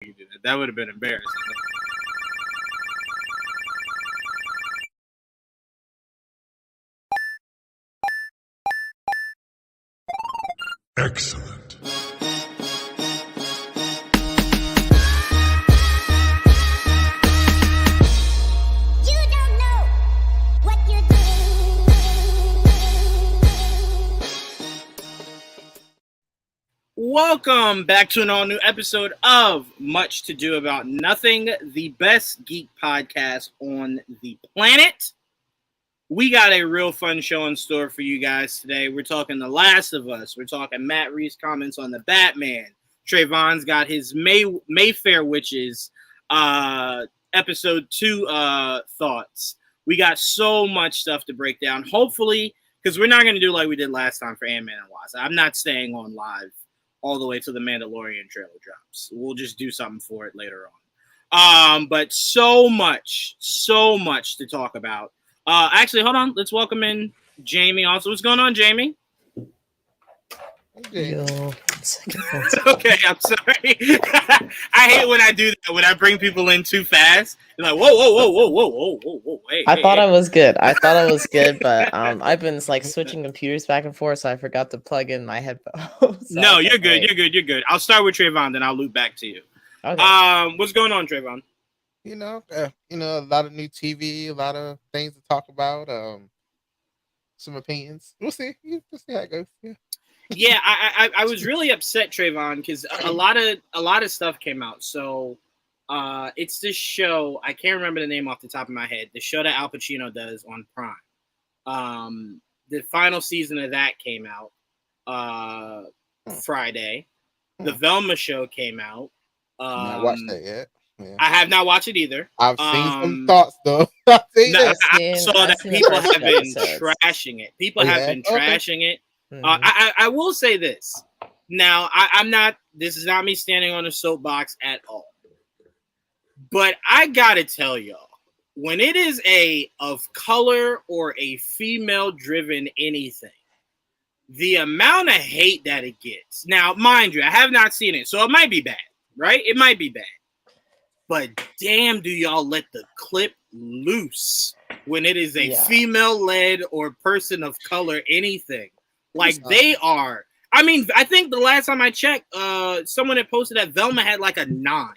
you do that. That would have been embarrassing. Excellent. You don't know what you're doing. Welcome back to an all-new episode of Much to Do About Nothing, the best geek podcast on the planet. We got a real fun show in store for you guys today. We're talking The Last of Us. We're talking Matt Reeves' comments on the Batman. Trevon's got his Mayfair Witches episode 2 thoughts. We got so much stuff to break down. Hopefully, because we're not going to do like we did last time for Ant-Man and Wasp. I'm not staying on live all the way till the Mandalorian trailer drops. We'll just do something for it later on. But so much to talk about. Actually, hold on. Let's welcome in Jamie. Also, what's going on, Jamie? Yo, Okay, I'm sorry. I hate when I do that. When I bring people in too fast, you're like, whoa. Hey, I thought I was good. But I've been like switching computers back and forth, so I forgot to plug in my headphones. So no, you're good. You're good. I'll start with Trevon, then I'll loop back to you. Okay. What's going on, Trevon? A lot of new TV, a lot of things to talk about. Some opinions. We'll see. We'll see how it goes. Yeah. Yeah, I was really upset, Trevon, because a lot of stuff came out. So, it's this show. I can't remember the name off the top of my head. The show that Al Pacino does on Prime. The final season of that came out Friday. The Velma show came out. Not watched that yet. Yeah. I have not watched it either. I've seen some thoughts though. I saw that people have been trashing it. People have been trashing it. Mm-hmm. I will say this. Now, I'm not. This is not me standing on a soapbox at all. But I gotta tell y'all, when it is of color or a female-driven anything, the amount of hate that it gets. Now, mind you, I have not seen it, so it might be bad, right? It might be bad. But damn, do y'all let the clip loose when it is a female-led or person of color anything. Like they are. I mean, I think the last time I checked, someone had posted that Velma had like a 9.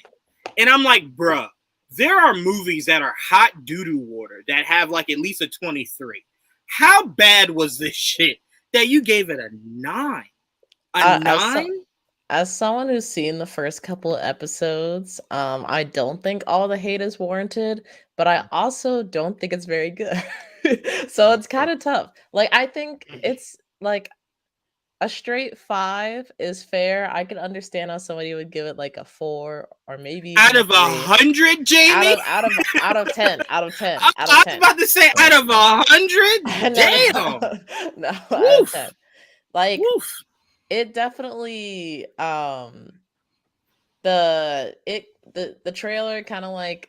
And I'm like, bruh, there are movies that are hot doo-doo water that have like at least a 23. How bad was this shit that you gave it a 9? A 9? As someone who's seen the first couple of episodes, I don't think all the hate is warranted, but I also don't think it's very good. So it's kind of tough. Like, I think it's like a straight 5 is fair. I can understand how somebody would give it like a 4 or maybe out of 100, Jamie. Out of 10. Out of 10. I was about to say out of 100. Damn. No, out of 10. Like, it definitely the trailer kind of like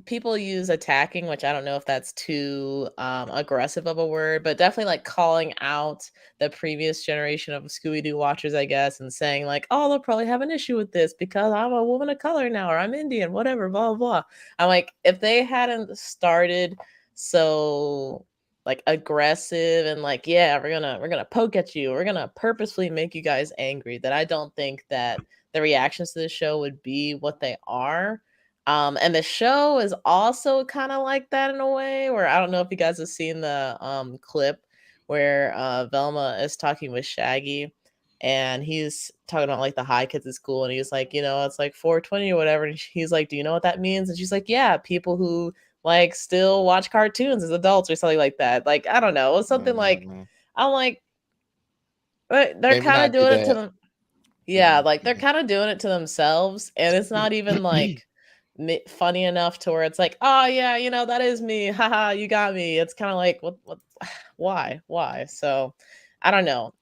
people use attacking, which I don't know if that's too aggressive of a word, but definitely like calling out the previous generation of Scooby-Doo watchers, I guess, and saying like, oh, they'll probably have an issue with this because I'm a woman of color now, or I'm Indian, whatever, blah, blah, blah. I'm like, if they hadn't started so like aggressive and like, yeah, we're gonna poke at you, we're gonna purposefully make you guys angry, that I don't think that the reactions to the show would be what they are. And the show is also kind of like that in a way, where I don't know if you guys have seen the clip where Velma is talking with Shaggy and he's talking about like the high kids at school, and he's like, it's like 420 or whatever, and he's like, do you know what that means? And she's like, yeah, people who like still watch cartoons as adults or something like that. Like, I don't know, it's something like, I'm like, they're kind of doing it to them. Yeah, like they're kind of doing it to themselves, and it's not even like funny enough to where it's like, oh yeah, that is me, haha, you got me. It's kind of like, what why? So I don't know.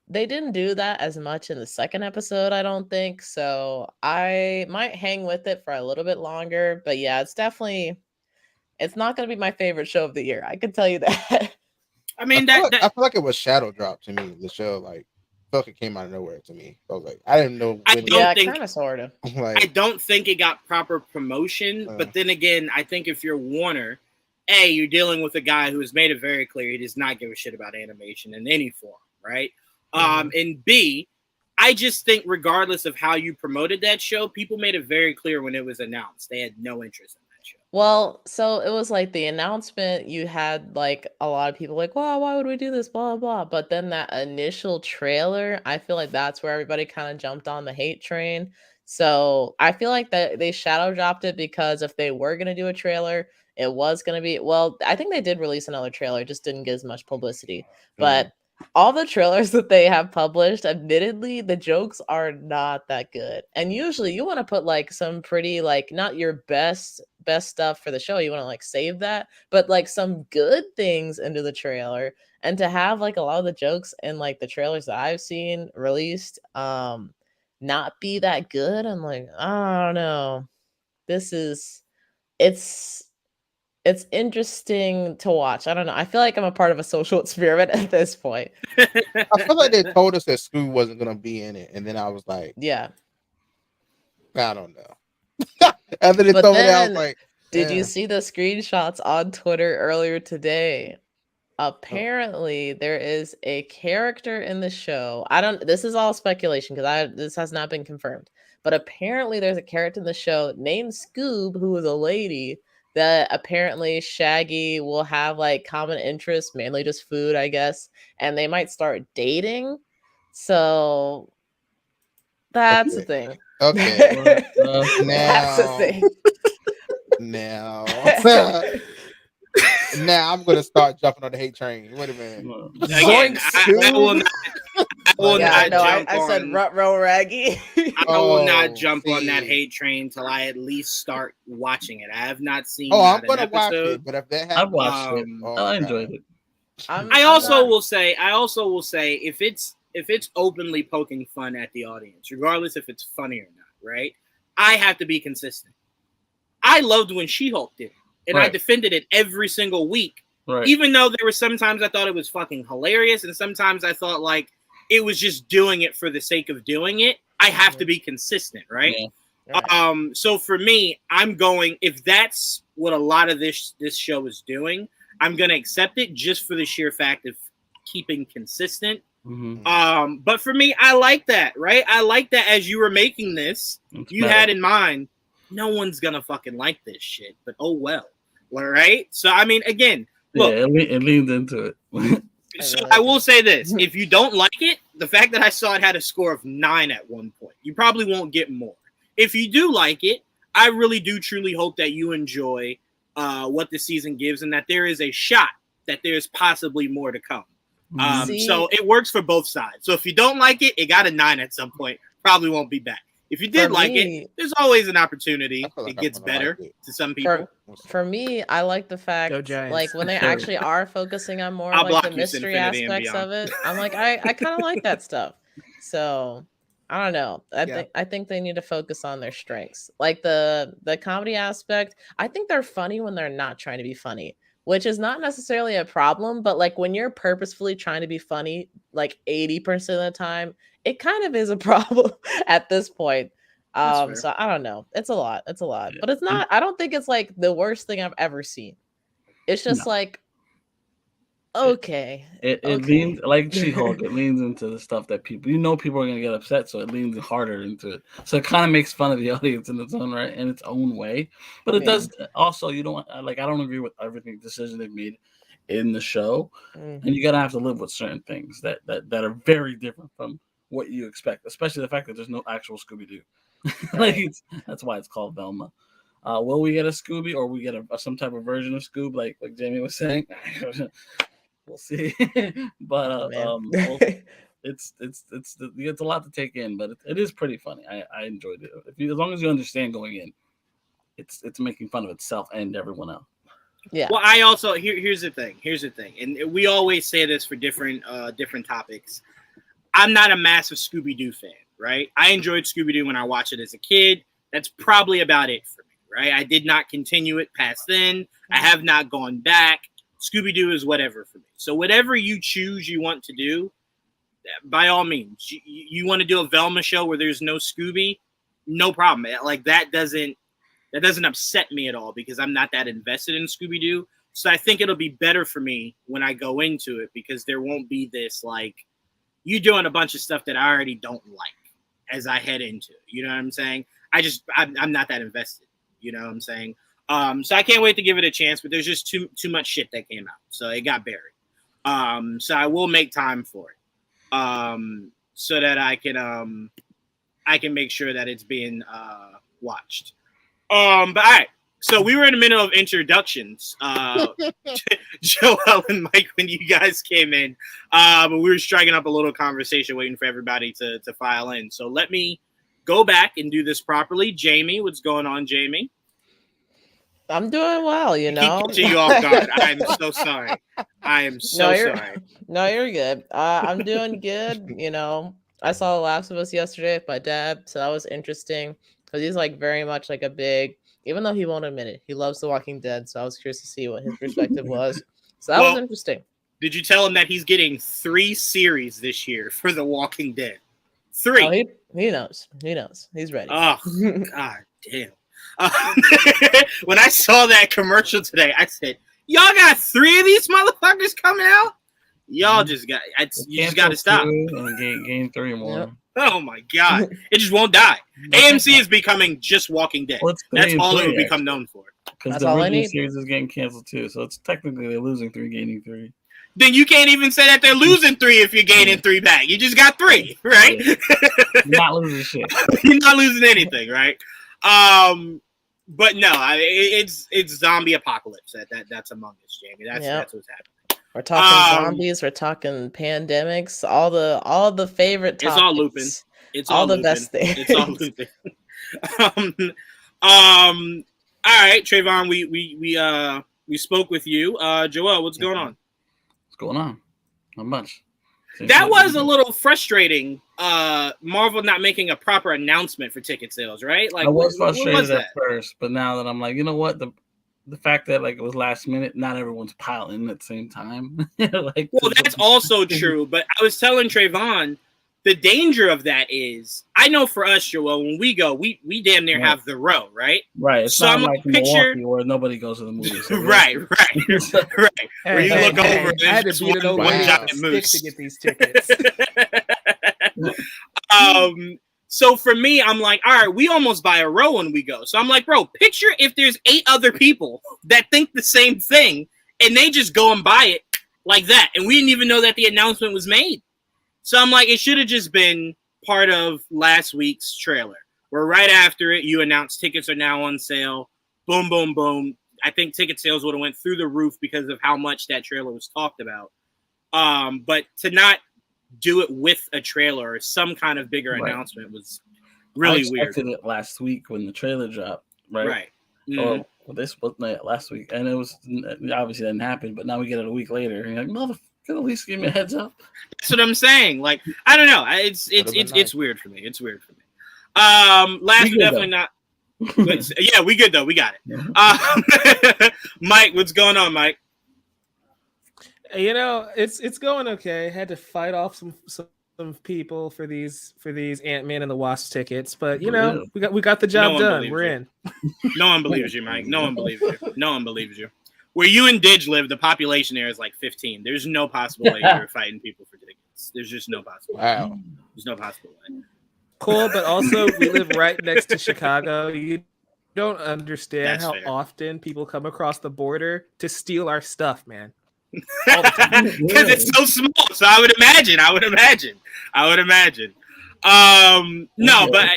They didn't do that as much in the second episode, I don't think. So I might hang with it for a little bit longer. But yeah, it's not going to be my favorite show of the year. I can tell you that. I mean, I feel like it was shadow dropped to me, the show. Like, felt like it came out of nowhere to me. I was like, I didn't know. I When don't think kind of sort of. like, I don't think it got proper promotion. But then again, I think if you're Warner, you're dealing with a guy who has made it very clear he does not give a shit about animation in any form, right? And B, I just think regardless of how you promoted that show, people made it very clear when it was announced they had no interest in that show. Well, so it was like the announcement, you had like a lot of people like, well, why would we do this? Blah, blah, blah. But then that initial trailer, I feel like that's where everybody kind of jumped on the hate train. So I feel like that they shadow dropped it because if they were going to do a trailer, it was going to be, well, I think they did release another trailer, it just didn't get as much publicity. But all the trailers that they have published, admittedly, the jokes are not that good. And usually you want to put like some pretty, like, not your best stuff for the show. You want to like save that, but like some good things into the trailer. And to have like a lot of the jokes in like the trailers that I've seen released, not be that good. I'm like, I don't know. It's interesting to watch. I don't know. I feel like I'm a part of a social experiment at this point. I feel like they told us that Scooby wasn't gonna be in it, and then I was like, yeah, I don't know. After they told me that, I was like, did you see the screenshots on Twitter earlier today? Apparently, there is a character in the show. This is all speculation because this has not been confirmed. But apparently, there's a character in the show named Scoob, who is a lady that apparently Shaggy will have like common interests, mainly just food, I guess, and they might start dating. So that's the thing. Okay. That's the thing. Now I'm gonna start jumping on the hate train. Wait a minute. Again, I will not. I said Rut-Row Raggy. I will not jump on that hate train till I at least start watching it. I have not seen. I'm gonna watch it, but if that happens, I've watched it. I enjoyed it. I also will say, if it's openly poking fun at the audience, regardless if it's funny or not, right? I have to be consistent. I loved when She-Hulk did it, and I defended it every single week. Right. Even though there were sometimes I thought it was fucking hilarious, and sometimes I thought like it was just doing it for the sake of doing it. I have to be consistent, right? Yeah. So for me, I'm going, if that's what a lot of this show is doing, I'm gonna accept it just for the sheer fact of keeping consistent. Mm-hmm. But for me, I like that, right? I like that as you were making this, you had in mind, no one's gonna fucking like this shit, but oh well. All right. So I mean, again, look, it leans into it. So I will say this: if you don't like it, the fact that I saw it had a score of 9 at one point, you probably won't get more. If you do like it, I really do truly hope that you enjoy what the season gives, and that there is a shot that there's possibly more to come. So it works for both sides. So if you don't like it, it got a 9 at some point. Probably won't be back. If you did like it, there's always an opportunity. It gets better to some people. For me, I like the fact, like when they actually are focusing on more like the mystery aspects of it. I'm like, I kind of like that stuff. So I don't know. I think they need to focus on their strengths, like the comedy aspect. I think they're funny when they're not trying to be funny, which is not necessarily a problem. But like when you're purposefully trying to be funny, like 80% of the time, it kind of is a problem at this point. So I don't know. It's a lot. Yeah. But it's not, I don't think it's like the worst thing I've ever seen. It's just like, okay. It leans, like She-Hulk, it leans into the stuff that people are going to get upset, so it leans harder into it. So it kind of makes fun of the audience in its own right, in its own way. But it does also, I don't agree with everything decision they've made in the show. And you got to have to live with certain things that are very different from what you expect, especially the fact that there's no actual Scooby-Doo. That's why it's called Velma. Will we get a Scooby, or we get some type of version of Scoob, like Jamie was saying? We'll see. But it's a lot to take in, but it is pretty funny. I enjoyed it. As long as you understand going in, it's making fun of itself and everyone else. Yeah. Well, I also here's the thing, and we always say this for different topics. I'm not a massive Scooby-Doo fan, right? I enjoyed Scooby-Doo when I watched it as a kid. That's probably about it for me, right? I did not continue it past then. I have not gone back. Scooby-Doo is whatever for me. So whatever you choose you want to do, by all means. You want to do a Velma show where there's no Scooby, no problem. Like that doesn't upset me at all because I'm not that invested in Scooby Doo. So I think it'll be better for me when I go into it because there won't be this like you doing a bunch of stuff that I already don't like as I head into it. You know what I'm saying? I'm not that invested. You know what I'm saying? So I can't wait to give it a chance, but there's just too much shit that came out. So it got buried. So I will make time for it. So that I can make sure that it's being watched. But all right. So we were in the middle of introductions, Joel and Mike, when you guys came in, but we were striking up a little conversation, waiting for everybody to file in. So let me go back and do this properly. Jamie, what's going on, Jamie? I'm doing well, you know. Keep catching you off guard. I'm so sorry. I am so sorry. No, you're good. I'm doing good. You know, I saw The Last of Us yesterday with my dad, so that was interesting because he's like very much like a big. Even though he won't admit it, he loves The Walking Dead. So I was curious to see what his perspective was. So that was interesting. Did you tell him that he's getting 3 series this year for The Walking Dead? 3. Oh, he knows. He knows. He's ready. Oh, God damn. When I saw that commercial today, I said, y'all got 3 of these motherfuckers coming out? Y'all just got to stop. Gain 3 more. Yep. Oh my God. It just won't die. AMC is becoming just Walking Dead. That's all it will become known for. Because the original series is getting canceled too. So it's technically they're losing 3, gaining 3. Then you can't even say that they're losing 3 if you're gaining 3 back. You just got 3, right? You're not losing shit. You're not losing anything, right? But no, it's zombie apocalypse. That's among us, Jamie. That's what's happening. We're talking zombies. We're talking pandemics. All the favorite topics. It's all looping. It's all the looping. best things. It's all looping. All right, Trevon. We spoke with you. Joel, what's going on? What's going on? Not much. That was a little frustrating. Marvel not making a proper announcement for ticket sales, right? Like I was frustrated at first, but now that I'm like, you know what, the fact that like it was last minute, not everyone's piling at the same time. Like, well, that's also true. But I was telling Trevon, the danger of that is, I know for us, Joel, when we go, we damn near have the row, right? Right. It's so not I'm like Milwaukee where nobody goes to the movies. So right. Where you look over, I had to beat it over one giant moose to get these tickets. So for me, I'm like, all right, we almost buy a row when we go. So I'm like, bro, picture if there's 8 other people that think the same thing and they just go and buy it like that. And we didn't even know that the announcement was made. So I'm like, it should have just been part of last week's trailer where right after it, you announced tickets are now on sale. Boom, boom, boom. I think ticket sales would have went through the roof because of how much that trailer was talked about. But to not do it with a trailer or some kind of bigger announcement was really weird. I expected it last week when the trailer dropped, right? Right. Mm-hmm. Or this was last week, and it was obviously didn't happen. But now we get it a week later, and you're like, motherfucker, can at least give me a heads up. That's what I'm saying. Like, I don't know. It's weird for me. It's weird for me. Last but definitely not. Yeah, we good though. We got it. Mike, what's going on, Mike? You know, it's going okay. Had to fight off some people for these Ant-Man and the Wasp tickets, but you know, we got the job done. We're in. No one believes you, Mike. No one believes you. No one believes you. Where you and Didge live, the population there is like 15. There's no possible way you're fighting people for tickets. There's just no possible way. Wow. There's no possible way. Cool, but also we live right next to Chicago. You don't understand how often people come across the border to steal our stuff, man. All the time. Because it's so small. So I would imagine. No, but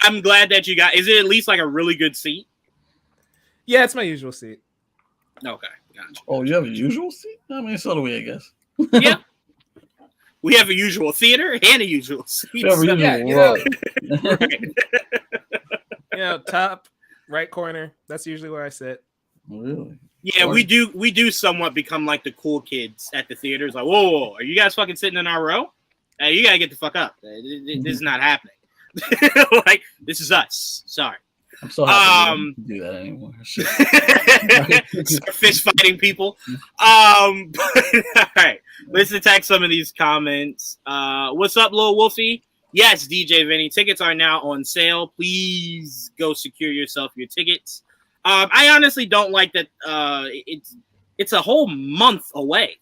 I'm glad that you got. Is it at least like a really good seat? Yeah, it's my usual seat. Okay, gotcha. Oh, you have a usual seat? I mean, so do we, I guess. Yeah. We have a usual theater and a usual seat. Top right corner. That's usually where I sit. Really? Yeah, we do somewhat become like the cool kids at the theaters. Like, whoa, are you guys fucking sitting in our row? Hey, you gotta get the fuck up. This is not happening. Like, this is us. Sorry. I'm so happy we don't do that anymore. Start fist fighting people. But, all right, let's attack some of these comments. What's up, Lil Wolfie? Yes, DJ Vinny, tickets are now on sale. Please go secure yourself your tickets. I honestly don't like that. It's a whole month away.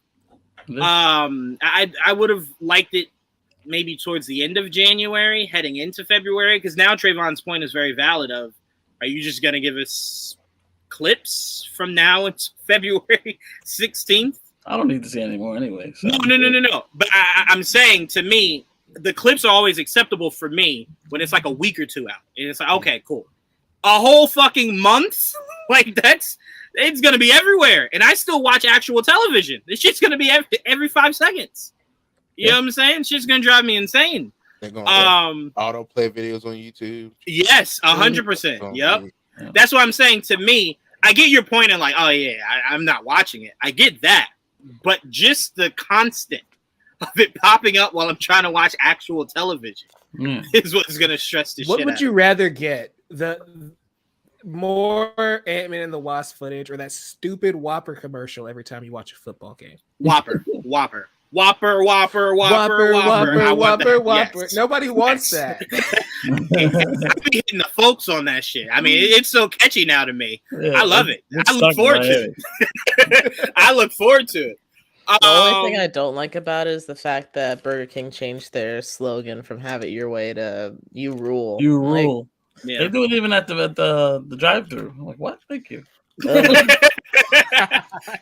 I would have liked it maybe towards the end of January, heading into February, because now Trevon's point is very valid. Of, are you just gonna give us clips from now until February 16th? I don't need to see any more anyway. So No. But I'm saying, to me, the clips are always acceptable for me when it's like a week or two out, and it's like, okay, cool. A whole fucking month, like it's gonna be everywhere, and I still watch actual television. This shit's gonna be every 5 seconds. You know what I'm saying? Shit's gonna drive me insane. They're gonna autoplay videos on YouTube. Yes, 100%. Yep. That's what I'm saying. To me, I get your point in like, oh yeah, I'm not watching it. I get that, but just the constant of it popping up while I'm trying to watch actual television is what's gonna stress the shit out. What would you rather get? The more Ant-Man and the Wasp footage, or that stupid Whopper commercial every time you watch a football game? Whopper. Whopper. Yes. Nobody wants that. I be hitting the folks on that shit. I mean, it's so catchy now to me. I love it. I look forward to it. I look forward to it. The only thing I don't like about it is the fact that Burger King changed their slogan from "Have it your way" to "You rule." You rule. Yeah. They do it even at the drive-thru. I'm like, what? Thank you.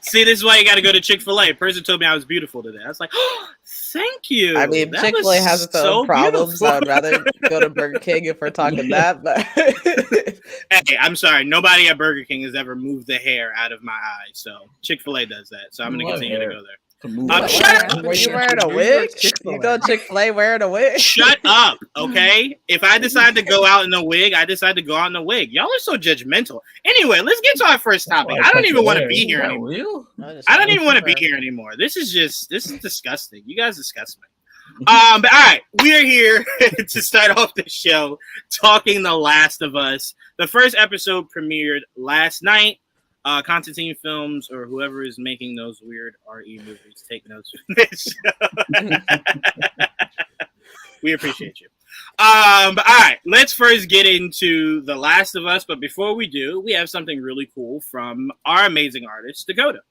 See, this is why you got to go to Chick-fil-A. A person told me I was beautiful today. I was like, oh, thank you. I mean, Chick-fil-A has its own problems. So I'd rather go to Burger King if we're talking that. But hey, I'm sorry. Nobody at Burger King has ever moved the hair out of my eye. So Chick-fil-A does that. So I'm going to continue to go there. Shut up. Were you wearing a wig? You go Chick-fil-A wearing a wig? Shut up, okay? If I decide to go out in a wig, I decide to go out in a wig. Y'all are so judgmental. Anyway, let's get to our first topic. I don't even want to be here anymore. I don't even want to be here anymore. This is disgusting. You guys disgust me. But all right, we are here to start off the show talking The Last of Us. The first episode premiered last night. Constantine Films, or whoever is making those weird RE movies, take notes from this show. We appreciate you. But all right, let's first get into The Last of Us. But before we do, we have something really cool from our amazing artist, Dakota.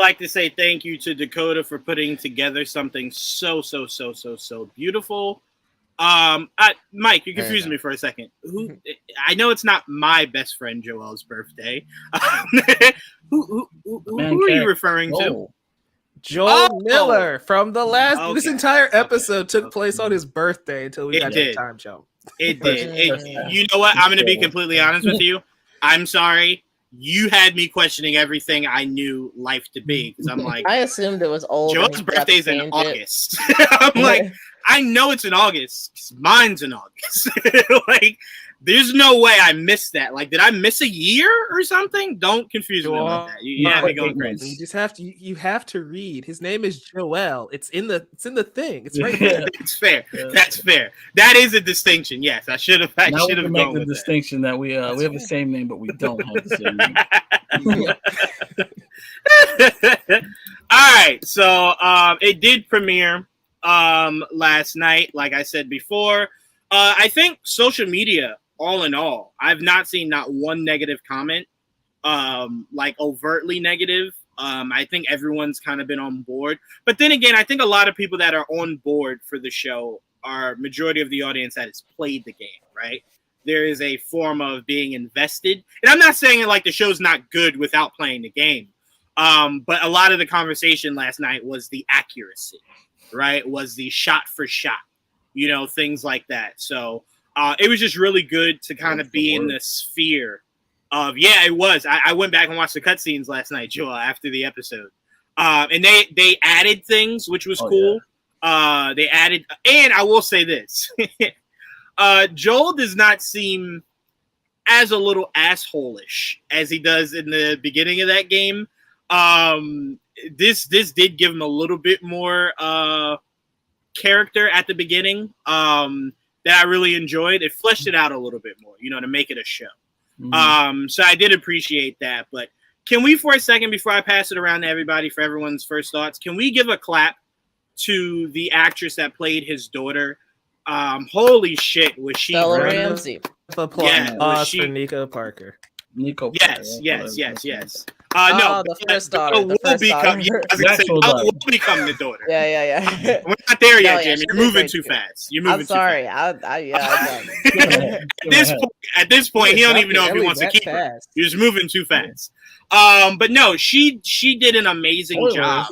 Like to say thank you to Dakota for putting together something so beautiful. Mike, you confused me for a second. I know it's not my best friend Joel's birthday. Who are you referring to? Joel Miller from the last. Okay. This entire episode took place on his birthday until we got that time jump. It did. You know what? I'm going to be completely honest with you. I'm sorry. You had me questioning everything I knew life to be, because I'm like, I assumed it was old. Joel's birthday's in August. I'm like, I know it's in August because mine's in August. Like, there's no way I missed that. Like, did I miss a year or something? Don't confuse me like that. You have me going crazy. You just have to. You have to read. His name is Joel. It's in the thing. It's right there. It's fair. Yeah. That's fair. That is a distinction. Yes, I should have. I should have made the distinction that we have the same name, but we don't have the same name. All right. So it did premiere last night. Like I said before, I think social media, all in all, I've not seen not one negative comment, like overtly negative. I think everyone's kind of been on board. But then again, I think a lot of people that are on board for the show are majority of the audience that has played the game, right? There is a form of being invested. And I'm not saying it like the show's not good without playing the game. But a lot of the conversation last night was the accuracy, right? Was the shot for shot, things like that. So it was just really good to kind of be in the sphere of, it was. I went back and watched the cutscenes last night, Joel, after the episode. And they added things, which was cool. Yeah. They added, and I will say this: Joel does not seem as a little asshole-ish as he does in the beginning of that game. This did give him a little bit more character at the beginning that I really enjoyed. It fleshed it out a little bit more, to make it a show. Mm-hmm. So I did appreciate that. But can we, for a second, before I pass it around to everybody for everyone's first thoughts, can we give a clap to the actress that played his daughter? Holy shit, was she? Bella Ramsey. Applause for Nico Parker. Yes. No, the first daughter. Will become the daughter. Yeah. We're not there yet, Jamie. You're moving too fast. I'm sorry. At this point, he don't even know if he wants to keep her. You're just moving too fast. But no, she did an amazing job.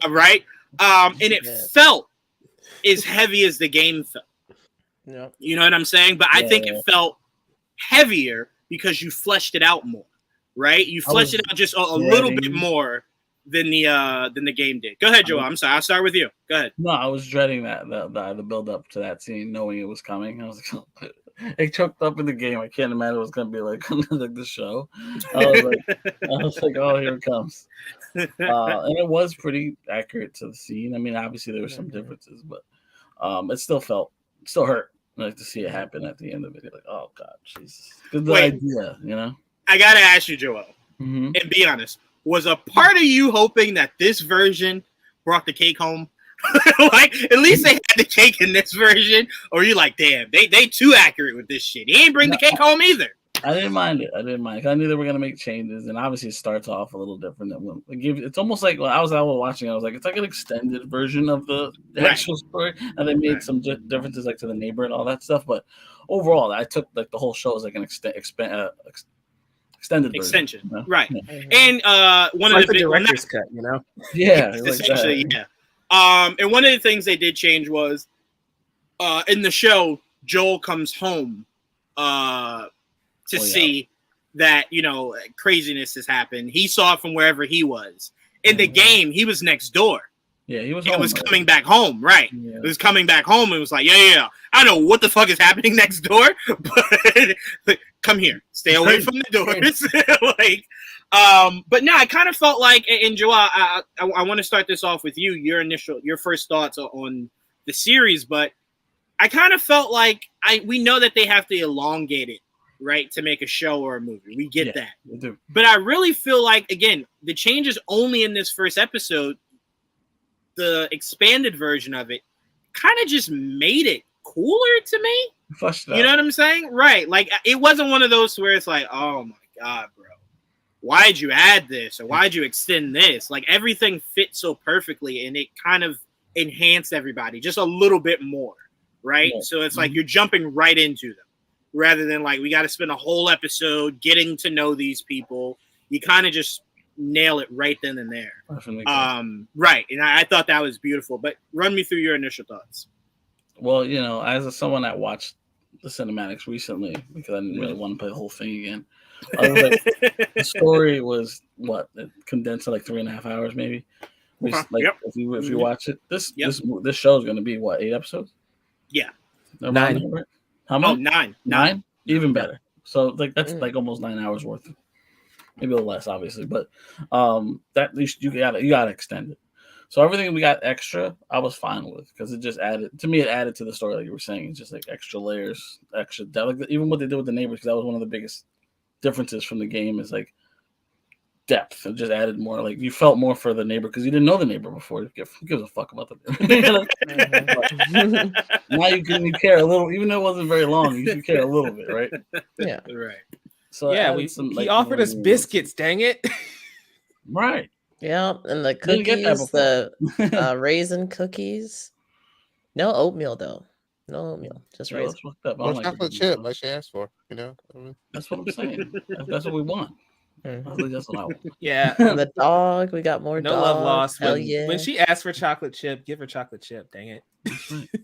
Right? And it felt as heavy as the game felt. Yeah. You know what I'm saying? But I think it felt heavier because you fleshed it out more, right? You fleshed it out just a little bit more than the game did. Go ahead, Joel. I'm sorry. I'll start with you. Go ahead. No, I was dreading the build up to that scene, knowing it was coming. I was like, it choked up in the game. I can't imagine it was going to be like the show. I was like, oh, here it comes. And it was pretty accurate to the scene. I mean, obviously there were some differences, but it still hurt. Like to see it happen at the end of it. You're like, oh god, Jesus. Good idea, I gotta ask you, Joel, and be honest. Was a part of you hoping that this version brought the cake home? Like, at least they had the cake in this version, or you like, damn, they too accurate with this shit. He ain't bring the cake home either. I didn't mind it. I knew they were gonna make changes, and obviously it starts off a little different than it's almost like when I was watching. I was like, it's like an extended version of the actual story, and they made some differences like to the neighbor and all that stuff. But overall, I took like the whole show as like an extended extension, version, right? Yeah. And one of the director's cut, yeah, essentially, yeah. And one of the things they did change was in the show, Joel comes home to see that, craziness has happened. He saw it from wherever he was. In the game, he was next door. Yeah, he was. It was coming back home, right? Yeah. It was coming back home. And it was like, yeah. I know what the fuck is happening next door, but come here, stay away from the doors. But no, I kind of felt like, and Joel, I want to start this off with you. Your first thoughts on the series, but I kind of felt like we know that they have to elongate it, right, to make a show or a movie. We get that. We do. But I really feel like, again, the change is only in this first episode. The expanded version of it kind of just made it cooler to me. You know what I'm saying? Right. Like, it wasn't one of those where it's like, oh my God, bro, why'd you add this? Or why'd you extend this? Like, everything fit so perfectly, and it kind of enhanced everybody just a little bit more. Right. Yeah. So it's like you're jumping right into them rather than like, we got to spend a whole episode getting to know these people. You kind of just nail it right then and there. Right. And I thought that was beautiful, but run me through your initial thoughts. Well, as someone that watched the cinematics recently, because I didn't really want to play the whole thing again, I was like, the story was condensed to like 3.5 hours, maybe. If you watch it, this show is going to be 8 episodes? Yeah. 9. How much? 9. 9? Even better. So like that's like almost 9 hours worth. Maybe a little less, obviously, but that at least you gotta extend it. So everything we got extra, I was fine with, because it just added to the story, like you were saying. It's just like extra layers, extra depth. Like, even what they did with the neighbors, because that was one of the biggest differences from the game, is like depth. It just added more. Like, you felt more for the neighbor because you didn't know the neighbor before. Who gives a fuck about the neighbor? Now you care a little, even though it wasn't very long. You can care a little bit, right? Yeah, right. So yeah, he offered us biscuits. Dang it! Right. Yeah, and the cookies, the raisin cookies. No oatmeal though. No oatmeal, just raisin. Well, chocolate chip, like she asked for. That's what I'm saying. That's what we want. That's what I want. Yeah, and the dog. We got more. No dog. Love lost. When she asked for chocolate chip, give her chocolate chip. Dang it.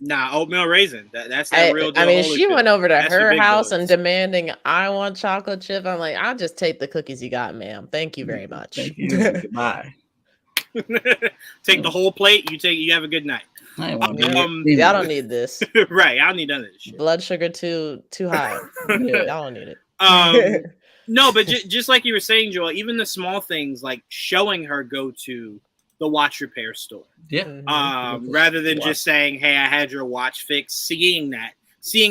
Nah, oatmeal raisin. That's that real deal. I mean, she went over to That's her the house big and demanding, I want chocolate chip. I'm like, I'll just take the cookies you got, ma'am. Thank you very much. Thank you. Goodbye. Take the whole plate. You have a good night. I ain't want to Y'all don't need this. Right. I don't need none of this shit. Blood sugar too high. Yeah. Y'all don't need it. No, but just like you were saying, Joel, even the small things like showing her go to the watch repair store. Yeah. Rather than just saying, "Hey, I had your watch fixed," seeing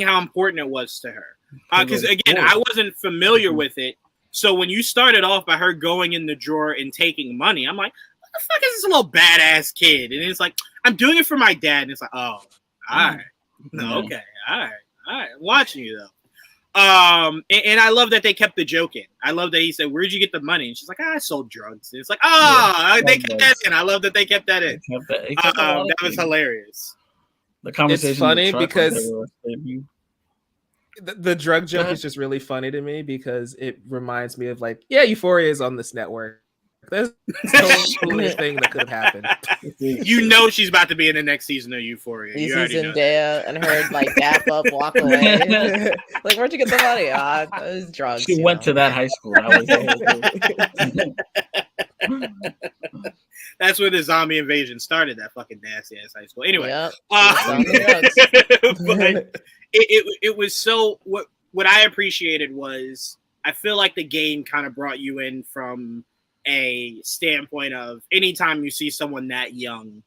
how important it was to her. Because again, I wasn't familiar with it. So when you started off by her going in the drawer and taking money, I'm like, what the fuck is this little badass kid? And it's like, I'm doing it for my dad. And it's like, oh, all right. No, okay. All right. I'm watching you though. And I love that they kept the joke in. I love that he said, "Where'd you get the money?" And she's like, "I sold drugs." And it's like, they kept that in. I love that they kept that in. That was hilarious. The conversation. It's funny because the drug joke is just really funny to me because it reminds me of like, yeah, Euphoria is on this network. That's the coolest thing that could have happened. You know she's about to be in the next season of Euphoria. You see Zendaya and her like dap up, walk away. Like, where'd you get the money? It was drugs. She went to that high school. That was That's where the zombie invasion started. That fucking nasty ass high school. Anyway, but it was so. What I appreciated was I feel like the game kind of brought you in from a standpoint of anytime you see someone that young,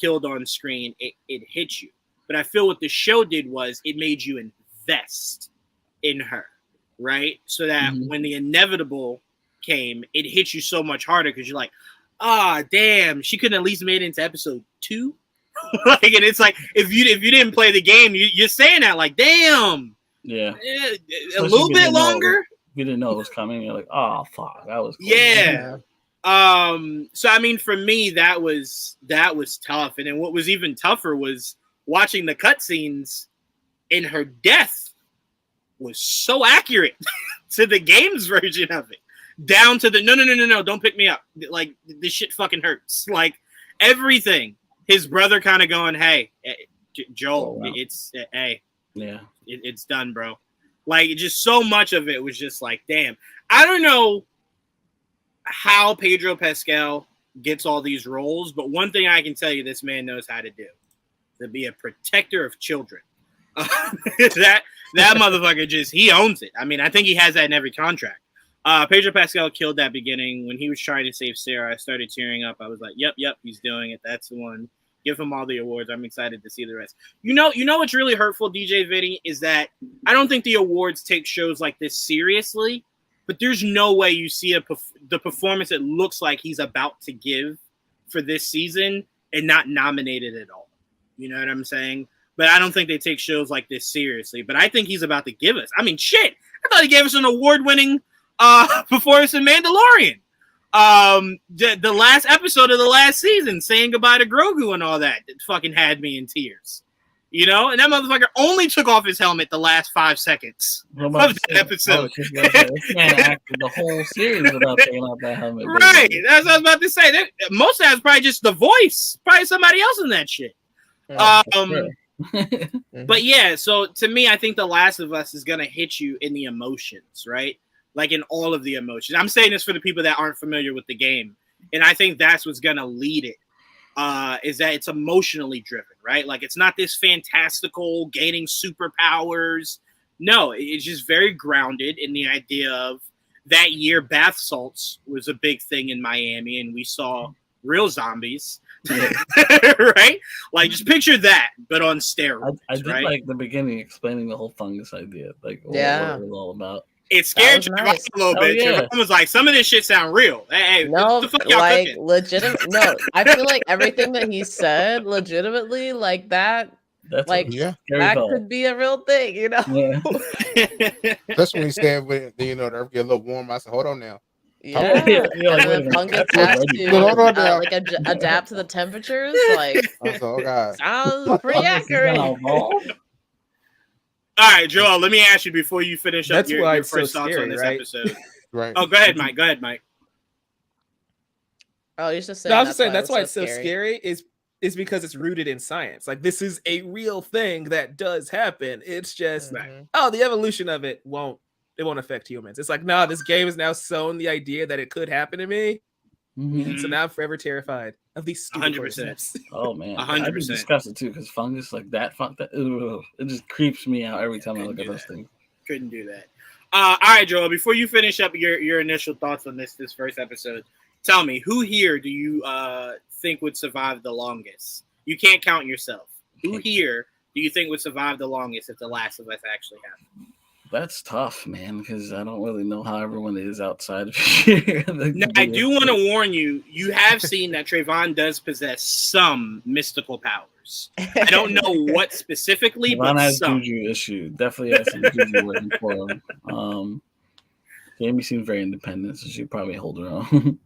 killed on screen, it hits you. But I feel what the show did was it made you invest in her, right? So that when the inevitable came, it hit you so much harder because you're like, damn, she couldn't at least made it into episode 2. And it's like if you didn't play the game, you're saying that like, damn, a little bit longer. We didn't know it was coming. You're like, oh fuck, that was cool. Yeah. So I mean, for me, that was tough. And then what was even tougher was watching the cutscenes. And her death was so accurate to the game's version of it, down to the no, don't pick me up. Like this shit fucking hurts. Like everything. His brother kind of going, hey, Joel, it's it's done, bro. Like, just so much of it was just like, damn. I don't know how Pedro Pascal gets all these roles, but one thing I can tell you this man knows how to do. To be a protector of children. That motherfucker he owns it. I mean, I think he has that in every contract. Pedro Pascal killed that beginning. When he was trying to save Sarah, I started tearing up. I was like, yep, he's doing it. That's the one. Give him all the awards. I'm excited to see the rest. You know what's really hurtful, DJ Vinny, is that I don't think the awards take shows like this seriously, but there's no way you see the performance it looks like he's about to give for this season and not nominated at all. You know what I'm saying? But I don't think they take shows like this seriously. But I think he's about to give us. I mean, shit. I thought he gave us an award-winning performance in Mandalorian. The last episode of the last season, saying goodbye to Grogu and all that, it fucking had me in tears. And that motherfucker only took off his helmet the last 5 seconds of that episode. This man acted the whole series without taking off that helmet. Right. That's what I was about to say. Most of that's probably just the voice. Probably somebody else in that shit. But yeah, so to me, I think The Last of Us is going to hit you in the emotions, right? Like in all of the emotions. I'm saying this for the people that aren't familiar with the game. And I think that's what's going to lead it, is that it's emotionally driven, right? Like it's not this fantastical gaining superpowers. No, it's just very grounded in the idea of that year bath salts was a big thing in Miami and we saw real zombies. Right? Like just picture that, but on steroids. I did like the beginning explaining the whole fungus idea, like what it was all about. It scared Trevon a little bit. Trevon was like, some of this shit sound real. Hey, no, what the fuck y'all like cooking? legitimate. No, I feel like everything that he said, legitimately, like that. That's like that could be a real thing, Yeah. That's when he said, when the earth get a little warm. I said, hold on now. Yeah, You're like, and then fungus has to like adapt to the temperatures. Like, oh god, sounds pretty accurate. All right, Joel, let me ask you before you finish up your first so thoughts scary, on this right? episode. Right. Oh, go ahead, Mike. Oh, you just saying. No, I was just saying that's why it's so scary. Is because it's rooted in science. Like this is a real thing that does happen. It's just the evolution of it won't affect humans. It's like, no, this game has now sown the idea that it could happen to me. Mhm. So now I'm forever terrified of these stupid 100%. cordyceps. Oh man, 100%. I'd be disgusted too because fungus like that, it just creeps me out every time I look at those things. Couldn't do that. All right, Joel. Before you finish up your initial thoughts on this first episode, tell me who here do you think would survive the longest? You can't count yourself. Who here do you think would survive the longest if The Last of Us actually happened? That's tough, man, because I don't really know how everyone is outside of here. Now, I do want to warn you. You have seen that Trevon does possess some mystical powers. I don't know what specifically, Trevon but has some. juju issue. Definitely has some juju working for him. Jamie seems very independent, so she'll probably hold her own.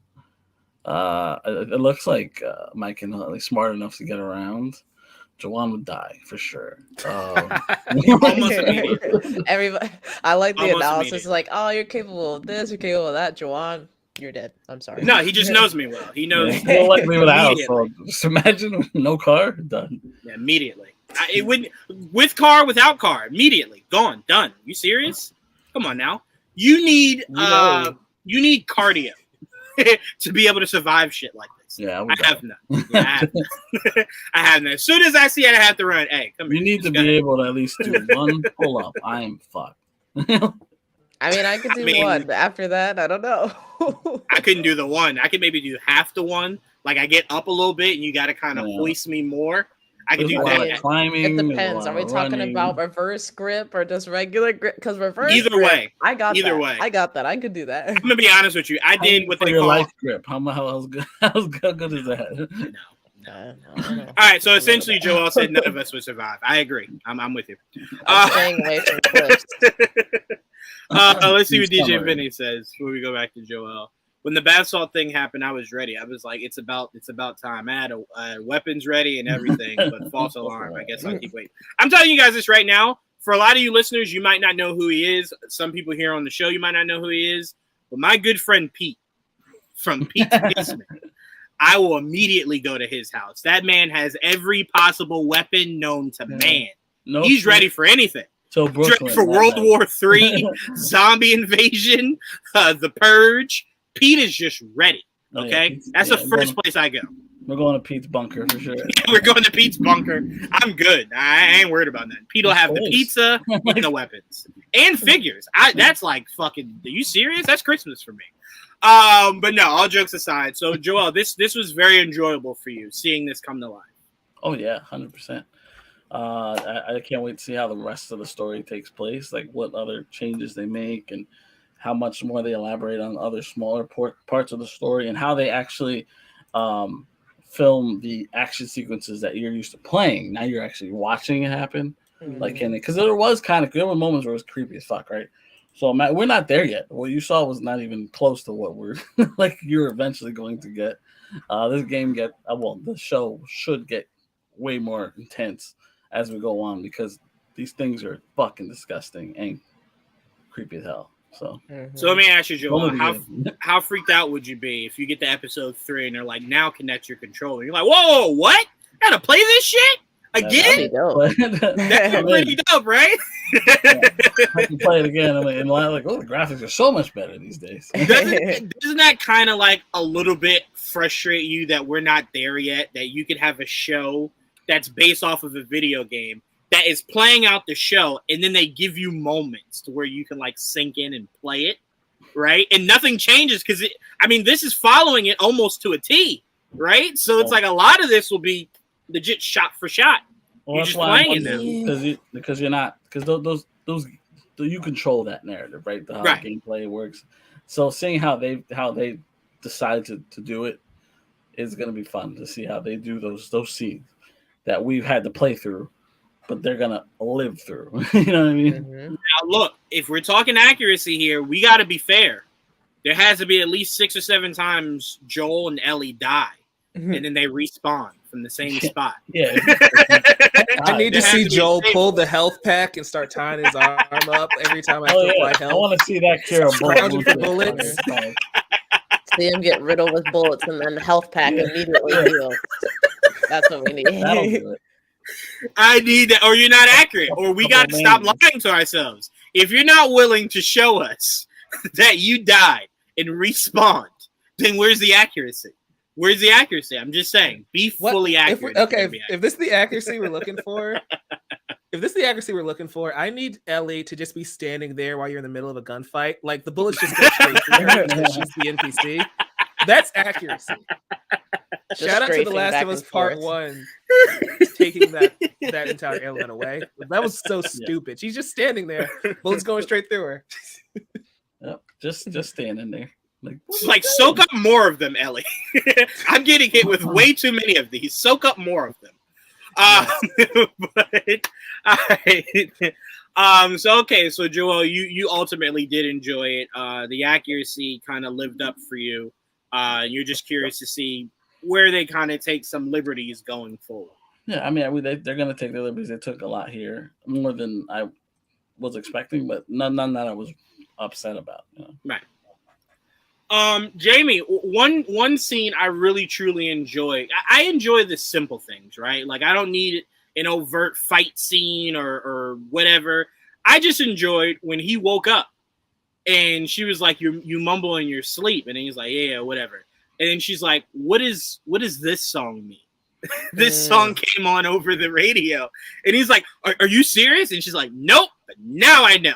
It looks like Mike is at least smart enough to get around. Jawan would die for sure. Almost immediately. Everybody, I like the Almost analysis. immediately. Like, oh, you're capable of this, you're capable of that. Jawan, you're dead. I'm sorry. No, he just knows me well. He knows He don't like leaving the house. So immediately. just imagine no car, done. Yeah, immediately. It wouldn't with car, without car, immediately gone, done. You serious? Come on now. You need cardio to be able to survive shit like this. Yeah, I have none. Yeah, I have none. I have none. As soon as I see it, I have to run. Hey, come You here. need to be able to at least do one pull up. I am fucked. I mean, I could do mean- one, but after that, I don't know. I couldn't do the one. I could maybe do half the one. Like I get up a little bit, and you got to kind of Yeah. hoist me more. I can There's do a lot that. of climbing. It there's a depends. lot Are we of talking running. about reverse grip or just regular grip? Because reverse Either grip, way. I got Either that. way. I got that. I could do that. I'm gonna be honest with you. I How do did you what for they your call. life grip. How good is that? I don't know. All right, so essentially, Joel said none of us would survive. I agree. I'm with you. I'm staying away from cliffs. Let's see what He's DJ summer. Vinny says before we go back to Joel. When the bath salt thing happened, I was ready. I was like, it's about time. I had weapons ready and everything, but false alarm. I guess I'll keep waiting. I'm telling you guys this right now. For a lot of you listeners, you might not know who he is. Some people here on the show, you might not know who he is. But my good friend Pete from Pete's Basement, I will immediately go to his house. That man has every possible weapon known to man. No, He's ready for anything. So He's Brooklyn, ready for that World night. War III, zombie invasion, the Purge. Pete is just ready. Oh, yeah, Okay, Pete's- that's yeah, the first place I go. We're going to Pete's bunker for sure. We're going to Pete's bunker. I'm good. I ain't worried about that. Pete will have the Of course. pizza and the weapons and figures. That's like fucking. Are you serious? That's Christmas for me. But no, all jokes aside. So Joel, this was very enjoyable for you seeing this come to life. Oh yeah, 100%. I can't wait to see how the rest of the story takes place, like what other changes they make and how much more they elaborate on other smaller parts of the story and how they actually film the action sequences that you're used to playing. Now you're actually watching it happen. Like, because there were moments where it was creepy as fuck, right? So we're not there yet. What you saw was not even close to what we're like. You're eventually going to get. This game the show should get way more intense as we go on because these things are fucking disgusting and creepy as hell. So let me ask you, Joel, Only the how freaked out would you be if you get to episode 3 and they're like, now connect your controller? You're like, whoa, what? Gotta play this shit again? That's pretty dope, right? I can play it again. I'm like, oh, the graphics are so much better these days. Doesn't that kind of like a little bit frustrate you that we're not there yet? That you could have a show that's based off of a video game that is playing out the show, and then they give you moments to where you can like sink in and play it, right? And nothing changes because this is following it almost to a T, right? So it's like a lot of this will be legit shot for shot. Well, You're that's just why playing it now. because you're not because those you control that narrative, right? How Right. the gameplay works. So seeing how they decided to do it is going to be fun to see how they do those scenes that we've had to play through, but they're gonna live through. You know what I mean? Mhm. Now, look, if we're talking accuracy here, we got to be fair. There has to be at least 6 or 7 times Joel and Ellie die, and then they respawn from the same spot. Yeah. I need to There has see to be Joel a pull the health pack and start tying his arm up every time I Oh feel yeah, my I health. want to see that Kira Scrounging for bullets. See him get riddled with bullets and then the health pack immediately heals. That's what we That'll need. do it. I need that, or you're not accurate, or we got to Oh, stop man. lying to ourselves. If you're not willing to show us that you died and respawned, then where's the accuracy? Where's the accuracy? I'm just saying, be fully accurate. If this is the accuracy we're looking for, I need Ellie to just be standing there while you're in the middle of a gunfight. Like the bullets just go straight through her because she's the NPC. That's accuracy. Just Shout out to The strafing Last back of Us and Part forth. 1 taking that entire element away. That was so stupid. She's just standing there, bullets going straight through her. Yep. Just standing there. Like soak up more of them, Ellie. I'm getting hit with way too many of these. Soak up more of them. But all right. So Joel, you ultimately did enjoy it. The accuracy kind of lived up for you. You're just curious to see where they kind of take some liberties going forward. Yeah, I mean, they're going to take their liberties. They took a lot here, more than I was expecting, but none that I was upset about. You know? Right. Jamie, one scene I really truly enjoy. I enjoy the simple things, right? Like I don't need an overt fight scene or whatever. I just enjoyed when he woke up and she was like, "You mumble in your sleep," and then he's like, "Yeah, whatever." And then she's like, "What does this song mean?" This song came on over the radio, and he's like, "Are you serious?" And she's like, "Nope." But now I know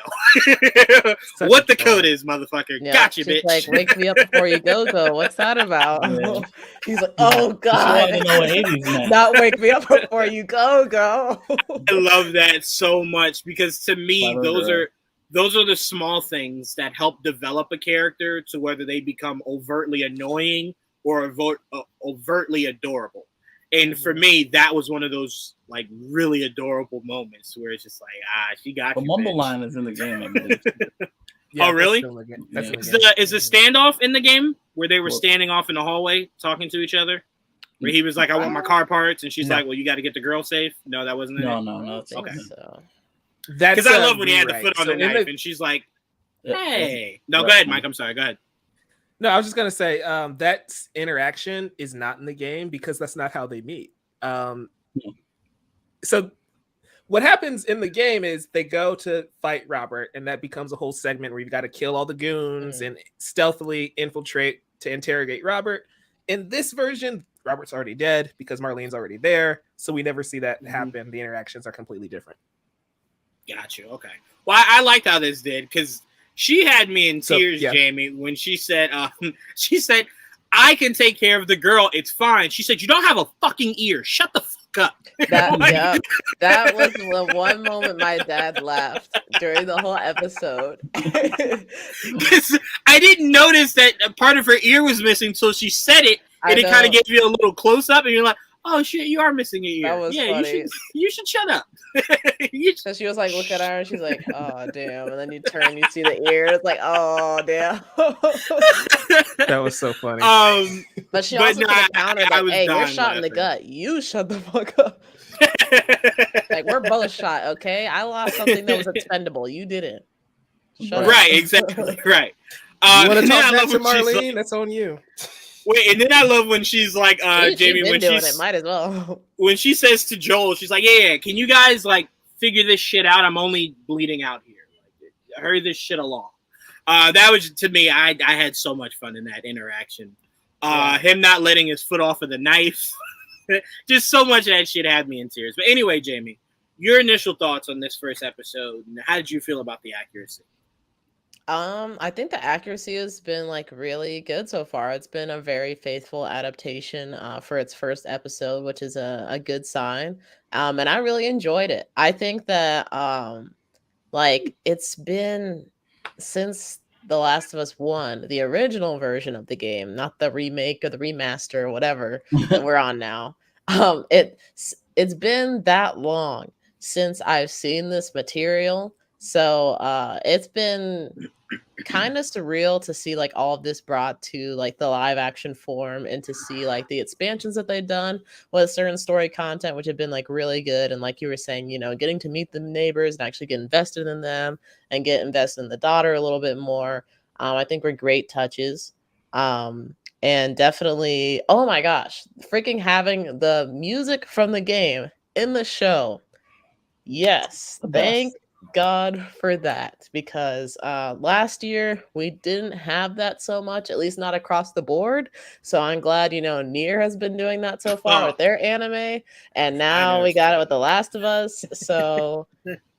what the code is, motherfucker. Yeah, Gotcha, she's bitch. like, "Wake me up before you go. What's that about?" Yeah. He's like, "Oh God, I know what 80s meant. not wake me up before you go." I love that so much because to me, Clever those are the small things that help develop a character to whether they become overtly annoying or overtly adorable. And for me, that was one of those like really adorable moments where it's just like, she got The you. mumble bitch. line is in the game, I believe. Oh, really? Is the standoff in the game where they were standing off in the hallway talking to each other? Where he was like, "I want my car parts," and she's like, "Well, you got to get the girl safe." No, that wasn't it. No. Okay. So. Because I love when he had the foot on the knife, and she's like, "Hey." No, go ahead, Mike. I'm sorry. Go ahead. No, I was just gonna say that interaction is not in the game because that's not how they meet. So what happens in the game is they go to fight Robert, and that becomes a whole segment where you've got to kill all the goons and stealthily infiltrate to interrogate Robert. In this version, Robert's already dead because Marlene's already there, so we never see that happen. The interactions are completely different. Got you. Okay. Well, I liked how this did because she had me in tears, Jamie, when she said, "I can take care of the girl. It's fine." She said, "You don't have a fucking ear. Shut the fuck up." That was the one moment my dad laughed during the whole episode. Because I didn't notice that a part of her ear was missing until she said it, and it kind of gave you a little close up, and you're like, "Oh shit, you are missing an ear." That was funny. You should shut up. So she was like, look at her, and she's like, "Oh damn!" And then you turn, you see the ear. It's like, "Oh damn." That was so funny. But she also countered like, "Hey, we're shot in the gut. You shut the fuck up." Like we're both shot. Okay, I lost something that was expendable. You didn't. Right, exactly. Right. You want to talk that to Marlene? That's on you. Wait, and then I love when she's like, Jamie, when she's might as well. When she says to Joel, she's like, yeah, can you guys like figure this shit out? I'm only bleeding out here. Like, hurry this shit along. That was, to me, I had so much fun in that interaction. Him not letting his foot off of the knife. Just so much of that shit had me in tears. But anyway, Jamie, your initial thoughts on this first episode, and how did you feel about the accuracy? I think the accuracy has been like really good so far. It's been a very faithful adaptation for its first episode, which is a good sign. And I really enjoyed it. I think that like it's been since The Last of Us 1, the original version of the game, not the remake or the remaster or whatever that we're on now. It's been that long since I've seen this material. So it's been kind of surreal to see like all of this brought to like the live action form and to see like the expansions that they've done with certain story content, which have been like really good. And like you were saying, you know, getting to meet the neighbors and actually get invested in them and get invested in the daughter a little bit more. I think were great touches. And definitely, oh my gosh, freaking having the music from the game in the show. Yes. God for that, because last year we didn't have that so much, at least not across the board. So I'm glad, Nier has been doing that so far with their anime, and now we got it with The Last of Us. So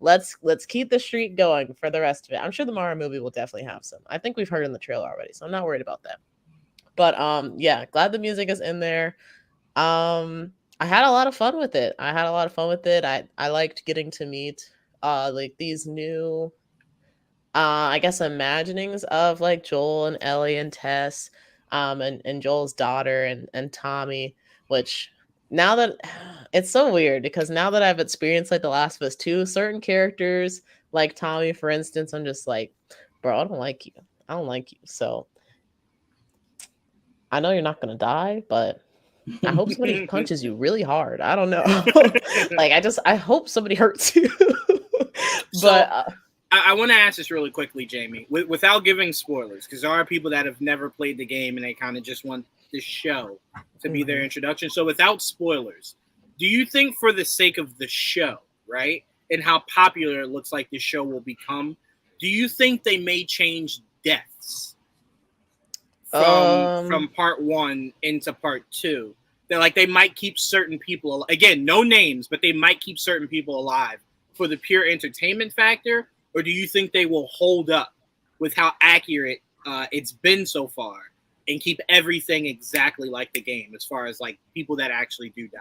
let's keep the streak going for the rest of it. I'm sure the Mario movie will definitely have some. I think we've heard in the trailer already, so I'm not worried about that. But yeah, glad the music is in there. I had a lot of fun with it. I liked getting to meet like these new I guess imaginings of like Joel and Ellie and Tess, and Joel's daughter and Tommy, which now that it's so weird because now that I've experienced like The Last of Us 2, certain characters like Tommy, for instance, I'm just like, bro, I don't like you. I don't like you. So I know you're not gonna die, but I hope somebody punches you really hard. I don't know. Like I hope somebody hurts you. But I want to ask this really quickly, Jamie, without giving spoilers, because there are people that have never played the game and they kind of just want this show to be their introduction. So without spoilers, do you think for the sake of the show, right, and how popular it looks like the show will become, do you think they may change deaths from part 1 into part 2? They're like, they might keep certain people, again, no names, but they might keep certain people alive for the pure entertainment factor? Or do you think they will hold up with how accurate it's been so far and keep everything exactly like the game as far as like people that actually do die?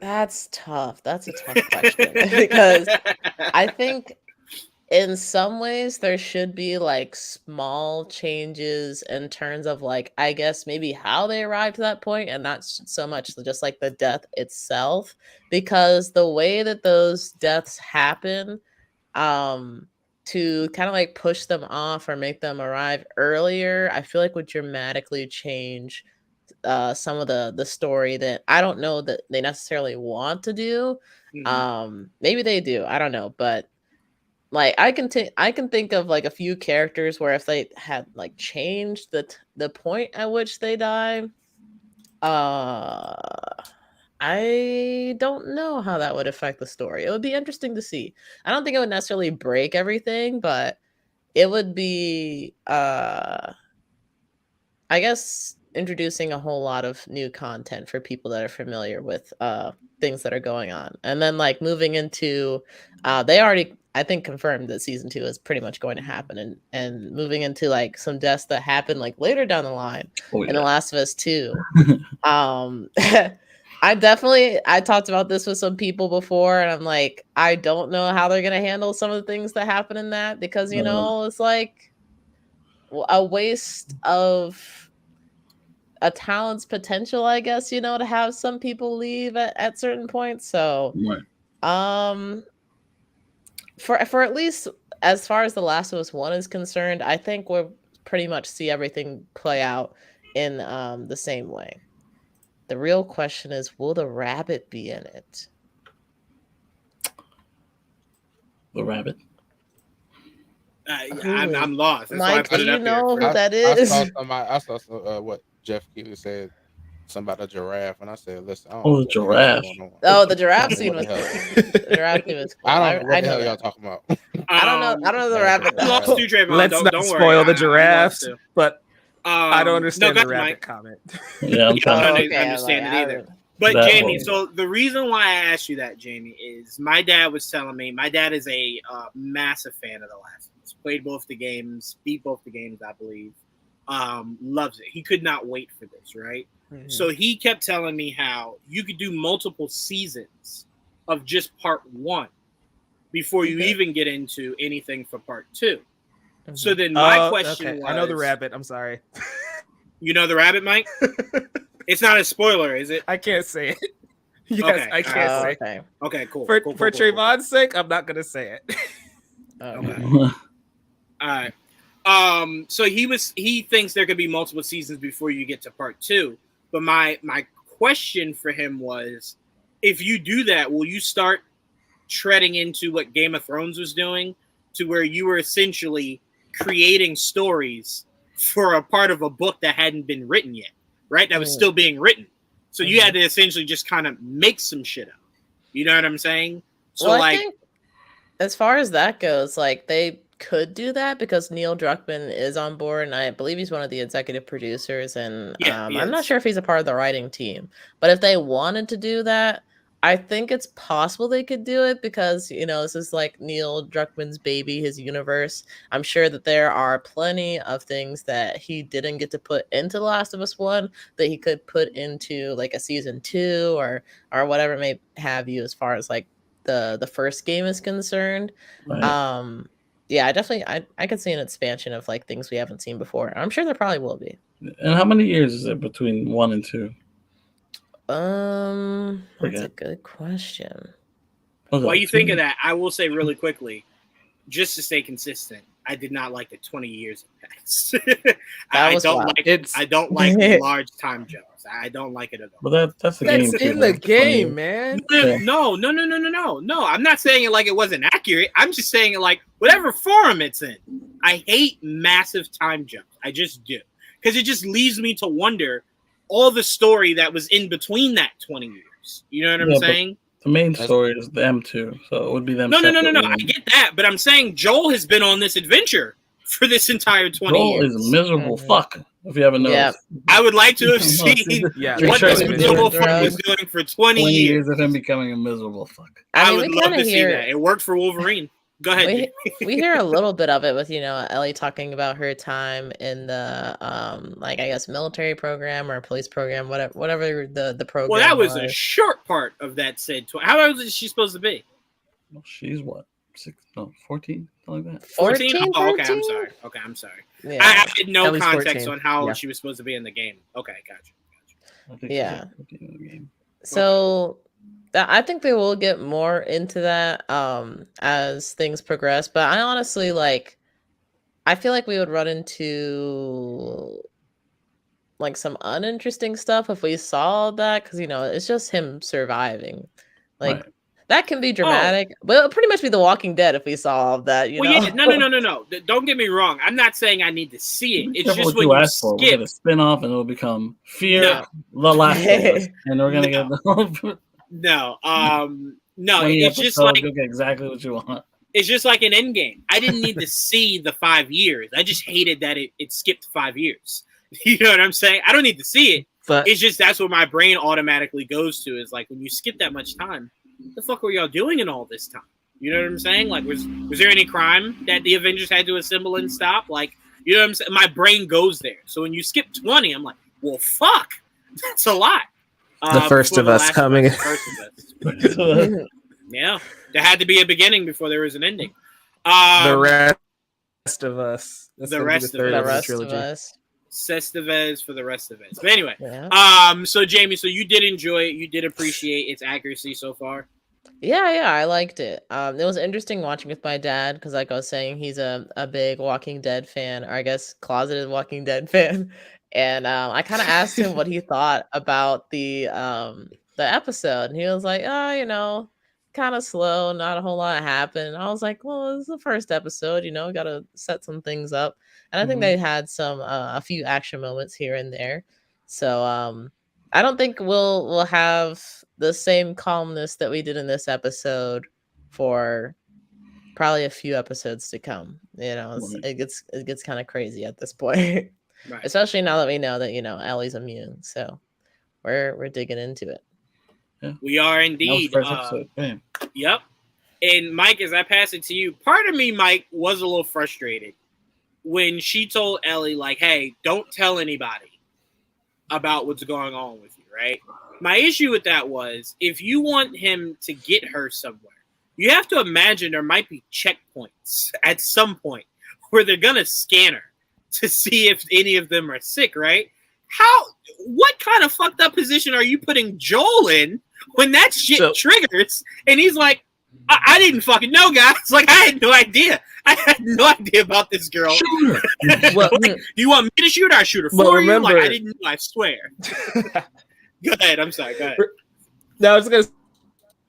That's tough. That's a tough question because I think in some ways there should be like small changes in terms of like, I guess maybe how they arrived to that point, and not so much just like the death itself, because the way that those deaths happen, to kind of like push them off or make them arrive earlier, I feel like would dramatically change some of the story that I don't know that they necessarily want to do. Maybe they do, I don't know, but like I can think of like a few characters where if they had like changed the point at which they die, I don't know how that would affect the story. It would be interesting to see. I don't think it would necessarily break everything, but it would be I guess introducing a whole lot of new content for people that are familiar with things that are going on. And then like moving into they already, I think, confirmed that season 2 is pretty much going to happen, and moving into like some deaths that happen like later down the line in The Last of Us 2. I talked about this with some people before, and I'm like, I don't know how they're gonna handle some of the things that happen in that, because it's like a waste of a talent's potential, I guess, to have some people leave at certain points. So for at least as far as The Last of Us 1 is concerned, I think we'll pretty much see everything play out in the same way. The real question is, will the rabbit be in it? The rabbit? I'm lost. That's Mike, do you know who that is? I saw what Jeff Keighley said, something about a giraffe, and I said, "Listen, I don't Oh, know the giraffe. Oh, the giraffe scene was cool. The giraffe scene was cool. I don't know what the hell y'all talking about. I don't know the rabbit. Lost to Trevon. Let's not spoil the giraffe, but I don't understand the rabbit comment. Yeah, I'm trying to understand it either. But Jamie, so the reason why I asked you that, Jamie, is my dad was telling me. My dad is a massive fan of The Last of Us. Played both the games, beat both the games, I believe. Loves it. He could not wait for this, right? Mm-hmm. So he kept telling me how you could do multiple seasons of just part 1 before you even get into anything for part 2. Mm-hmm. So then my question was... I know the rabbit. I'm sorry. You know the rabbit, Mike? It's not a spoiler, is it? I can't say it. Yes, okay. I can't say it. Okay, cool. For Trayvon's sake, I'm not going to say it. Okay. All right. So he thinks there could be multiple seasons before you get to part 2. But my question for him was, if you do that, will you start treading into what Game of Thrones was doing, to where you were essentially creating stories for a part of a book that hadn't been written yet, right? That was still being written. So you had to essentially just kind of make some shit up. You know what I'm saying? So Well, I like, think as far as that goes, like they could do that because Neil Druckmann is on board, and I believe he's one of the executive producers. And Yeah, he I'm not is. sure if he's a part of the writing team, but if they wanted to do that, I think it's possible they could do it because, you know, this is like Neil Druckmann's baby, his universe. I'm sure that there are plenty of things that he didn't get to put into The Last of Us 1 that he could put into like a season 2 or whatever it may have you as far as like the first game is concerned. Right. Yeah, I could see an expansion of like things we haven't seen before. I'm sure there probably will be. And how many years is it between 1 and 2? That's Forget. a good question. while you think of that, I will say really quickly, just to stay consistent, I did not like the 20 years of passed. I was don't wild. like It's- I don't like the large time jumps. I don't like it at all. Well, that's the game. That's too, in the like, 20 game, years. man. Yeah. No. I'm not saying it like it wasn't accurate. I'm just saying it like whatever forum it's in. I hate massive time jumps. I just do. Because it just leaves me to wonder all the story that was in between that 20 years. You know what I'm Yeah, but saying? The main story is them too, so it would be them. No. separately. I get that, but I'm saying Joel has been on this adventure for this entire 20 Joel years. is a miserable Mhm. fuck. If you haven't Yeah. noticed, I would like to have seen Yeah. what Sure, this it's miserable been fuck was drugs. doing for 20 years. of him becoming a miserable fuck. I mean, would we love kinda to see hear- that. It worked for Wolverine. Go ahead. we hear a little bit of it with, you know, Ellie talking about her time in the like I guess military program or police program, whatever the program. Well, that was a short part of that said. How old is she supposed to be? Well, she's what 14, something like that. 14? 14, Oh, okay, I'm 13? sorry. Okay, I'm sorry. Yeah. I had no Ellie's context 14. on how Yeah. she was supposed to be in the game. Okay, gotcha. I think Yeah. she's 14 in the game. So I think they will get more into that as things progress. But I honestly I feel like we would run into like some uninteresting stuff if we saw that because, you know, it's just him surviving. Like Right. that can be dramatic, but it'll pretty much be The Walking Dead if we saw all of that. You Well, know? yeah, no. Don't get me wrong. I'm not saying I need to see it. Be It's careful just what when you ask for. We'll skip. get a spin-off and it'll become Fear, No. The Last of Us, and we're gonna get No, 20 it's just episodes, like you'll get exactly what you want. it's just like an end game. I didn't need to see the 5 years. I just hated that it skipped 5 years. You know what I'm saying? I don't need to see it. But It's just that's what my brain automatically goes to is like when you skip that much time, what the fuck were y'all doing in all this time? You know what I'm saying? Like, was there any crime that the Avengers had to assemble and stop? Like, you know what I'm saying? My brain goes there. So when you skip 20, I'm like, well, fuck, that's a lot. The First before of The Us Last coming. Us, The First of Us. Yeah, there had to be a beginning before there was an ending. the rest of us. That's The gonna be rest of third The us. the rest of trilogy. us. Sestevez for the rest of us. But anyway, Yeah. so Jamie, so you did enjoy it. You did appreciate its accuracy so far. Yeah, I liked it. It was interesting watching with my dad because, like I was saying, he's a big Walking Dead fan, or I guess closeted Walking Dead fan. And I kind of asked him what he thought about the episode, and he was like, "Oh, you know, kind of slow, not a whole lot happened." I was like, "Well, it's the first episode, you know, got to set some things up." And I think they had some a few action moments here and there. So I don't think we'll have the same calmness that we did in this episode for probably a few episodes to come. You know, it gets kind of crazy at this point, Right. especially now that we know that, you know, Ellie's immune. So we're digging into it. We are That was the indeed. first episode. Bam. Yep. And Mike, as I pass it to you, part of me, Mike, was a little frustrated when she told Ellie, like, hey, don't tell anybody about what's going on with you, right? My issue with that was if you want him to get her somewhere, you have to imagine there might be checkpoints at some point where they're going to scan her to see if any of them are sick, right? What kind of fucked up position are you putting Joel in when that shit triggers? And he's like, I didn't fucking know, guys. Like, I had no idea. I had no idea about this girl. Well, Like, do you want me to shoot her? I shoot her Well, for you? Like, remember- I didn't know, I swear. Go ahead. I'm sorry. Go ahead. No, I was gonna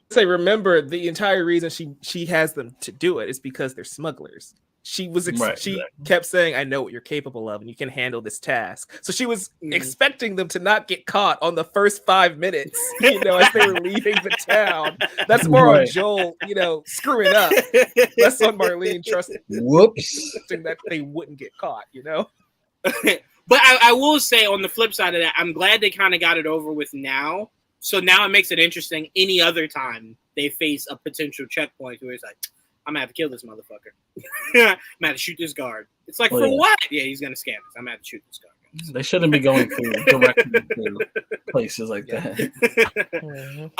say, remember the entire reason she has them to do it is because they're smugglers. she was Right, she exactly. kept saying, "I know what you're capable of, and you can handle this task." So she was Mhm. expecting them to not get caught on the first 5 minutes, as they were leaving the town. That's more on Right. Joel, screwing up. Less on Marlene trusting Whoops. that they wouldn't get caught. But I will say on the flip side of that, I'm glad they kind of got it over with now. So now it makes it interesting any other time they face a potential checkpoint where it's like, I'm going to have to kill this motherfucker. I'm going to have to shoot this guard. It's like, Oh, for yeah. what? Yeah, he's going to scam us. I'm going to have to shoot this guard. They shouldn't be going directly to places like Yeah. that.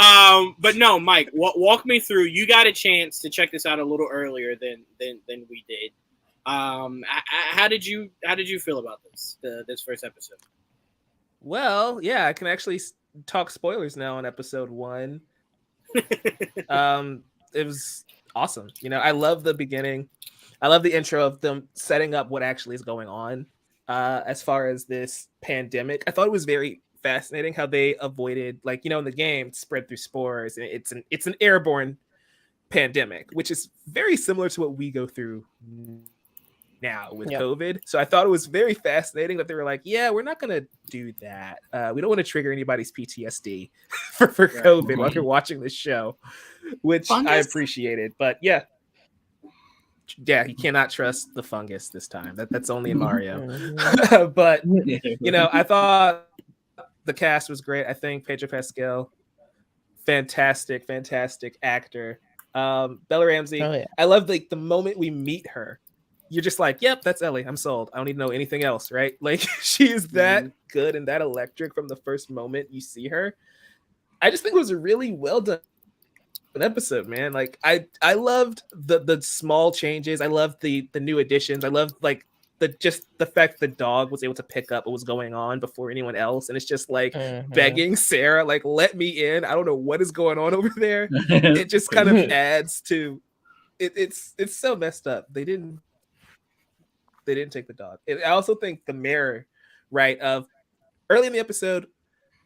But no, Mike, walk me through. You got a chance to check this out a little earlier than we did. How did you feel about this first episode? Well, yeah, I can actually talk spoilers now on episode 1. It was awesome. I love the beginning. I love the intro of them setting up what actually is going on. As far as this pandemic, I thought it was very fascinating how they avoided, in the game, spread through spores, and it's an airborne pandemic, which is very similar to what we go through now with COVID. So I thought it was very fascinating that they were like, yeah, we're not gonna do that. We don't want to trigger anybody's PTSD for COVID while you're watching this show, which I appreciated. But yeah, you cannot trust the fungus this time. That's only in Mario. But I thought the cast was great. I think Pedro Pascal, fantastic actor. Bella Ramsey, I love the moment we meet her. You're just like, yep, that's Ellie. I'm sold. I don't need to know anything else, right? Like, she is that good and that electric from the first moment you see her. I just think it was a really well done episode, man. Like, I loved the small changes. I loved the new additions. I loved the fact the dog was able to pick up what was going on before anyone else, and it's just like begging Sarah, like, let me in. I don't know what is going on over there. It just kind of adds to it. It's so messed up. They didn't take the dog. I also think the mirror, right, of early in the episode,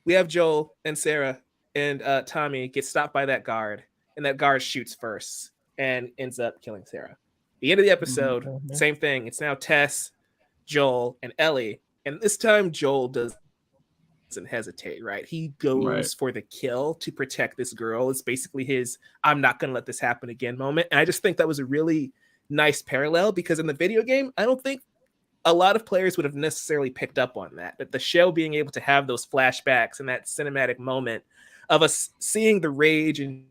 we have Joel and Sarah and Tommy get stopped by that guard, and that guard shoots first and ends up killing Sarah. The end of the episode, same thing. It's now Tess, Joel, and Ellie, and this time Joel doesn't hesitate, right? He goes for the kill to protect this girl. It's basically his I'm not going to let this happen again moment, and I just think that was a really nice parallel, because in the video game, I don't think a lot of players would have necessarily picked up on that. But the show being able to have those flashbacks and that cinematic moment of us seeing the rage in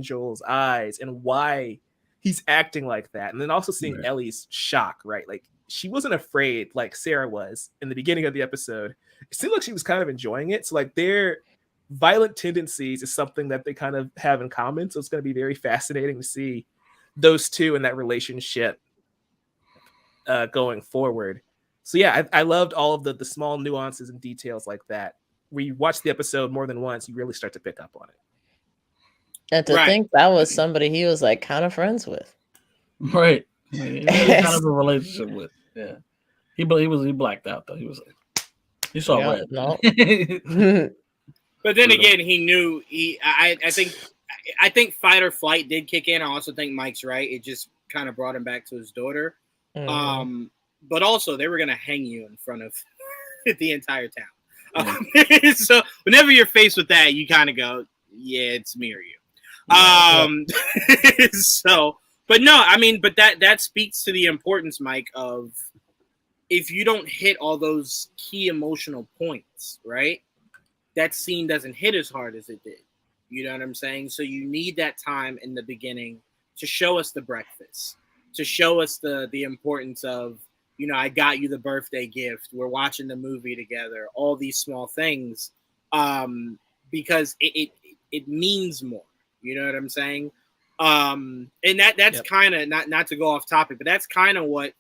Joel's eyes and why he's acting like that, and then also seeing Ellie's shock, right? Like, she wasn't afraid like Sarah was in the beginning of the episode. It seemed like she was kind of enjoying it. So like, their violent tendencies is something that they kind of have in common. So it's going to be very fascinating to see those two in that relationship going forward. So yeah, I loved all of the small nuances and details like that. Where you watch the episode more than once, you really start to pick up on it. And to think that was somebody he was like kind of friends with. Right. He had kind of a relationship with. Yeah. He blacked out though. He was like, he saw red. No. But then again, he knew I think fight or flight did kick in. I also think Mike's right. It just kind of brought him back to his daughter. But also they were going to hang you in front of the entire town. So whenever you're faced with that, you kind of go, yeah, it's me or you. So, but no, I mean, but that speaks to the importance, Mike, of if you don't hit all those key emotional points, right? That scene doesn't hit as hard as it did. You know what I'm saying? So you need that time in the beginning to show us the breakfast, to show us the importance of, I got you the birthday gift. We're watching the movie together. All these small things, because it means more. You know what I'm saying? And that's kind of not to go off topic, but that's kind of what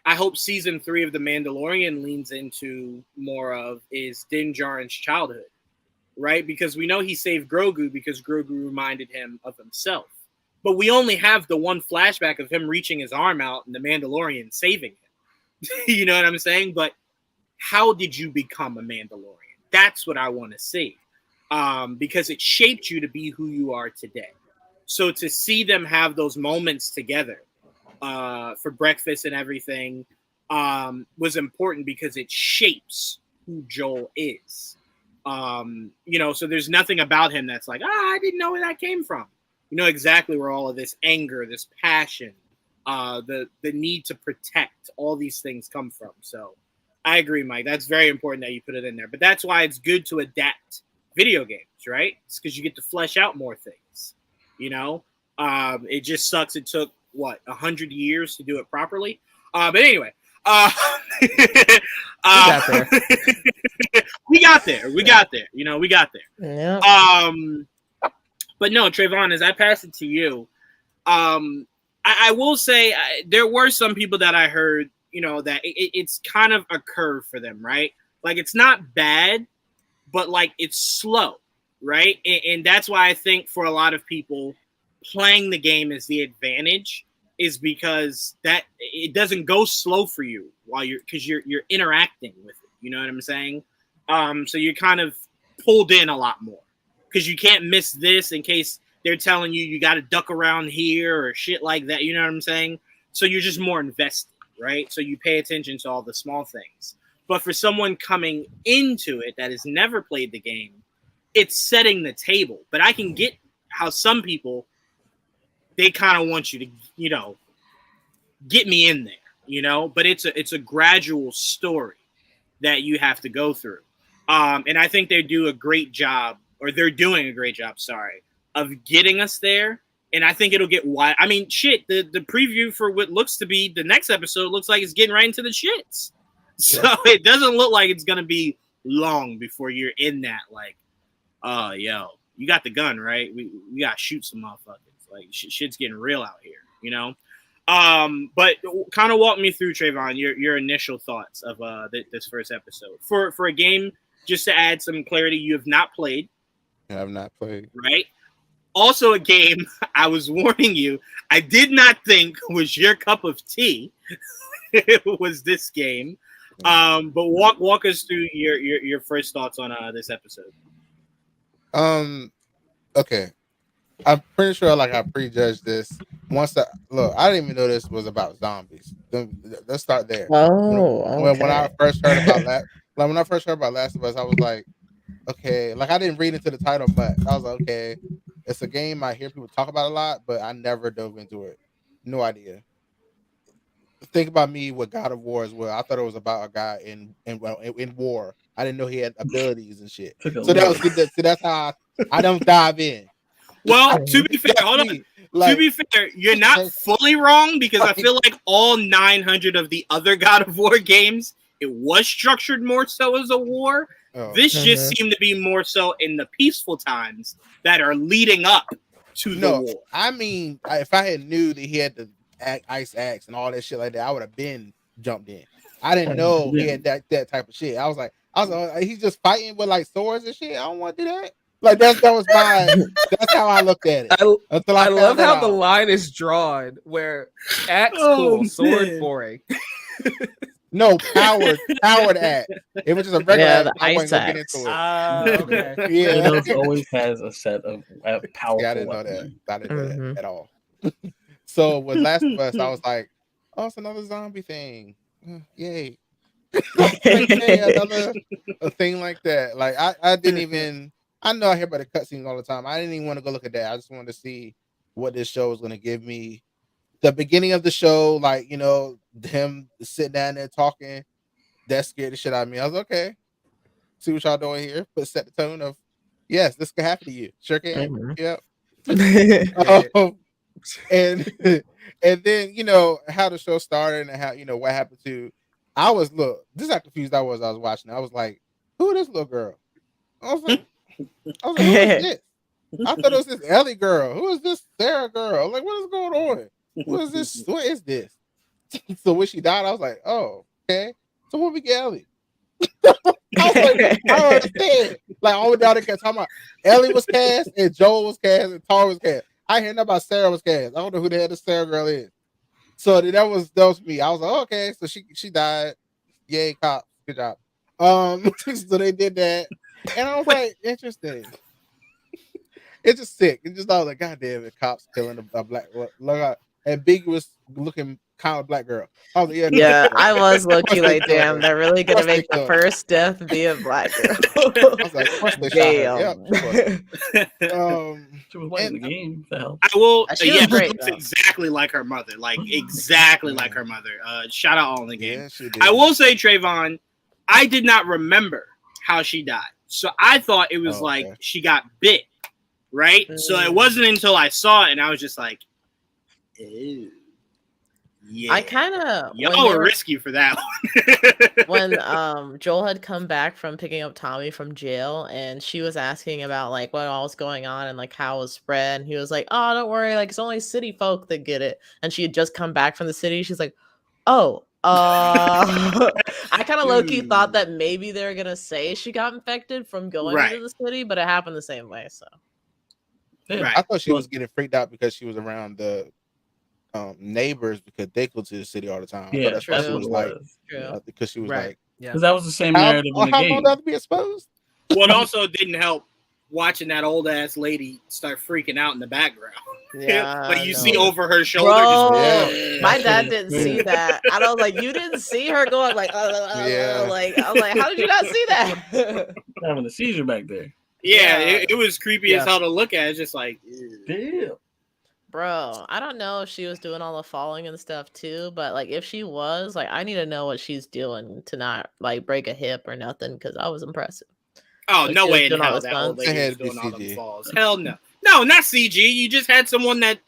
I hope season 3 of The Mandalorian leans into more of, is Din Djarin's childhood, right? Because we know he saved Grogu because Grogu reminded him of himself. But we only have the one flashback of him reaching his arm out and the Mandalorian saving him. You know what I'm saying? But how did you become a Mandalorian? That's what I want to see. Because it shaped you to be who you are today. So to see them have those moments together for breakfast and everything was important because it shapes who Joel is. So there's nothing about him that's like, I didn't know where that came from. You know exactly where all of this anger, this passion, the need to protect, all these things come from. So I agree, Mike. That's very important that you put it in there. But that's why it's good to adapt video games, right? It's because you get to flesh out more things. It just sucks. It took 100 years to do it properly. But anyway, we got there. we got there. We got there. We got there. Yeah. But no, Trevon, as I pass it to you, I will say there were some people that I heard, that it's kind of a curve for them, right? Like, it's not bad, but like it's slow, right? And that's why I think for a lot of people, playing the game is the advantage, is because that it doesn't go slow for you because you're interacting with it. You know what I'm saying? So you're kind of pulled in a lot more because you can't miss this in case they're telling you got to duck around here or shit like that. You know what I'm saying? So you're just more invested, right? So you pay attention to all the small things. But for someone coming into it that has never played the game, it's setting the table. But I can get how some people, they kind of want you to, get me in there, but it's a gradual story that you have to go through. And I think they're doing a great job, of getting us there. And I think it'll get wide. I mean, shit, the preview for what looks to be the next episode looks like it's getting right into the shits. So it doesn't look like it's going to be long before you're in that, like, yo, you got the gun, right? We got to shoot some motherfuckers. Like, shit's getting real out here, But kind of walk me through, Trevon, your initial thoughts of this first episode. For a game, just to add some clarity, you have not played. I have not played. Right? Also a game, I was warning you, I did not think was your cup of tea. It was this game. But walk us through your first thoughts on this episode. Okay. I'm pretty sure I prejudged this. I didn't even know this was about zombies. Let's start there. Oh, okay. When I first heard about that, when I first heard about Last of Us, I was like, okay, I didn't read into the title much. I was like, okay, it's a game I hear people talk about a lot, but I never dove into it. No idea. Think about me with God of War as well. I thought it was about a guy in war. I didn't know he had abilities and shit. So that's how I don't dive in. Well, to be fair, hold on. To be fair, you're not fully wrong because I feel like all 900 of the other God of War games, it was structured more so as a war. Oh. This just seemed to be more so in the peaceful times that are leading up to the war. I mean, if I had knew that he had the ice axe and all that shit like that, I would have been jumped in. I didn't know he had that type of shit. I was like, he's just fighting with like swords and shit. I don't want to do that. Like that's how I looked at it. I love how the line is drawn where axe cool, sword boring. No, powered axe. It was just a regular axe. The ice axe. Okay. Yeah, it always has a set of powerful. Yeah, I didn't know that. I didn't know that at all. So with Last of Us, I was like, oh, it's another zombie thing. Yay. Another thing like that. Like I didn't even. I know I hear about the cutscenes all the time. I didn't even want to go look at that. I just wanted to see what this show was going to give me. The beginning of the show, him sitting down there talking, that scared the shit out of me. I was okay. See what y'all doing here, but set the tone of, yes, this can happen to you. Sure can. Yep. And then how the show started and how what happened to. This is how confused I was watching. I was like, who is this little girl? I was like, who is this? I thought it was this Ellie girl. Who is this Sarah girl? Like, what is going on? What is this? What is this? So when she died, I was like, oh, okay. So when we get Ellie? I was like, I don't understand. Like, all the daughter kept talking about Ellie was cast and Joel was cast and Tar was cast. I hear nothing about Sarah was cast. I don't know who the hell this Sarah girl is. So that was me. I was like, oh, okay. So she died. Yay, cops. Good job. So they did that. And I was like, interesting. It's just sick. It's just I was like, God damn it, cops killing a black. Look, ambiguous looking kind of black girl. I was like, Yeah, I was low key like, they killed damn, her. they're really Of course gonna they make the killed her. first death be a black girl. I was like, of course they shot her. Yep, of course. She was white in the And game. The hell? I will. She was Yeah, great, looks though. exactly like her mother. Like exactly like her mother. Shout out All in the Game. yeah, she did. I will say, Trevon, I did not remember how she died. So I thought it was Oh, like okay. she got bit, right? So it wasn't until I saw it and I was just like, ew. Yeah. I kind of Y'all were risky for that one. when Joel had come back from picking up Tommy from jail, and she was asking about like what all was going on and like how it was spread, and he was like, "Oh, don't worry, like it's only city folk that get it." And she had just come back from the city. She's like, "Oh, I kind of low key thought that maybe they're gonna say she got infected from going Right. into the city, but it happened the same way." So Yeah. Right. I thought she was getting freaked out because she was around the neighbors because they go to the city all the time. I Yeah, thought that's why that's she what was it like, was. true. because she was Right. like, Yeah. Because that was the same how narrative in the long game. do I have to be exposed? What also didn't help watching that old ass lady start freaking out in the background. Yeah, Like you no. see over her shoulder. Bro, just, my dad Yeah. didn't see that. I was like, you didn't see her going like, Yeah. like I was like, how did you not see that? Having a seizure back there. yeah, Yeah. it was creepy as hell to look at. It's just like, ew. Damn. Bro, I don't know if she was doing all the falling and stuff too, but like if she was, like I need to know what she's doing to not like break a hip or nothing, because I was impressive. Oh, Like, no she was way in doing all hell the that old stunts. lady It had was to be doing all them CG. falls. Hell no. No, not CG. You just had someone that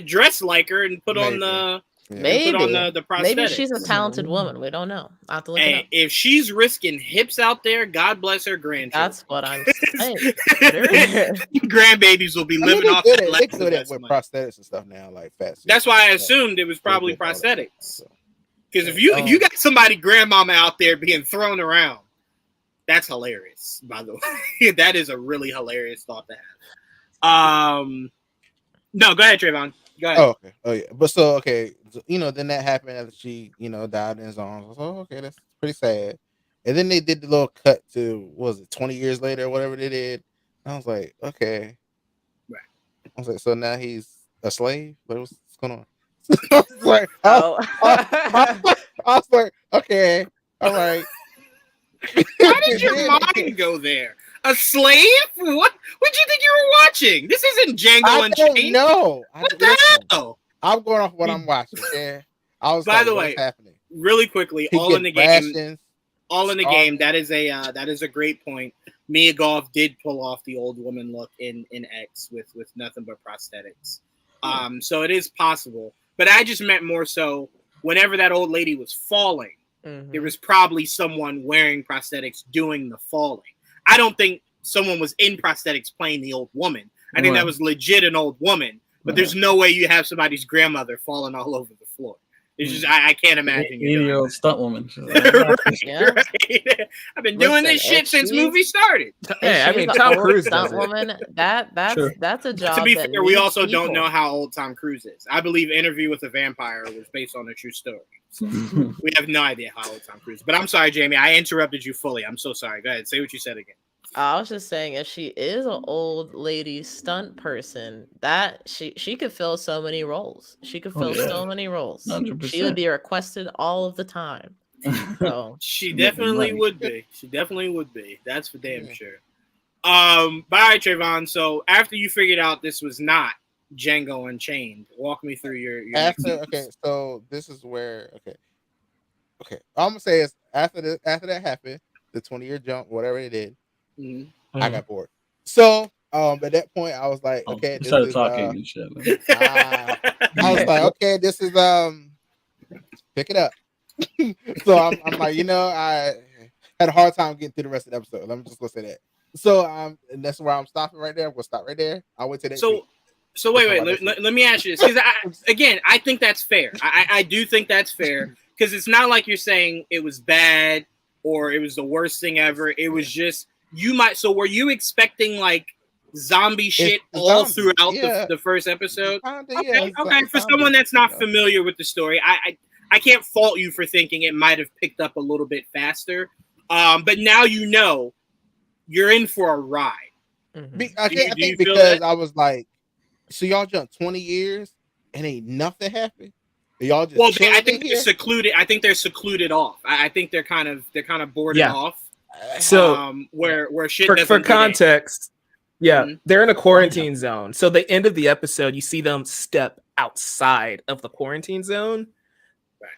dressed like her and put on Maybe. the Yeah. Maybe. put on the prosthetic. Maybe she's a talented woman. We don't know. I have to look it Hey, up. if she's risking hips out there, God bless her grandchildren. That's what I'm saying. Grandbabies will be I mean, living they off good that at, they last good at with investment. prosthetics and stuff now, like fat suits That's and why I stuff. assumed it was probably They're good at all that prosthetics. stuff, so. Because if you got somebody grandmama out there being thrown around, that's hilarious. By the way, that is a really hilarious thought to have. No, go ahead, Trevon. Go ahead. Oh, okay. Oh, yeah. But so, okay, then that happened after she, died in his arms. I was like, oh, okay, that's pretty sad. And then they did the little cut to, what was it, 20 years later or whatever they did. I was like, okay. Right. I was like, so now he's a slave? What's going on? I was like, Oh. I was like, okay, all right. Why did your mind go there? A slave? What did you think you were watching? This isn't Django I Unchained. don't know. What the hell? I'm going off what I'm watching. Okay. I was By like, the what's way, happening? Really quickly, He all in the get game. rations. All in the Starving. game. That is a great point. Mia Goth did pull off the old woman look in X with nothing but prosthetics. So it is possible. But I just meant more so whenever that old lady was falling, there was probably someone wearing prosthetics doing the falling. I don't think someone was in prosthetics playing the old woman. I think that was legit an old woman, but there's no way you have somebody's grandmother falling all over the floor. It's just I can't imagine. 80-year-old stunt woman. She's like, right, Yeah. right. I've been doing this Listen, shit if since she's- movie started. Hey, I She's mean, an Tom old Cruise stunt does it. woman. That's Sure. a job. To be that fair, we needs also don't people. know how old Tom Cruise is. I believe Interview with a Vampire was based on a true story. So we have no idea how old Tom Cruise is. But I'm sorry, Jamie. I interrupted you fully. I'm so sorry. Go ahead. Say what you said again. I was just saying, if she is an old lady stunt person, that she could fill so many roles. She could fill yeah. so many roles. 100%. She would be requested all of the time. So She Getting definitely money. would be. She definitely would be. That's for damn Yeah. sure. But all right, Trevon. So after you figured out this was not Django Unchained, walk me through your Okay, so this is where okay. All I'm gonna say is after that happened, the 20-year jump, whatever it did, Mhm. I got bored. So at that point, I was like, okay, You this started is talking and shit. Man. I was like, okay, this is pick it up. So I'm like, I had a hard time getting through the rest of the episode. Let me just go say that. So and that's where I'm stopping right there. We'll stop right there. I'll wait till next week. So wait. Let me ask you this, because I think that's fair. I do think that's fair, because it's not like you're saying it was bad or it was the worst thing ever. It was just you might. So were you expecting like zombie shit all zombies, throughout yeah. the first episode? Kinda, Okay, yeah, it's okay. like For zombies, someone that's not you know. familiar with the story, I can't fault you for thinking it might have picked up a little bit faster. But now you're in for a ride. mhm. I Do you think feel because that? I was like, so y'all jumped 20 years. and ain't nothing happened. Y'all just Well, chilling I in think they're here? secluded. I think they're secluded off. I think they're kind of boarded Yeah. off. So Where shit for doesn't get in. context, yeah, Mhm. they're in a quarantine zone. So the end of the episode, you see them step outside of the quarantine zone. Right.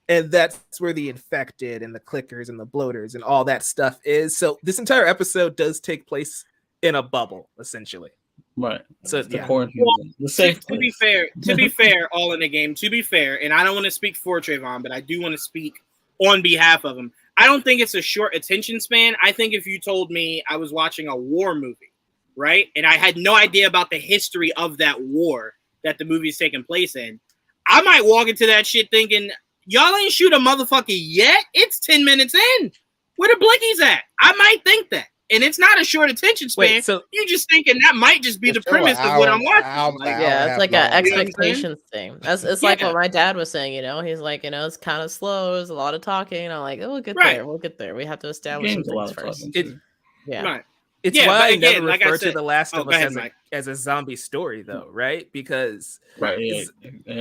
And that's where the infected and the clickers and the bloaters and all that stuff is. So this entire episode does take place in a bubble, essentially. Right. So It's the yeah. quarantine zone. The safe To be place. fair, all in the game. To be fair, and I don't want to speak for Trevon, but I do want to speak on behalf of him. I don't think it's a short attention span. I think if you told me I was watching a war movie, right, and I had no idea about the history of that war that the movie's taking place in, I might walk into that shit thinking, y'all ain't shoot a motherfucker yet. It's 10 minutes in. Where the blickies at? I might think that. And it's not a short attention span. Wait, so You just thinking that might just be the It's still an premise of what I'm watching. hour Like, and a Yeah, it's half like long. an You know what I'm saying? expectations thing. It's like Yeah. what my dad was saying, he's like, it's kind of slow, there's a lot of talking. I'm like, oh, we'll get Right. there. We'll get there. We have to establish some Game's a lot things of first. talking. it, too. Yeah. right. it's Yeah, why but I again, never like I refer to said- The Last Oh, of go Us ahead, Mike. as a zombie story, though, right? Because Right. Yeah.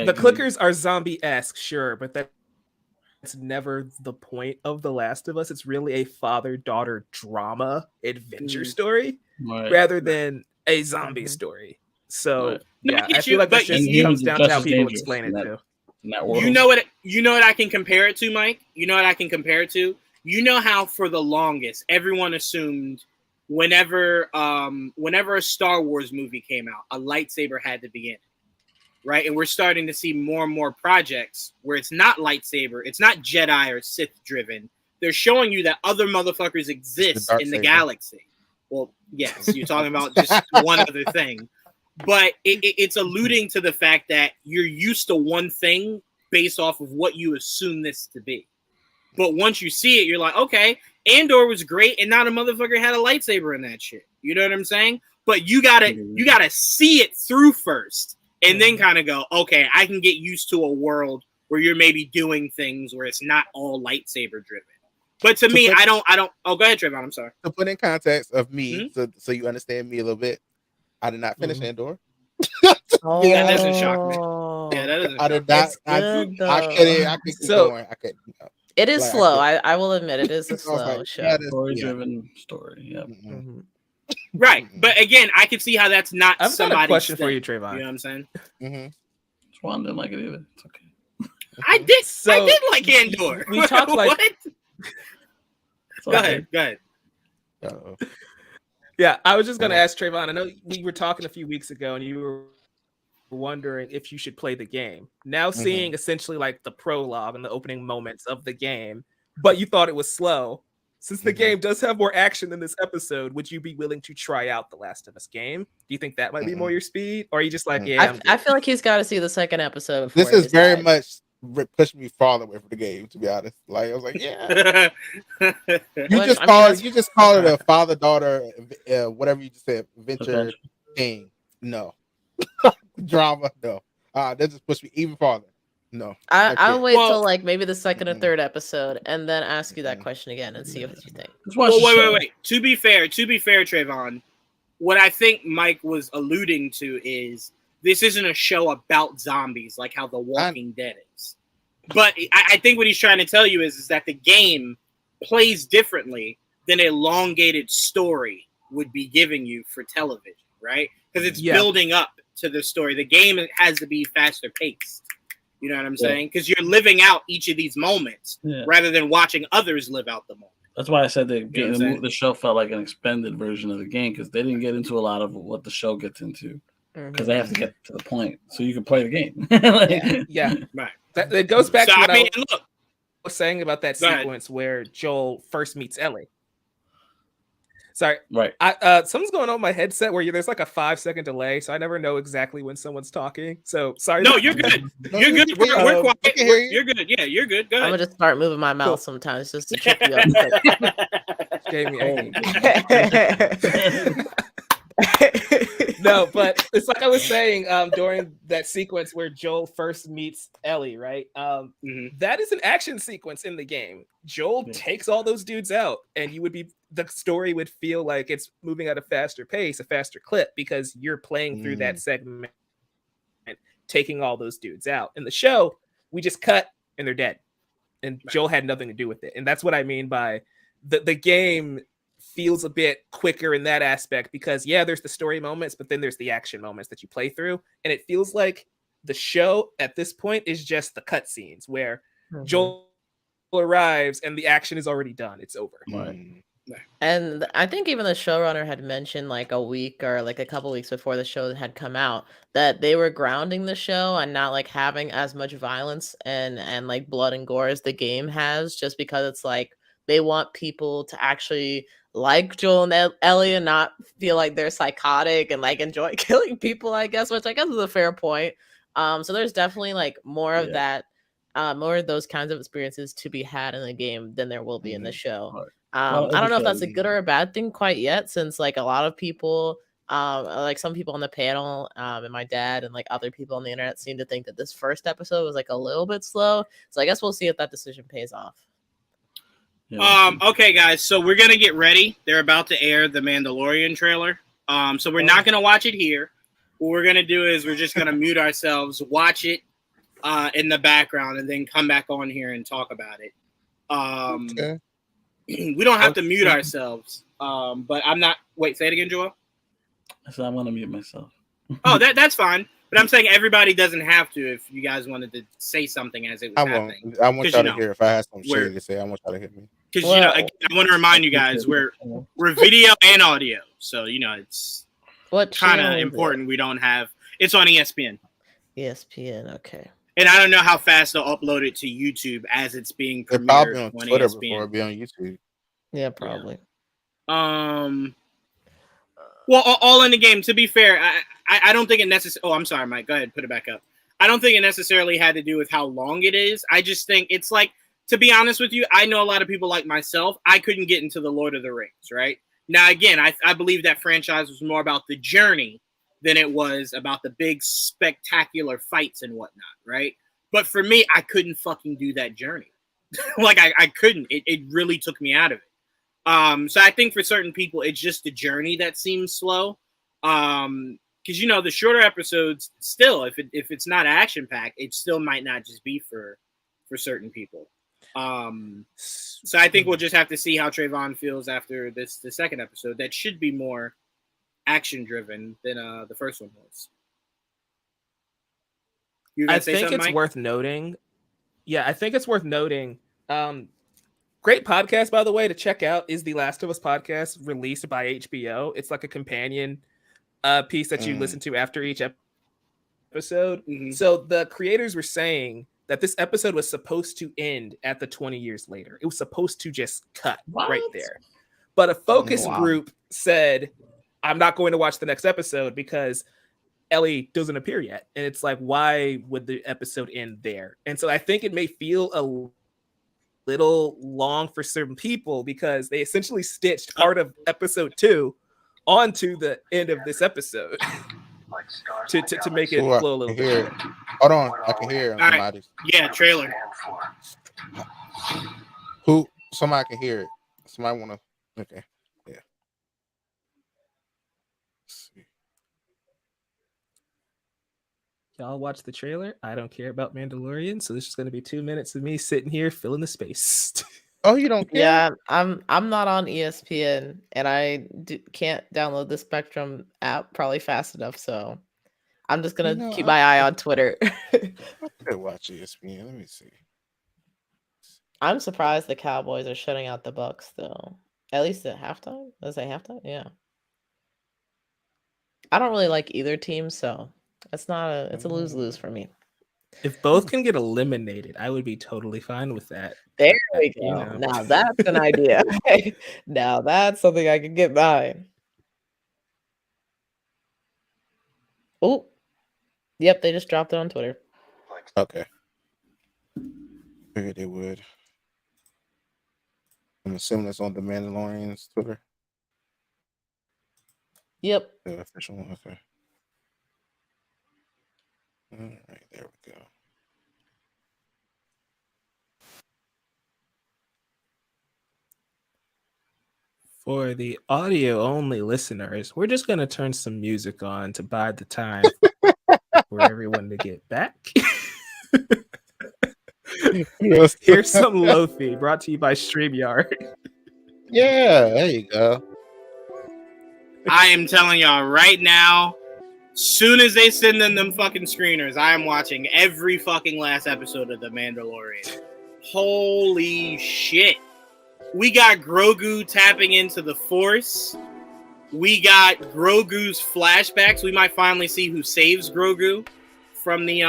the clickers are zombie-esque, sure, but that's never the point of The Last of Us. It's really a father-daughter drama adventure story Right. rather than a zombie story. So Right. No, I yeah, get I feel you, like that but just you- comes down to just how as people dangerous explain in it that- too. In that world. You know what I can compare it to, Mike? You know what I can compare it to? You know how for the longest everyone assumed whenever a Star Wars movie came out, a lightsaber had to be in it. Right? And we're starting to see more and more projects where it's not lightsaber, it's not Jedi or Sith driven. They're showing you that other motherfuckers exist dark in the saber. galaxy. Well, yes, you're talking about just one other thing. But it's alluding to the fact that you're used to one thing based off of what you assume this to be. But once you see it, you're like, okay, Andor was great, and not a motherfucker had a lightsaber in that shit. You know what I'm saying? But you gotta see it through first, and then kind of go, okay, I can get used to a world where you're maybe doing things where it's not all lightsaber driven. But to me, I don't. Oh, go ahead, Trevon. I'm sorry. To put in context of me, so you understand me a little bit, I did not finish Andor. Oh, Yeah, that doesn't shock me. Yeah, that doesn't. I shock did me. not. It's I good, couldn't keep So- going. I couldn't. It is Like, I slow. could- I will admit it is a I was slow like, show. that is- Story-driven story. Yeah. Mm-mm. Right, but again, I can see how that's not I've got somebody's a question for thing. you, Trevon. You know what I'm saying? Mhm. Swan didn't like it either. It's okay. I did. So, I did like Andor. we talked like- what? It's Go okay. ahead. Go ahead. Uh-oh. Yeah, I was just going to ask Trevon. I know we were talking a few weeks ago, and you were wondering if you should play the game. Now, seeing essentially like the prologue and the opening moments of the game, but you thought it was slow. Since the game does have more action than this episode, would you be willing to try out the Last of Us game? Do you think that might be more your speed, or are you just like, yeah? I feel like he's got to see the second episode. Before This he is very decides. much pushing me farther away from the game. To be honest, like I was like, yeah. Right. You Which, just I mean, call that's- it. You just call it a father daughter, whatever you just said, adventure Adventure. game. No drama. No. That just pushed me even farther. No. I'll can't. wait Well- till like maybe the second or Mhm. third episode, and then ask you that Mhm. question again and see what you think. Just watch Well, the show. wait. To be fair, Trayvon, what I think Mike was alluding to is this isn't a show about zombies like how The Walking Dead is. But I think what he's trying to tell you is that the game plays differently than a elongated story would be giving you for television, right? Because it's Yeah. building up to the story. The game has to be faster paced. You know what I'm Yeah. saying? Because you're living out each of these moments Yeah. rather than watching others live out the moment. That's why I said that You know what I'm the saying? show felt like an expanded version of the game because they didn't get into a lot of what the show gets into because they have to get to the point so you can play the game. Like- Yeah, Right. it goes back So, to what I mean, I look, was saying about that Go ahead. sequence where Joel first meets Ellie. Sorry, Right. something's going on with my headset where there's like a 5-second delay, so I never know exactly when someo's talking. So sorry. no, you're good. No, You're good. We're I quiet. can hear you. You're good. Yeah, you're good. Go I'm ahead. gonna just start moving my mouth sometimes just to trip you up. Gave me Oh. No, but it's like I was saying during that sequence where Joel first meets Ellie, right? Mhm. That is an action sequence in the game. Joel Yeah. takes all those dudes out, and the story would feel like it's moving at a faster pace, a faster clip, because you're playing through that segment taking all those dudes out. In the show, we just cut and they're dead. And Joel had nothing to do with it. And that's what I mean by the game feels a bit quicker in that aspect, because there's the story moments, but then there's the action moments that you play through. And it feels like the show at this point is just the cutscenes where Joel arrives and the action is already done. It's over. And I think even the showrunner had mentioned like a week or like a couple weeks before the show had come out that they were grounding the show and not like having as much violence and like blood and gore as the game has, just because it's like they want people to actually like Joel and Ellie and not feel like they're psychotic and like enjoy killing people, I guess, which I guess is a fair point. So there's definitely like more of that, more of those kinds of experiences to be had in the game than there will be in the show. I don't know if that's a good or a bad thing quite yet, since like a lot of people, like some people on the panel, and my dad and like other people on the internet seem to think that this first episode was like a little bit slow. So I guess we'll see if that decision pays off. Okay, guys, so we're gonna get ready. They're about to air the Mandalorian trailer. So we're not gonna watch it here. What we're gonna do is we're just gonna mute ourselves, watch it in the background, and then come back on here and talk about it. Okay. We don't have to mute ourselves, but I'm not. Wait, say it again, Joel. So I'm gonna mute myself. Oh, that's fine. But I'm saying everybody doesn't have to. If you guys wanted to say something as it was happening, I want y'all to hear. If I have some shit to say, I want y'all to hear me. Because again, I want to remind you guys we're video and audio, so it's kind of important. We don't have. It's on ESPN. ESPN, okay. And I don't know how fast they'll upload it to YouTube as it's being premiered. It'll probably on Twitter ESPN. before it be on YouTube. Yeah, probably. Well, all in the game. To be fair, I don't think it necessarily. Oh, I'm sorry, Mike. Go ahead, put it back up. I don't think it necessarily had to do with how long it is. I just think it's like, to be honest with you, I know a lot of people like myself. I couldn't get into the Lord of the Rings, right? Now, again, I believe that franchise was more about the journey than it was about the big spectacular fights and whatnot, right? But for me, I couldn't fucking do that journey. Like I couldn't. It really took me out of it. So I think for certain people, it's just the journey that seems slow. Because the shorter episodes, still, if it's not action packed, it still might not just be for certain people. So I think we'll just have to see how Trevon feels after the second episode. That should be more action driven than the first one was. I think it's worth noting. Yeah, I think it's worth noting. Great podcast, by the way, to check out is the Last of Us podcast released by HBO. It's like a companion piece that you listen to after each episode. Mm-hmm. So the creators were saying that this episode was supposed to end at the 20 years later. It was supposed to just cut right there. But a focus group said, I'm not going to watch the next episode because Ellie doesn't appear yet. And it's like, why would the episode end there? And so I think it may feel a little long for certain people because they essentially stitched part of episode 2 onto the end of this episode to make it flow a little bit. Hold on, I can hear it. Right. Yeah, trailer. Somebody can hear it. Somebody want to. Okay. Yeah. Let's see. Y'all watch the trailer. I don't care about Mandalorian, so this is going to be 2 minutes of me sitting here filling the space. Oh, you don't care? Yeah, I'm not on ESPN, and I can't download the Spectrum app probably fast enough, so I'm just gonna keep my eye on Twitter. I could watch ESPN. Let me see. I'm surprised the Cowboys are shutting out the Bucks, though. At least at halftime. Does it say halftime? Yeah. I don't really like either team, so it's a lose-lose for me. If both can get eliminated, I would be totally fine with that. There we go. Now that's an idea. Now that's something I can get behind. Oh, yep, they just dropped it on Twitter. Okay. Figured they would. I'm assuming it's on the Mandalorian's Twitter. Yep. The official one. Okay. All right, there we go. For the audio only listeners, we're just going to turn some music on to bide the time for everyone to get back. Here's some Lofi brought to you by StreamYard. Yeah, there you go. I am telling y'all right now, soon as they send them fucking screeners, I am watching every fucking last episode of The Mandalorian. Holy shit. We got Grogu tapping into the Force. We got Grogu's flashbacks. We might finally see who saves Grogu from the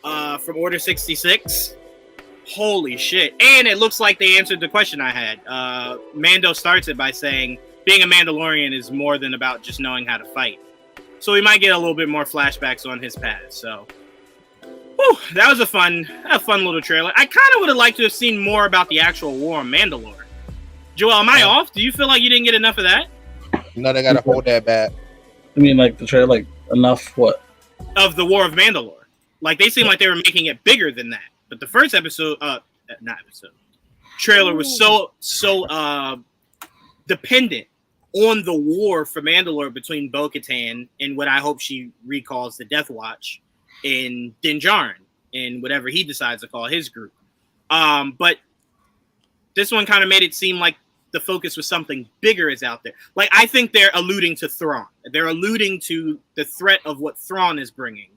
from Order 66. Holy shit. And it looks like they answered the question I had. Mando starts it by saying being a Mandalorian is more than about just knowing how to fight. So we might get a little bit more flashbacks on his past. So whew, that was a fun little trailer. I kind of would have liked to have seen more about the actual war on Mandalore. Joel, am I off? Do you feel like you didn't get enough of that? No, they gotta hold that back. I mean, like the trailer, like enough what? Of the War of Mandalore. Like they seemed like they were making it bigger than that. But the first trailer was so dependent on the war for Mandalore between Bo-Katan and what I hope she recalls the Death Watch in Din Djarin and whatever he decides to call his group. But this one kind of made it seem like the focus was something bigger is out there. Like, I think they're alluding to Thrawn. They're alluding to the threat of what Thrawn is bringing.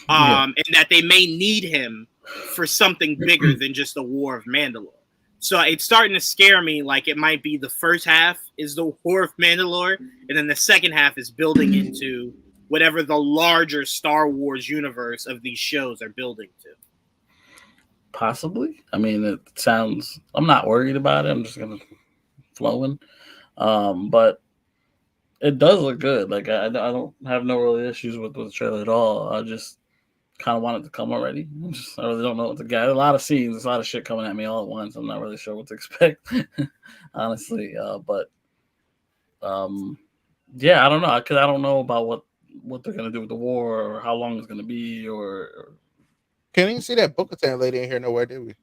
And that they may need him for something bigger than just the War of Mandalore. So it's starting to scare me like it might be the first half is the War of Mandalore, and then the second half is building into whatever the larger Star Wars universe of these shows are building to. Possibly. I mean, it sounds... I'm not worried about it. I'm just going to flow in. But it does look good. Like, I don't have no real issues with the trailer at all. I just kind of want it to come already. I really don't know what to get. A lot of scenes, there's a lot of shit coming at me all at once. I'm not really sure what to expect, honestly. Yeah, I don't know, because I don't know about what they're gonna do with the war or how long it's gonna be. Or Can't even see that Bo-Katan lady in here nowhere, did we?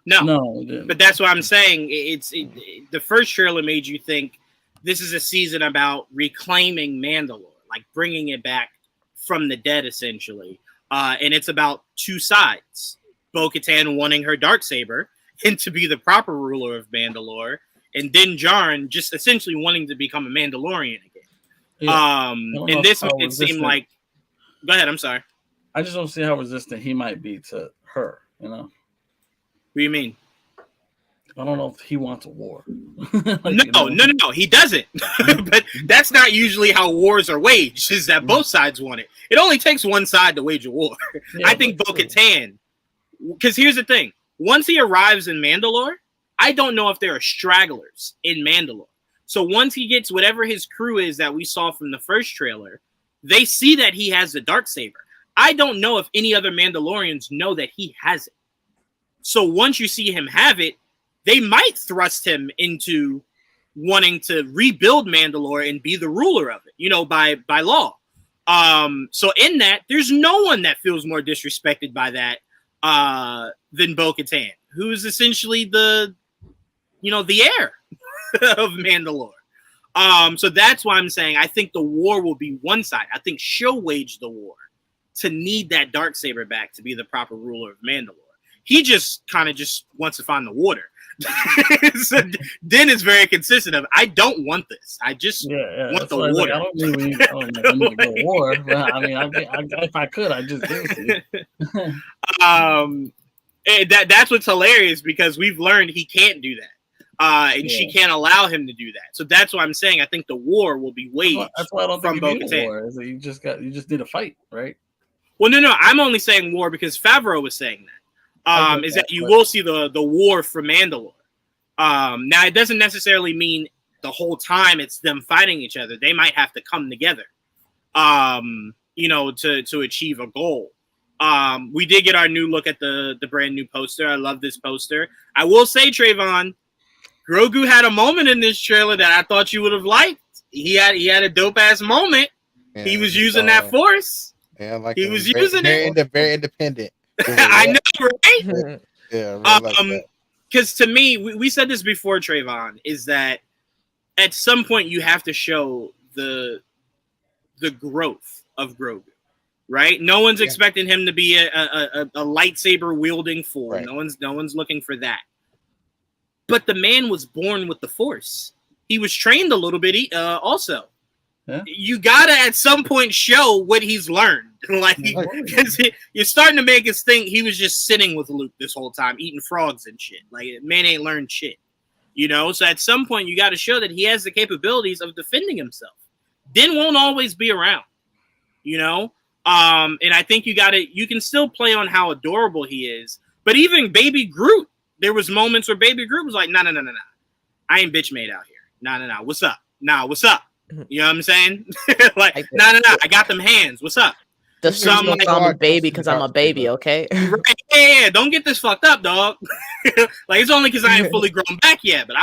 No, but that's what I'm saying. The first trailer made you think this is a season about reclaiming Mandalore, like bringing it back from the dead, essentially. And it's about two sides. Bo-Katan wanting her Darksaber and to be the proper ruler of Mandalore, and Din Djarin just essentially wanting to become a Mandalorian again. Yeah. And this one, it seemed like... Go ahead, I'm sorry. I just don't see how resistant he might be to her, you know? What do you mean? I don't know if he wants a war. No, he doesn't. But that's not usually how wars are waged, is that both sides want it. It only takes one side to wage a war. Yeah, I think Bo-Katan, because here's the thing. Once he arrives in Mandalore, I don't know if there are stragglers in Mandalore. So once he gets whatever his crew is that we saw from the first trailer, they see that he has the Darksaber. I don't know if any other Mandalorians know that he has it. So once you see him have it, they might thrust him into wanting to rebuild Mandalore and be the ruler of it, by law. So in that, there's no one that feels more disrespected by that than Bo-Katan, who's essentially the heir of Mandalore. So that's why I'm saying I think the war will be one side. I think she'll wage the war to need that Darksaber back to be the proper ruler of Mandalore. He just kind of just wants to find the water. So Din is very consistent of, I don't want this. I just want the water. I don't need to go to war. But I mean, if I could, I'd just do it. That's what's hilarious, because we've learned he can't do that. And she can't allow him to do that. So that's why I'm saying I think the war will be waged. That's why I don't think you need a war. Is that you just need a fight, right? Well, no. I'm only saying war because Favreau was saying that. Is that you will see the war for Mandalore. Now, it doesn't necessarily mean the whole time it's them fighting each other. They might have to come together, to achieve a goal. We did get our new look at the brand new poster. I love this poster. I will say, Trevon, Grogu had a moment in this trailer that I thought you would have liked. He had a dope ass moment. Yeah, he was using that Force. Yeah, like he was using it. Very independent. I know, right? Yeah, I really like that. Because to me, we said this before, Trevon, is that at some point you have to show the growth of Grogu. right? No one's Yeah. expecting him to be a lightsaber wielding fool. Right. No one's looking for that. But the man was born with the Force. He was trained a little bit also. Yeah. You gotta at some point show what he's learned. Like, because you're starting to make us think he was just sitting with Luke this whole time, eating frogs and shit. Like, man ain't learned shit. You know, so at some point you got to show that he has the capabilities of defending himself. Din won't always be around, you know. And I think you can still play on how adorable he is. But even Baby Groot, there was moments where Baby Groot was like, no. I ain't bitch made out here. No. What's up? Nah, what's up? You know what I'm saying? Like, no. I got them hands. What's up? The streets Some, gonna like, call me baby because I'm a baby, okay? Right, yeah, don't get this fucked up, dog. Like, it's only because I ain't fully grown back yet, but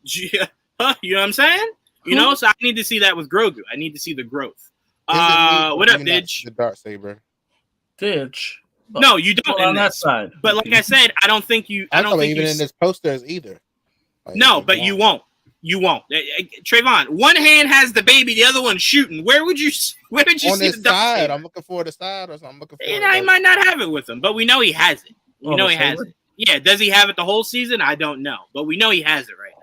you know what I'm saying? You know, so I need to see that with Grogu. I need to see the growth. What up, Didge? The dartsaber. Didge. No, you don't on in that this. side. But like I said, I don't think you. I don't think even you, in this posters either. Like, no, but you won't. You won't. Trayvon, one hand has the baby, the other one's shooting. Where would you see on the this side? dartsaber? I'm looking for the side, or something. I'm looking for. You know, he might not have it with him, but we know he has it. We know he has it. Yeah, does he have it the whole season? I don't know, but we know he has it right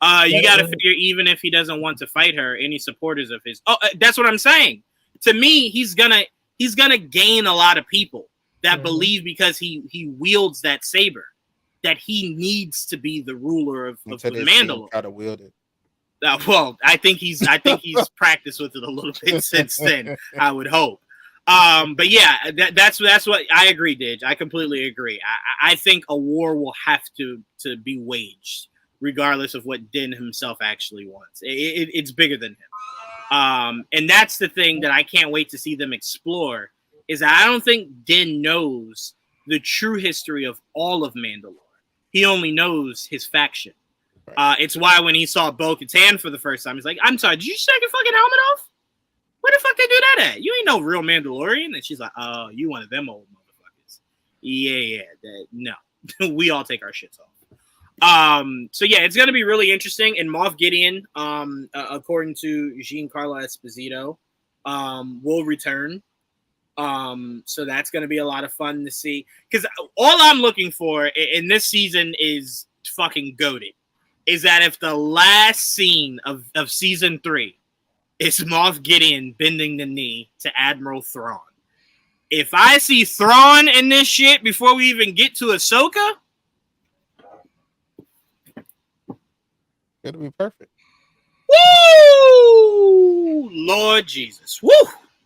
now. You got to figure, even if he doesn't want to fight her, any supporters of his. Oh, that's what I'm saying. To me, he's gonna gain a lot of people that believe, because he wields that saber, that he needs to be the ruler of the Mandalore. How to wield it. Well, I think he's practiced with it a little bit since then. I would hope. But yeah, that's what I agree, Didge. I completely agree. I think a war will have to be waged, regardless of what Din himself actually wants. It's bigger than him. And that's the thing that I can't wait to see them explore, is that I don't think Din knows the true history of all of Mandalore. He only knows his faction. It's why when he saw Bo-Katan for the first time, he's like, I'm sorry, did you just take your fucking helmet off? Where the fuck they do that at? You ain't no real Mandalorian. And she's like, oh, you one of them old motherfuckers. Yeah, no. We all take our shits off. So yeah, it's gonna be really interesting. And Moff Gideon, according to Giancarlo Esposito, will return. So that's gonna be a lot of fun to see. Because all I'm looking for in this season is fucking goated. Is that if the last scene of season 3 is Moff Gideon bending the knee to Admiral Thrawn. If I see Thrawn in this shit before we even get to Ahsoka, it'll be perfect. Woo! Lord Jesus. Woo!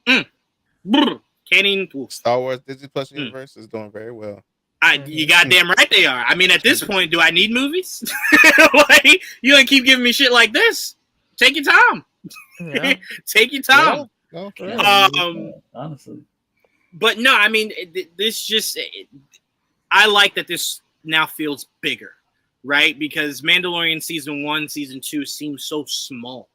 Can't even. Star Wars Disney Plus Universe is doing very well. You goddamn right they are. I mean, at this point, do I need movies? Like, you gonna keep giving me shit like this? Take your time. Yeah. Take your time. Yeah. Honestly. But no, I mean, I like that this now feels bigger, right? Because Mandalorian season 1, season 2 seems so small,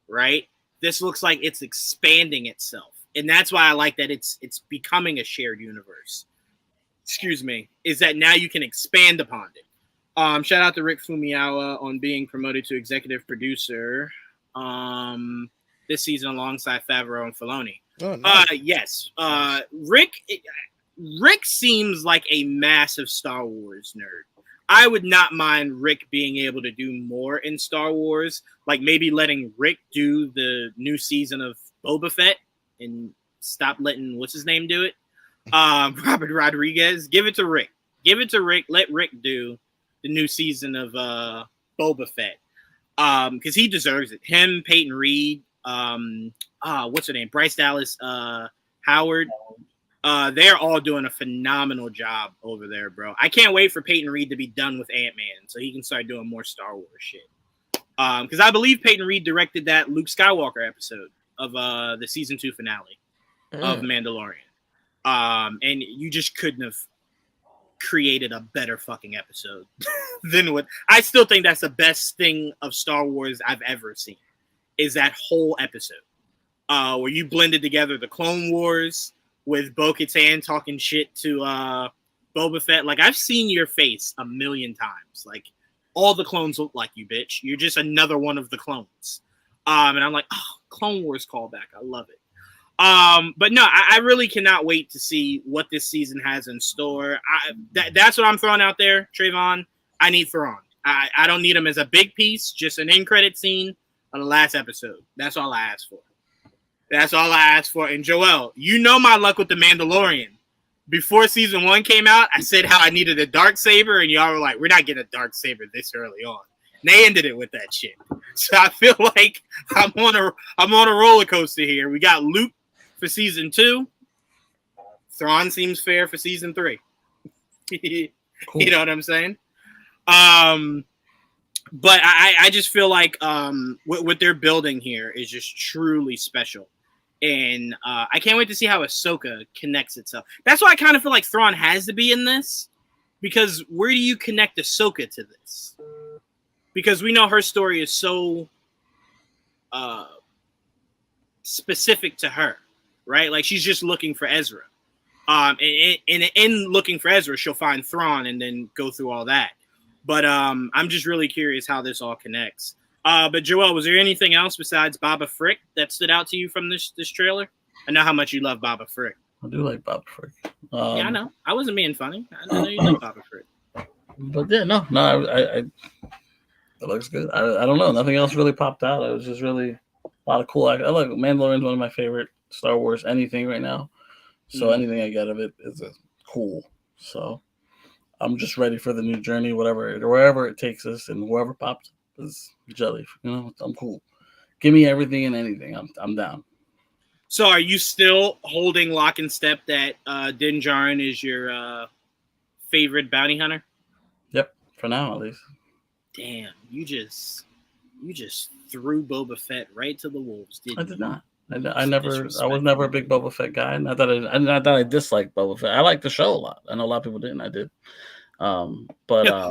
right? This looks like it's expanding itself. And that's why I like that it's becoming a shared universe. Excuse me, is that now you can expand upon it. Shout out to Rick Fumiyawa on being promoted to executive producer this season alongside Favreau and Filoni. Oh, nice. Yes. Rick seems like a massive Star Wars nerd. I would not mind Rick being able to do more in Star Wars, like maybe letting Rick do the new season of Boba Fett and stop letting what's his name do it. Robert Rodriguez. Give it to Rick. Let Rick do the new season of Boba Fett. Because he deserves it. Him, Peyton Reed, what's her name? Bryce Dallas Howard. They're all doing a phenomenal job over there, bro. I can't wait for Peyton Reed to be done with Ant-Man so he can start doing more Star Wars shit. Because I believe Peyton Reed directed that Luke Skywalker episode of the season 2 finale of Mandalorian. And you just couldn't have created a better fucking episode than what I still think that's the best thing of Star Wars I've ever seen, is that whole episode where you blended together the Clone Wars with Bo-Katan talking shit to Boba Fett. Like, I've seen your face a million times. Like, all the clones look like you, bitch. You're just another one of the clones. And I'm like, oh, Clone Wars callback. I love it. But no, I really cannot wait to see what this season has in store. That's what I'm throwing out there, Trevon. I need Thrawn. I don't need him as a big piece, just an end credit scene on the last episode. That's all I asked for. That's all I asked for. And Joel, you know my luck with the Mandalorian. Before season 1 came out, I said how I needed a dark saber, and y'all were like, "We're not getting a dark saber this early on." And they ended it with that shit. So I feel like I'm on a roller coaster here. We got Luke for season 2. Thrawn seems fair for season 3. Cool. You know what I'm saying? But I just feel like what they're building here is just truly special. And I can't wait to see how Ahsoka connects itself. That's why I kind of feel like Thrawn has to be in this. Because where do you connect Ahsoka to this? Because we know her story is so specific to her, right? Like, she's just looking for Ezra. And in looking for Ezra, she'll find Thrawn and then go through all that. But I'm just really curious how this all connects. But Joel, was there anything else besides Boba Frick that stood out to you from this trailer? I know how much you love Boba Frick. I do like Boba Frick. Yeah, I know. I wasn't being funny. I know you like Boba Frick. But yeah, no, it looks good. I don't know. Nothing else really popped out. It was just really a lot of cool. I like Mandalorian's one of my favorite Star Wars anything right now. So anything I get of it is cool. So I'm just ready for the new journey, wherever it takes us, and whoever pops is jelly. You know, I'm cool. Give me everything and anything. I'm down. So are you still holding lock and step that Din Djarin is your favorite bounty hunter? Yep, for now at least. Damn, you just threw Boba Fett right to the wolves, didn't you? I did not. I was never a big Boba Fett guy. Not that I disliked Boba Fett. I liked the show a lot. I know a lot of people didn't. I did.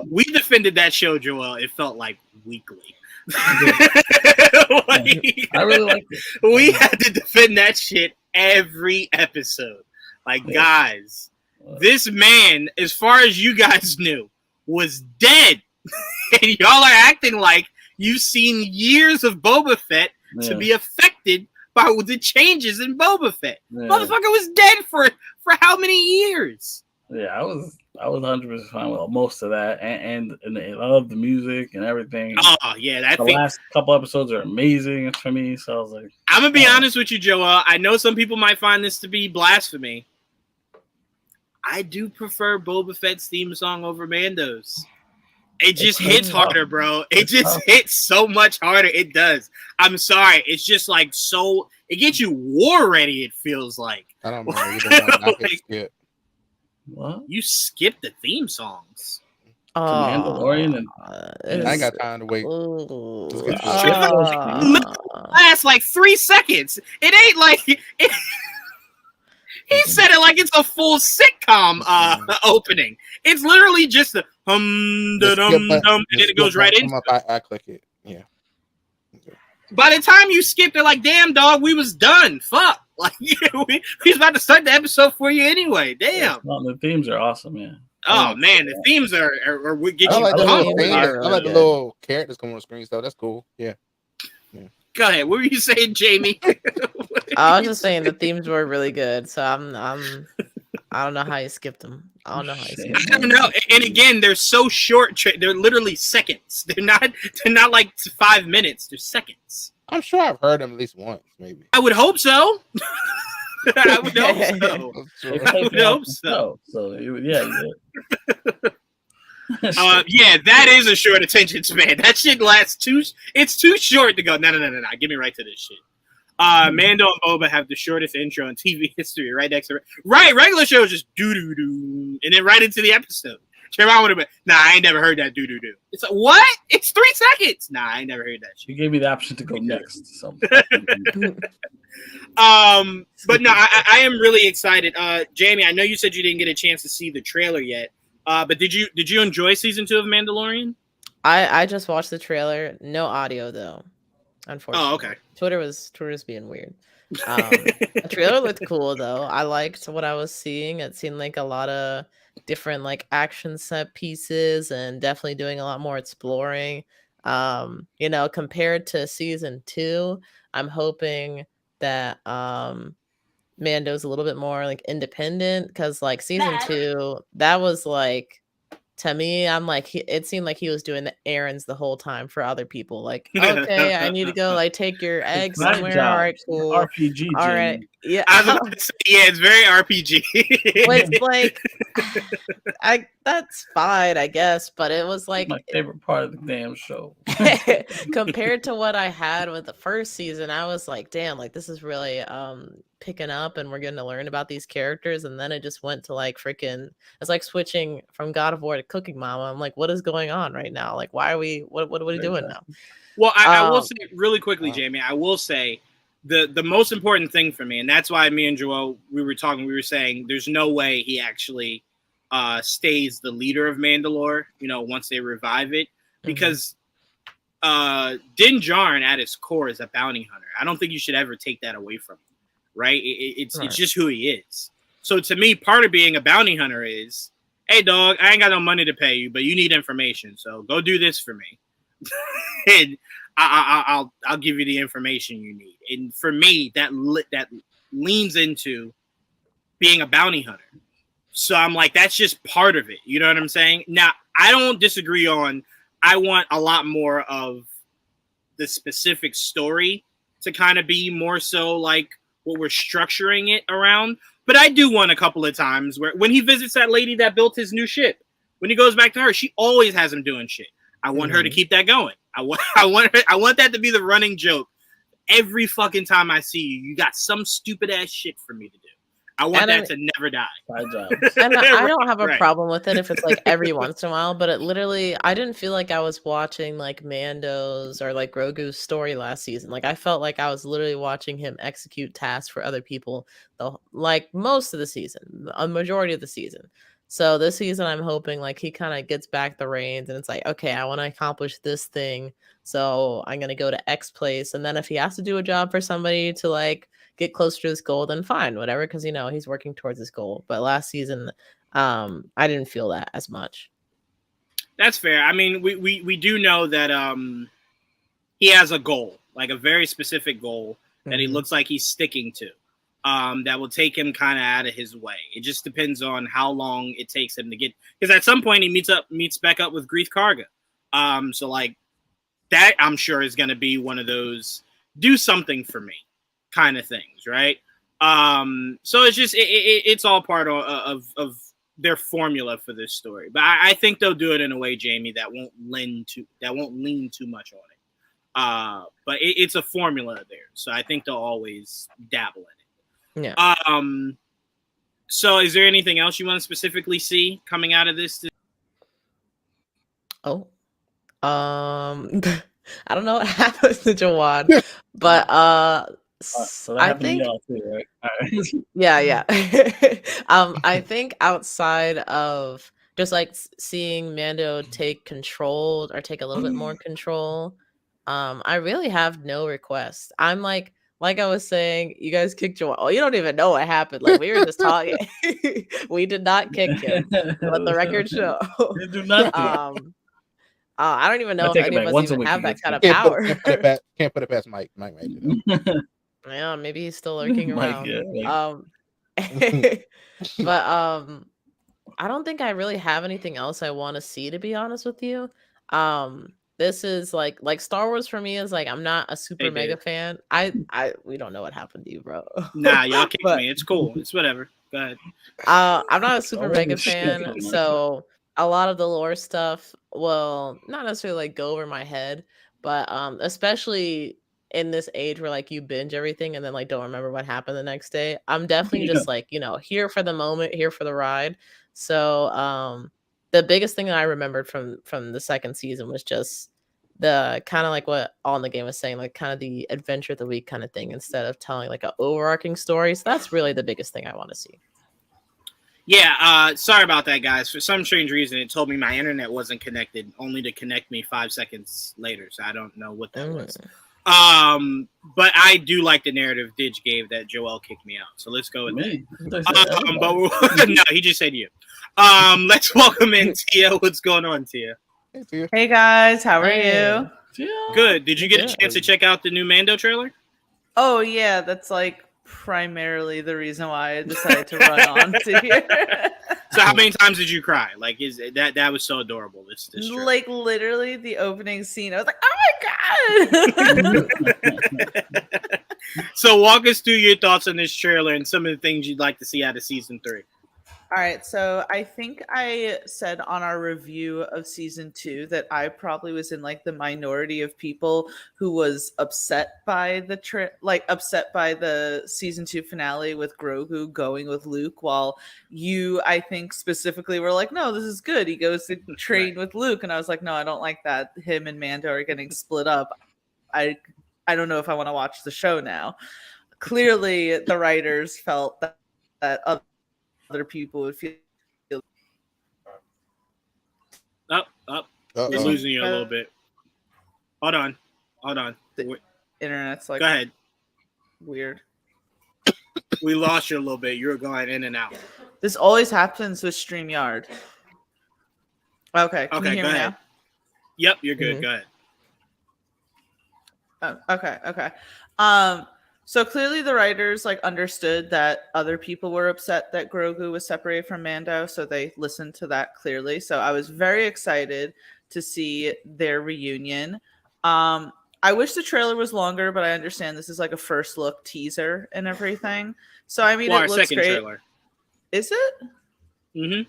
We defended that show, Joel. It felt like weekly. I really liked it. We had to defend that shit every episode. Like, guys, this man, as far as you guys knew, was dead. And y'all are acting like you've seen years of Boba Fett to be affected by the changes in Boba Fett. Yeah. Motherfucker was dead for how many years? Yeah, I was 100% fine with most of that, and I love the music and everything. Oh yeah, the last couple episodes are amazing for me. So I was like, I'm gonna be honest with you, Joel. I know some people might find this to be blasphemy. I do prefer Boba Fett's theme song over Mando's. It just hits harder, bro. It just hits so much harder. It does. I'm sorry. It's just like so. It gets you war ready. It feels like. I don't know. Skip. What? You skipped the theme songs. Mandalorian and I ain't got time to wait. Last like 3 seconds. It ain't like he said it like it's a full sitcom opening. It's literally just a hum da dum dum, and then it goes right into it. I click it. Yeah. By the time you skipped it, like, damn, dog, we was done. Fuck. Like, we was about to start the episode for you anyway. Damn. The themes are awesome, man. Oh man, the themes are what get you. I like the little characters coming on the screen, so that's cool. Yeah. Go ahead. What were you saying, Jamie? I was just saying the themes were really good. So I don't know how you skipped them. I don't know. And again, they're so short. They're literally seconds. They're not like 5 minutes. They're seconds. I'm sure I've heard them at least once, maybe. I would hope so. I would hope so. So yeah. Yeah, that is a short attention span. That shit lasts it's too short to go. No. Get me right to this shit. Mando and Boba have the shortest intro in TV history, right next to it. Right, regular show is just doo-doo-doo, and then right into the episode. Trevon would have been, nah, I ain't never heard that doo-doo-doo. It's like, what? It's 3 seconds. Nah, I ain't never heard that shit. You gave me the option to go next. So. But no, I am really excited. Jamie, I know you said you didn't get a chance to see the trailer yet. But did you enjoy season 2 of Mandalorian? I just watched the trailer. No audio though. Unfortunately. Oh, okay. Twitter was being weird. The trailer looked cool though. I liked what I was seeing. It seemed like a lot of different like action set pieces and definitely doing a lot more exploring. Compared to season 2, I'm hoping that Mando's a little bit more like independent, because like season 2, that was like, to me, I'm like, it seemed like he was doing the errands the whole time for other people. Like, okay, I need to go like take your egg Side somewhere. job. All right, cool. RPG. All Jamie. right, yeah. I was about to say, yeah, it's very RPG. It's like, that's fine, I guess, but it was like My favorite part of the damn show. compared to what I had with the first season, I was like, damn, like this is really picking up, and we're getting to learn about these characters. And then it just went to like freaking, it's like switching from God of War to Cooking Mama. I'm like, what is going on right now? Like, why are we, what are we doing now? Well, I will say really quickly, Jamie, I will say the most important thing for me, and that's why me and Joel, we were saying there's no way he actually stays the leader of Mandalore, once they revive it, because Din Djarin at its core is a bounty hunter. I don't think you should ever take that away from him, right? It's just who he is. So to me, part of being a bounty hunter is, hey, dog, I ain't got no money to pay you, but you need information, so go do this for me. And I'll give you the information you need. And for me, that leans into being a bounty hunter. So I'm like, that's just part of it. You know what I'm saying? Now, I don't disagree on, I want a lot more of the specific story to kind of be more so like what we're structuring it around. But I do want a couple of times where when he visits that lady that built his new ship, when he goes back to her, she always has him doing shit. I want her to keep that going. I want that to be the running joke. Every fucking time I see you, you got some stupid ass shit for me to do. I want that to never die. And I don't have a problem with it if it's like every once in a while, but it literally, I didn't feel like I was watching like Mando's or like Grogu's story last season. Like I felt like I was literally watching him execute tasks for other people, like most of the season, a majority of the season. So this season, I'm hoping like he kind of gets back the reins and it's like, okay, I want to accomplish this thing. So I'm going to go to X place. And then if he has to do a job for somebody to like get closer to his goal, then fine, whatever. Cause he's working towards his goal. But last season, I didn't feel that as much. That's fair. I mean, we do know that he has a goal, like a very specific goal that he looks like he's sticking to. That will take him kind of out of his way. It just depends on how long it takes him to get, because at some point he meets back up with Greef Karga. So like that, I'm sure is going to be one of those do something for me kind of things, right? So it's just it's all part of their formula for this story. But I think they'll do it in a way, Jamie, that won't lean too much on it. But it's a formula there, so I think they'll always dabble in it. Yeah. So is there anything else you want to specifically see coming out of this? I don't know what happens to Jawad, but so that happened to y'all too, right? All right. Yeah. I think outside of just like seeing Mando take control or take a little bit more control, I really have no requests. I'm like I was saying, you guys kicked Joel. Oh, you don't even know what happened. Like we were just talking. We did not kick him. Let the record show. You do not. I don't even know if any of us even have that kind of power. Can't put it past Mike. Mike might do that. Yeah, maybe he's still lurking around. Mike. But I don't think I really have anything else I want to see, to be honest with you. This is like Star Wars for me is like I'm not a super mega fan. We don't know what happened to you, bro. Nah, y'all kicked me. It's cool. It's whatever. Go ahead. I'm not a super mega fan, so a lot of the lore stuff will not necessarily like go over my head, but especially in this age where like you binge everything and then like don't remember what happened the next day. I'm definitely just like, here for the moment, here for the ride. So the biggest thing that I remembered from the second season was just the kind of like what All in the Game was saying, like kind of the adventure of the week kind of thing, instead of telling like an overarching story. So that's really the biggest thing I want to see. Yeah, sorry about that, guys. For some strange reason, it told me my internet wasn't connected, only to connect me 5 seconds later. So I don't know what that was. But I do like the narrative Didge gave that Joel kicked me out. So let's go with that. But no, he just said you. Let's welcome in Tia. What's going on, Tia? Hey guys, how are you? Good. Did you get a chance to check out the new Mando trailer? Oh yeah, that's like primarily the reason why I decided to run on to here. So how many times did you cry? Like, is that was so adorable? This trip. Like literally the opening scene, I was like, "Oh my god!" So walk us through your thoughts on this trailer and some of the things you'd like to see out of season 3. All right, so I think I said on our review of season 2 that I probably was in like the minority of people who was upset by upset by the season 2 finale with Grogu going with Luke, while you, I think specifically, were like, no, this is good. He goes to train with Luke, and I was like, no, I don't like that. Him and Mando are getting split up. I don't know if I want to watch the show now. Clearly, the writers felt that other people would feel. We're losing you a little bit. Hold on. The internet's like go ahead. Weird. We lost you a little bit. You were going in and out. This always happens with StreamYard. Okay. Can you hear go me ahead. now? Yep, you're good. Mhm. Go ahead. Okay. So clearly the writers like understood that other people were upset that Grogu was separated from Mando, so they listened to that clearly. So I was very excited to see their reunion. I wish the trailer was longer, but I understand this is like a first look teaser and everything. So I mean, Well, it our looks second great. trailer. Is it? Mm-hmm.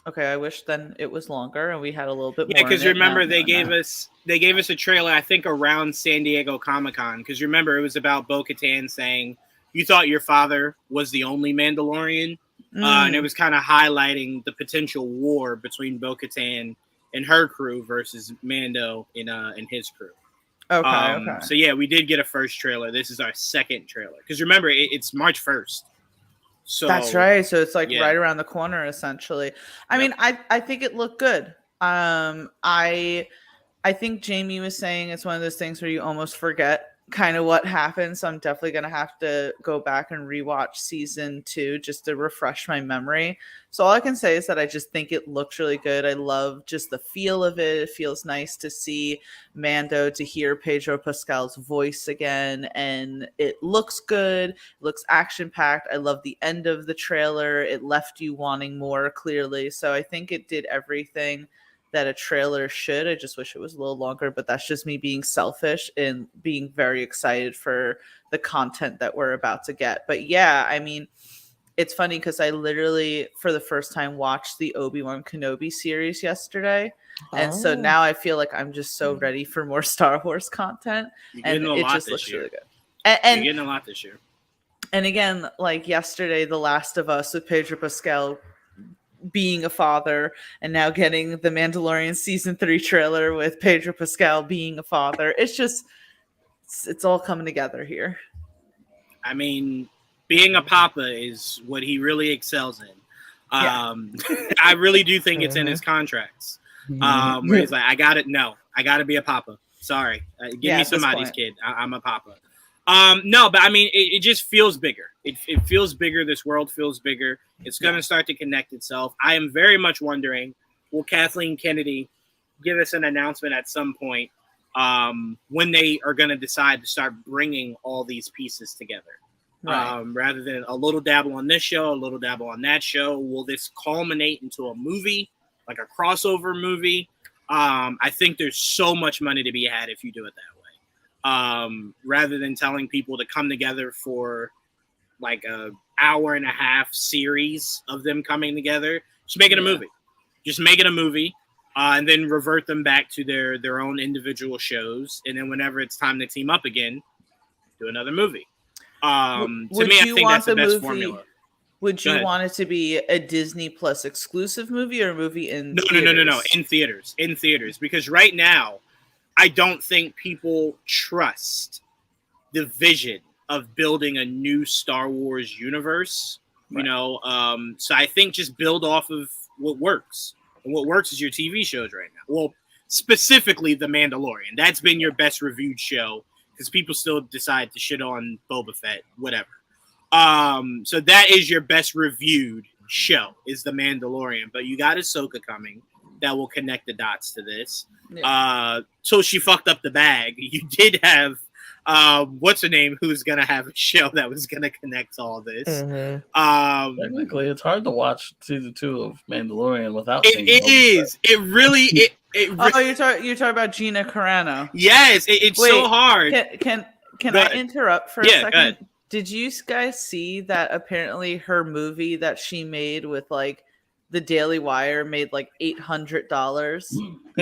Okay, I wish then it was longer and we had a little bit more. Yeah, because in it. remember No, they no, gave no. us a trailer, I think, around San Diego Comic-Con. Because remember, it was about Bo-Katan saying, you thought your father was the only Mandalorian. And it was kind of highlighting the potential war between Bo-Katan and her crew versus Mando and his crew. Okay. So yeah, we did get a first trailer. This is our second trailer. Because remember, it's March 1st. So that's right. So it's like yeah. right around the corner, essentially. I mean, I think it looked good. I think Jamie was saying it's one of those things where you almost forget kind of what happened. So I'm definitely gonna have to go back and rewatch season 2 just to refresh my memory. So all I can say is that I just think it looks really good. I love just the feel of it. It feels nice to see Mando, to hear Pedro Pascal's voice again, and it looks good. It looks action-packed. I love the end of the trailer. It left you wanting more, clearly. So I think it did everything that a trailer should. I just wish it was a little longer, but that's just me being selfish and being very excited for the content that we're about to get. But yeah, I mean, it's funny because I literally, for the first time, watched the Obi-Wan Kenobi series yesterday. And so now I feel like I'm just so ready for more Star Wars content. And it just looks really good. And you're getting a lot this year. And again, like yesterday, The Last of Us with Pedro Pascal being a father, and now getting the Mandalorian season 3 trailer with Pedro Pascal being a father. It's just, it's all coming together here. I mean, being a papa is what he really excels in. I really do think it's in his contracts. Where he's like, I got to be a papa. Sorry. Give me somebody's kid. I'm a papa. No, but I mean, it just feels bigger. It feels bigger. This world feels bigger. It's going to start to connect itself. I am very much wondering, will Kathleen Kennedy give us an announcement at some point when they are going to decide to start bringing all these pieces together? Right. Rather than a little dabble on this show, a little dabble on that show. Will this culminate into a movie, like a crossover movie? I think there's so much money to be had if you do it that way. Rather than telling people to come together for like a hour and a half series of them coming together, just make it a movie. Just make it a movie, and then revert them back to their own individual shows. And then whenever it's time to team up again, do another movie. To me, I think that's the best formula. Would you want it to be a Disney Plus exclusive movie or a movie in theaters? No. In theaters. Because right now, I don't think people trust the vision of building a new Star Wars universe. Right. So I think just build off of what works. And what works is your TV shows right now. Well, specifically The Mandalorian. That's been your best reviewed show because people still decide to shit on Boba Fett, whatever. So that is your best reviewed show, is The Mandalorian. But you got Ahsoka coming that will connect the dots to this. So she fucked up the bag. You did have what's her name, who's gonna have a show that was gonna connect all this. Technically, it's hard to watch season 2 of Mandalorian without. It is. It really. You're talking about Gina Carano. Yes, it's Wait, so hard. Can I interrupt for a Yeah, go second? ahead. Did you guys see that apparently her movie that she made with like the Daily Wire made like $800?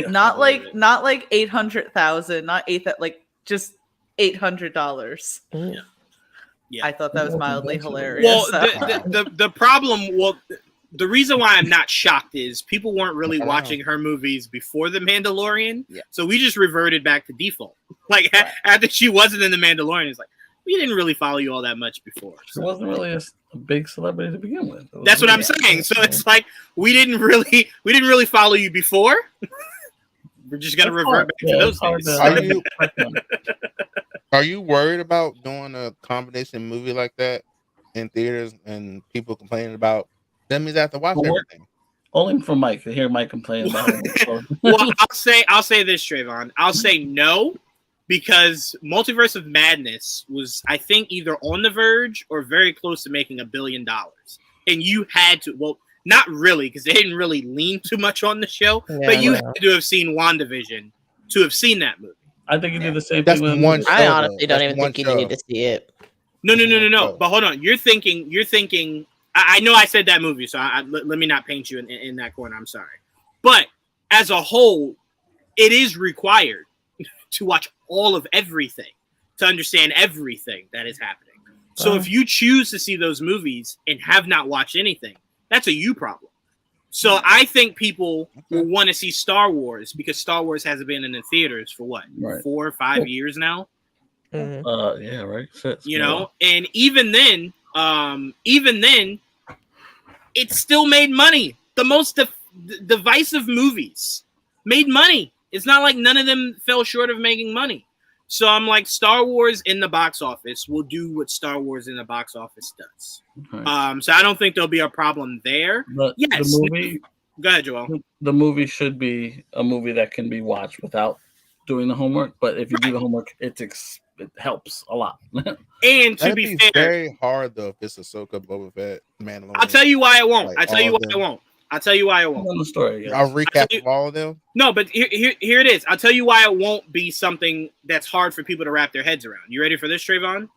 Not like 800,000, not like just $800. Yeah. I thought that was mildly hilarious. Well, so. the problem. Well, the reason why I'm not shocked is people weren't really watching her movies before The Mandalorian, so we just reverted back to default. Like after she wasn't in The Mandalorian, it's like we didn't really follow you all that much before. She wasn't really a big celebrity to begin with. That's what I'm saying. So it's like we didn't really follow you before. We're just gonna revert back to those days. Are you worried about doing a combination movie like that in theaters and people complaining about? That means I have to watch everything. Only from Mike to hear Mike complain about it. Well, I'll say this, Trevon. I'll say no, because Multiverse of Madness was, I think, either on the verge or very close to making $1 billion. And you had to, well, not really, because they didn't really lean too much on the show, but you had to have seen WandaVision to have seen that movie. I think you did the same That's thing. one show, I honestly don't That's even one think show. you need to see it. No. But hold on. You're thinking. I know I said that movie, so let me not paint you in that corner. I'm sorry. But as a whole, it is required to watch all of everything to understand everything that is happening. So if you choose to see those movies and have not watched anything, that's a you problem. So I think people will want to see Star Wars because Star Wars hasn't been in the theaters for what, 4 or 5 years now? Yeah, right. You know, and even then, it still made money. The most divisive movies made money. It's not like none of them fell short of making money. So I'm like, Star Wars in the box office will do what Star Wars in the box office does. Okay. So I don't think there'll be a problem there. But yes. The movie, go ahead, Joel. The movie should be a movie that can be watched without doing the homework. But if you do the homework, it helps a lot. And to be fair, very hard though if it's Ahsoka, Boba Fett, Mandalorian. I'll tell you why it won't. Like, I'll tell you why it won't. The story. I'll recap all of them. No, but here it is. I'll tell you why it won't be something that's hard for people to wrap their heads around. You ready for this, Trevon?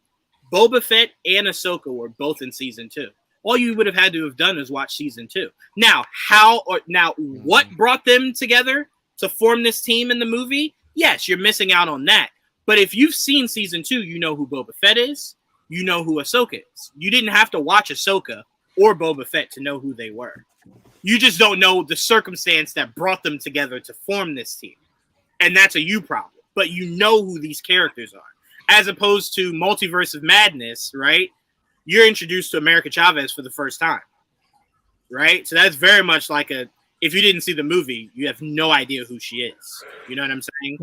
Boba Fett and Ahsoka were both in season 2. All you would have had to have done is watch season 2. Now, what brought them together to form this team in the movie? Yes, you're missing out on that. But if you've seen season 2, you know who Boba Fett is. You know who Ahsoka is. You didn't have to watch Ahsoka or Boba Fett to know who they were. You just don't know the circumstance that brought them together to form this team. And that's a you problem. But you know who these characters are. As opposed to Multiverse of Madness, right? You're introduced to America Chavez for the first time. Right? So that's very much like if you didn't see the movie, you have no idea who she is. You know what I'm saying?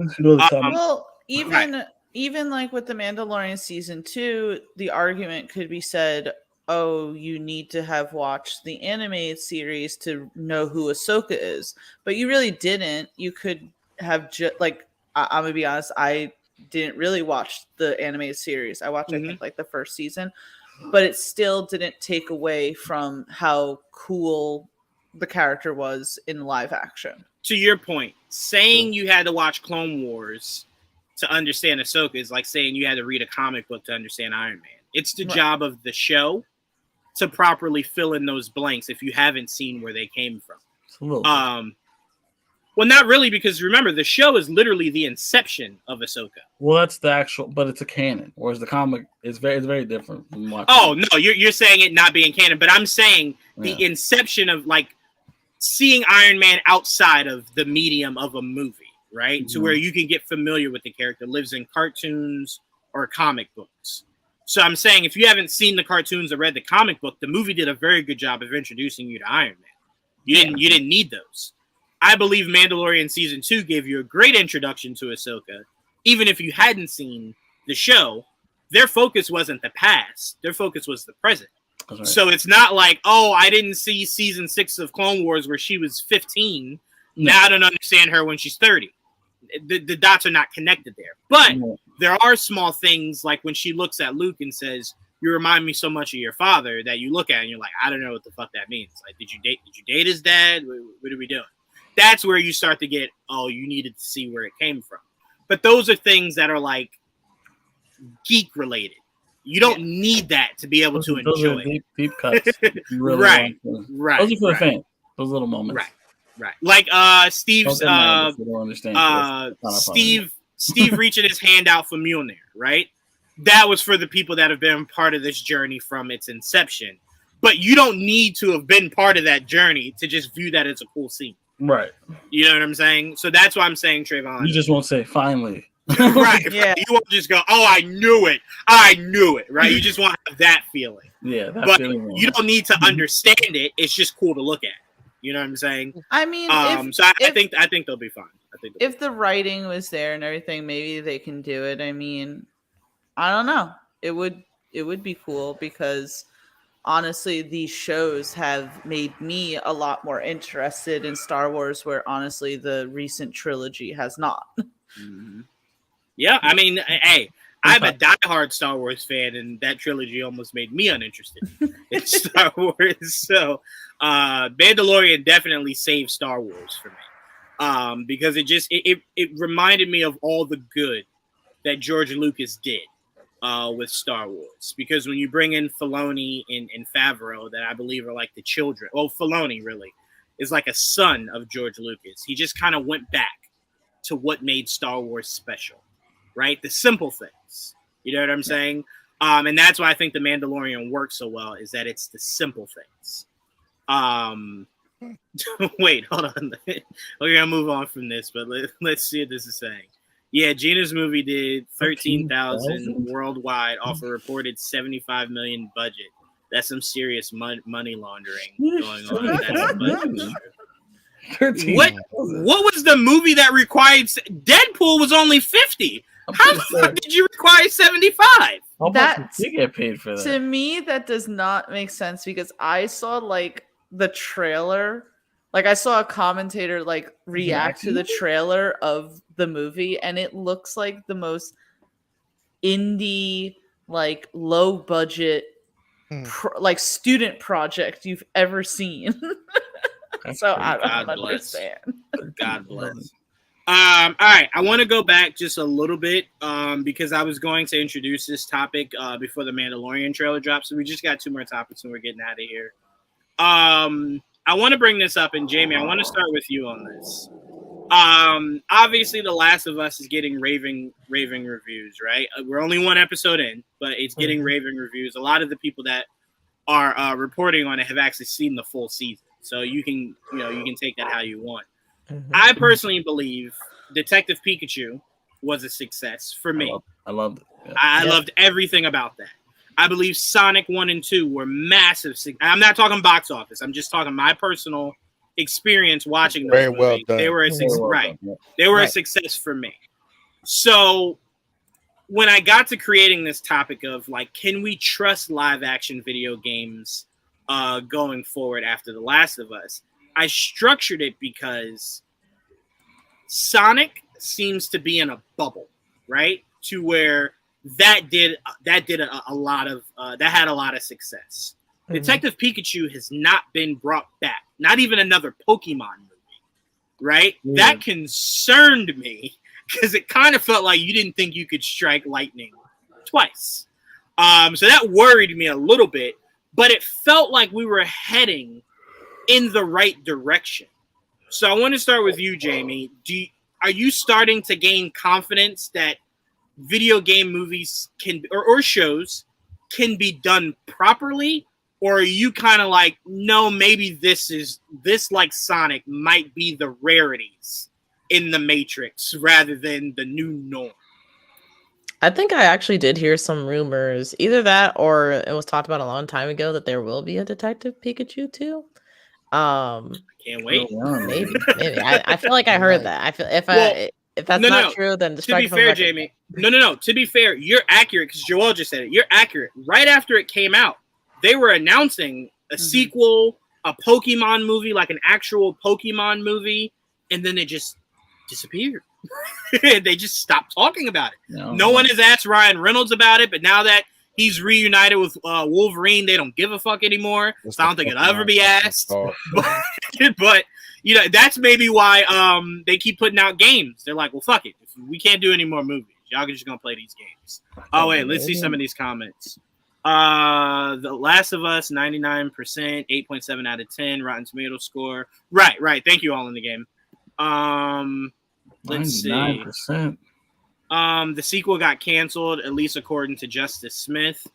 Well, even like with the Mandalorian season 2, the argument could be said, oh, you need to have watched the animated series to know who Ahsoka is. But you really didn't. You could have I'm going to be honest, I didn't really watch the animated series. I watched, I think, like the first season. But it still didn't take away from how cool the character was in live action. To your point, saying you had to watch Clone Wars to understand Ahsoka is like saying you had to read a comic book to understand Iron Man. It's the job of the show to properly fill in those blanks if you haven't seen where they came from. Well, not really, because remember, the show is literally the inception of Ahsoka. Well, that's the actual, but it's a canon, whereas the comic is very different from watching. Oh, no, you're saying it not being canon, but I'm saying the inception of, like, seeing Iron Man outside of the medium of a movie, right? To where you can get familiar with the character, lives in cartoons or comic books. So I'm saying if you haven't seen the cartoons or read the comic book, the movie did a very good job of introducing you to Iron Man. You didn't need those. I believe Mandalorian season 2 gave you a great introduction to Ahsoka. Even if you hadn't seen the show, their focus wasn't the past. Their focus was the present. Right. So it's not like, oh, I didn't see season 6 of Clone Wars where she was 15. No. Now I don't understand her when she's 30. the dots are not connected there. But Yeah. there are small things like when she looks at Luke and says, "You remind me so much of your father," that you look at and you're like, I don't know what the fuck that means. Like, did you date his dad? What are we doing? That's where you start to get, oh, you needed to see where it came from. But those are things that are like geek related. You don't need that to be able to Those enjoy are it. deep cuts. You really Right. want to- Right. Those are for the right. fans. Those little moments. Right. Like Steve's Don't get mad if you don't understand. That's kinda funny. Steve reaching his hand out for Mjolnir, right? That was for the people that have been part of this journey from its inception. But you don't need to have been part of that journey to just view that as a cool scene. Right. You know what I'm saying? So that's why I'm saying, Trevon. You just won't say finally. right. Yeah. You won't just go, oh, I knew it. I knew it. Right. You just want to have that feeling. Yeah. That But feeling you don't need to understand it. It's just cool to look at. You know what I'm saying? I mean, So I think they'll be fine. if the writing was there and everything, maybe they can do it. I mean, I don't know. It would be cool because honestly, these shows have made me a lot more interested in Star Wars, where honestly the recent trilogy has not. Mm-hmm. Yeah, I mean, hey, I'm a diehard Star Wars fan, and that trilogy almost made me uninterested in Star Wars. So, Mandalorian definitely saved Star Wars for me, because it reminded me of all the good that George Lucas did with Star Wars. Because when you bring in Filoni and Favreau, that I believe are like the children. Well, Filoni really is like a son of George Lucas. He just kind of went back to what made Star Wars special, right? The simple things. You know what I'm saying? And that's why I think The Mandalorian works so well, is that it's the simple things. Wait, hold on. We're going to move on from this, but let's see what this is saying. Yeah, Gina's movie did 13,000 worldwide off a reported $75 million budget. That's some serious money laundering going on. That's what was the movie that required Deadpool was only 50? How the fuck did you require 75? How much did you get paid for that? To me, that does not make sense because I saw like the trailer. Like I saw a commentator like react to the trailer of the movie, and it looks like the most indie, like low budget, like student project you've ever seen. So I don't understand. God bless. All right, I want to go back just a little bit because I was going to introduce this topic before the Mandalorian trailer drops. So we just got 2 more topics and we're getting out of here. I want to bring this up, and Jamie, I want to start with you on this. Obviously, The Last of Us is getting raving reviews, right? We're only 1 episode in, but it's getting raving reviews. A lot of the people that are reporting on it have actually seen the full season, so you can take that how you want. I personally believe Detective Pikachu was a success for me. I loved it. Yeah. I loved everything about that. I believe Sonic 1 and 2 were massive. I'm not talking box office. I'm just talking my personal experience watching those Very movies. well done. They were a success, right? They were a success for me. So when I got to creating this topic of like, can we trust live action video games going forward after The Last of Us? I structured it because Sonic seems to be in a bubble, right? To where that had a lot of success. Detective Pikachu has not been brought back, not even another Pokemon movie, right? That concerned me because it kind of felt like you didn't think you could strike lightning twice. So that worried me a little bit, but it felt like we were heading in the right direction. So I want to start with you, Jamie. Are you starting to gain confidence that video game movies can or shows can be done properly, or are you kind of like, no, maybe this like Sonic might be the rarities in the Matrix rather than the new norm? I think I actually did hear some rumors, either that or it was talked about a long time ago that there will be a Detective Pikachu too. Can't wait. Maybe. I feel like I heard that. I feel if that's not true, then to be fair, Jamie. No. To be fair, you're accurate because Joel just said it. You're accurate. Right after it came out, they were announcing a sequel, a Pokemon movie, like an actual Pokemon movie, and then it just disappeared. They just stopped talking about it. No one has asked Ryan Reynolds about it, but now that he's reunited with Wolverine, they don't give a fuck anymore. So I don't think it'll ever be asked. But you know, that's maybe why they keep putting out games. They're like, well, fuck it. If we can't do any more movies, y'all are just gonna play these games. Oh wait, let's see some of these comments. The Last of Us, 99%, 8.7 out of 10, Rotten Tomato score. Right. Thank you, All in the Game. Let's 99%. See. The sequel got canceled, at least according to Justice Smith.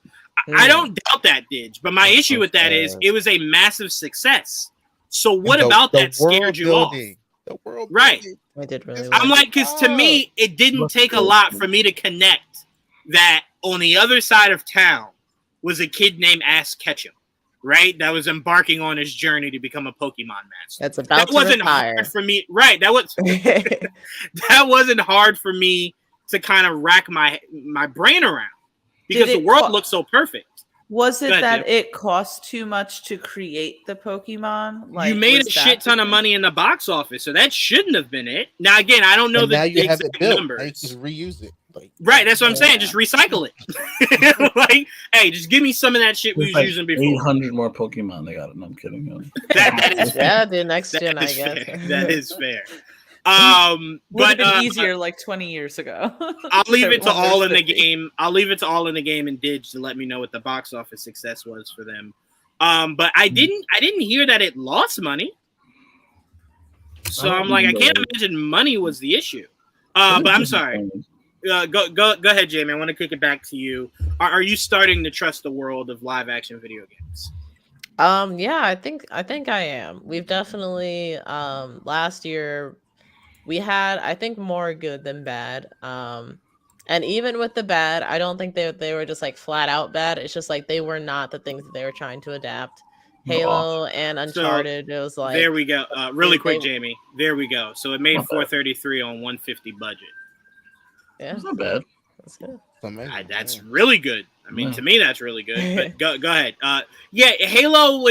I don't doubt that, Didge, but my issue with that is it was a massive success. So what about that scared you off? The world, right? I did really. I'm like, because to me, it didn't take a lot for me to connect that on the other side of town was a kid named Ass Ketchum, right? That was embarking on his journey to become a Pokemon master. That's about that wasn't hard for me, right? That wasn't hard for me to kind of rack my brain around because the world looks so perfect. Was it that it cost too much to create the Pokemon? Like, you made a shit ton of money in the box office, so that shouldn't have been it. Now, again, I don't know the exact numbers. Now you just reuse it. Like, right, that's what I'm saying. Just recycle it. Like, hey, just give me some of that shit we was using before. 800 more Pokemon they got. No, I'm kidding. That is fair. Yeah, the next gen, I guess. That is fair. Would have been easier like 20 years ago. I'll leave it to All in the Game. I'll leave it to All in the Game and Didge to let me know what the box office success was for them. But I didn't hear that it lost money. So I'm like, I can't imagine money was the issue. But I'm sorry. Go ahead, Jamie. I want to kick it back to you. Are you starting to trust the world of live action video games? Yeah, I think I am. We've definitely last year we had, I think, more good than bad. And even with the bad, I don't think they were just like flat out bad. It's just like they were not the things that they were trying to adapt. Halo and Uncharted, it was like, there we go. Really quick, Jamie. There we go. So it made 433 on 150 budget. Yeah, that's not bad. That's good. That's really good. I mean, to me, that's really good. But go ahead. Yeah, Halo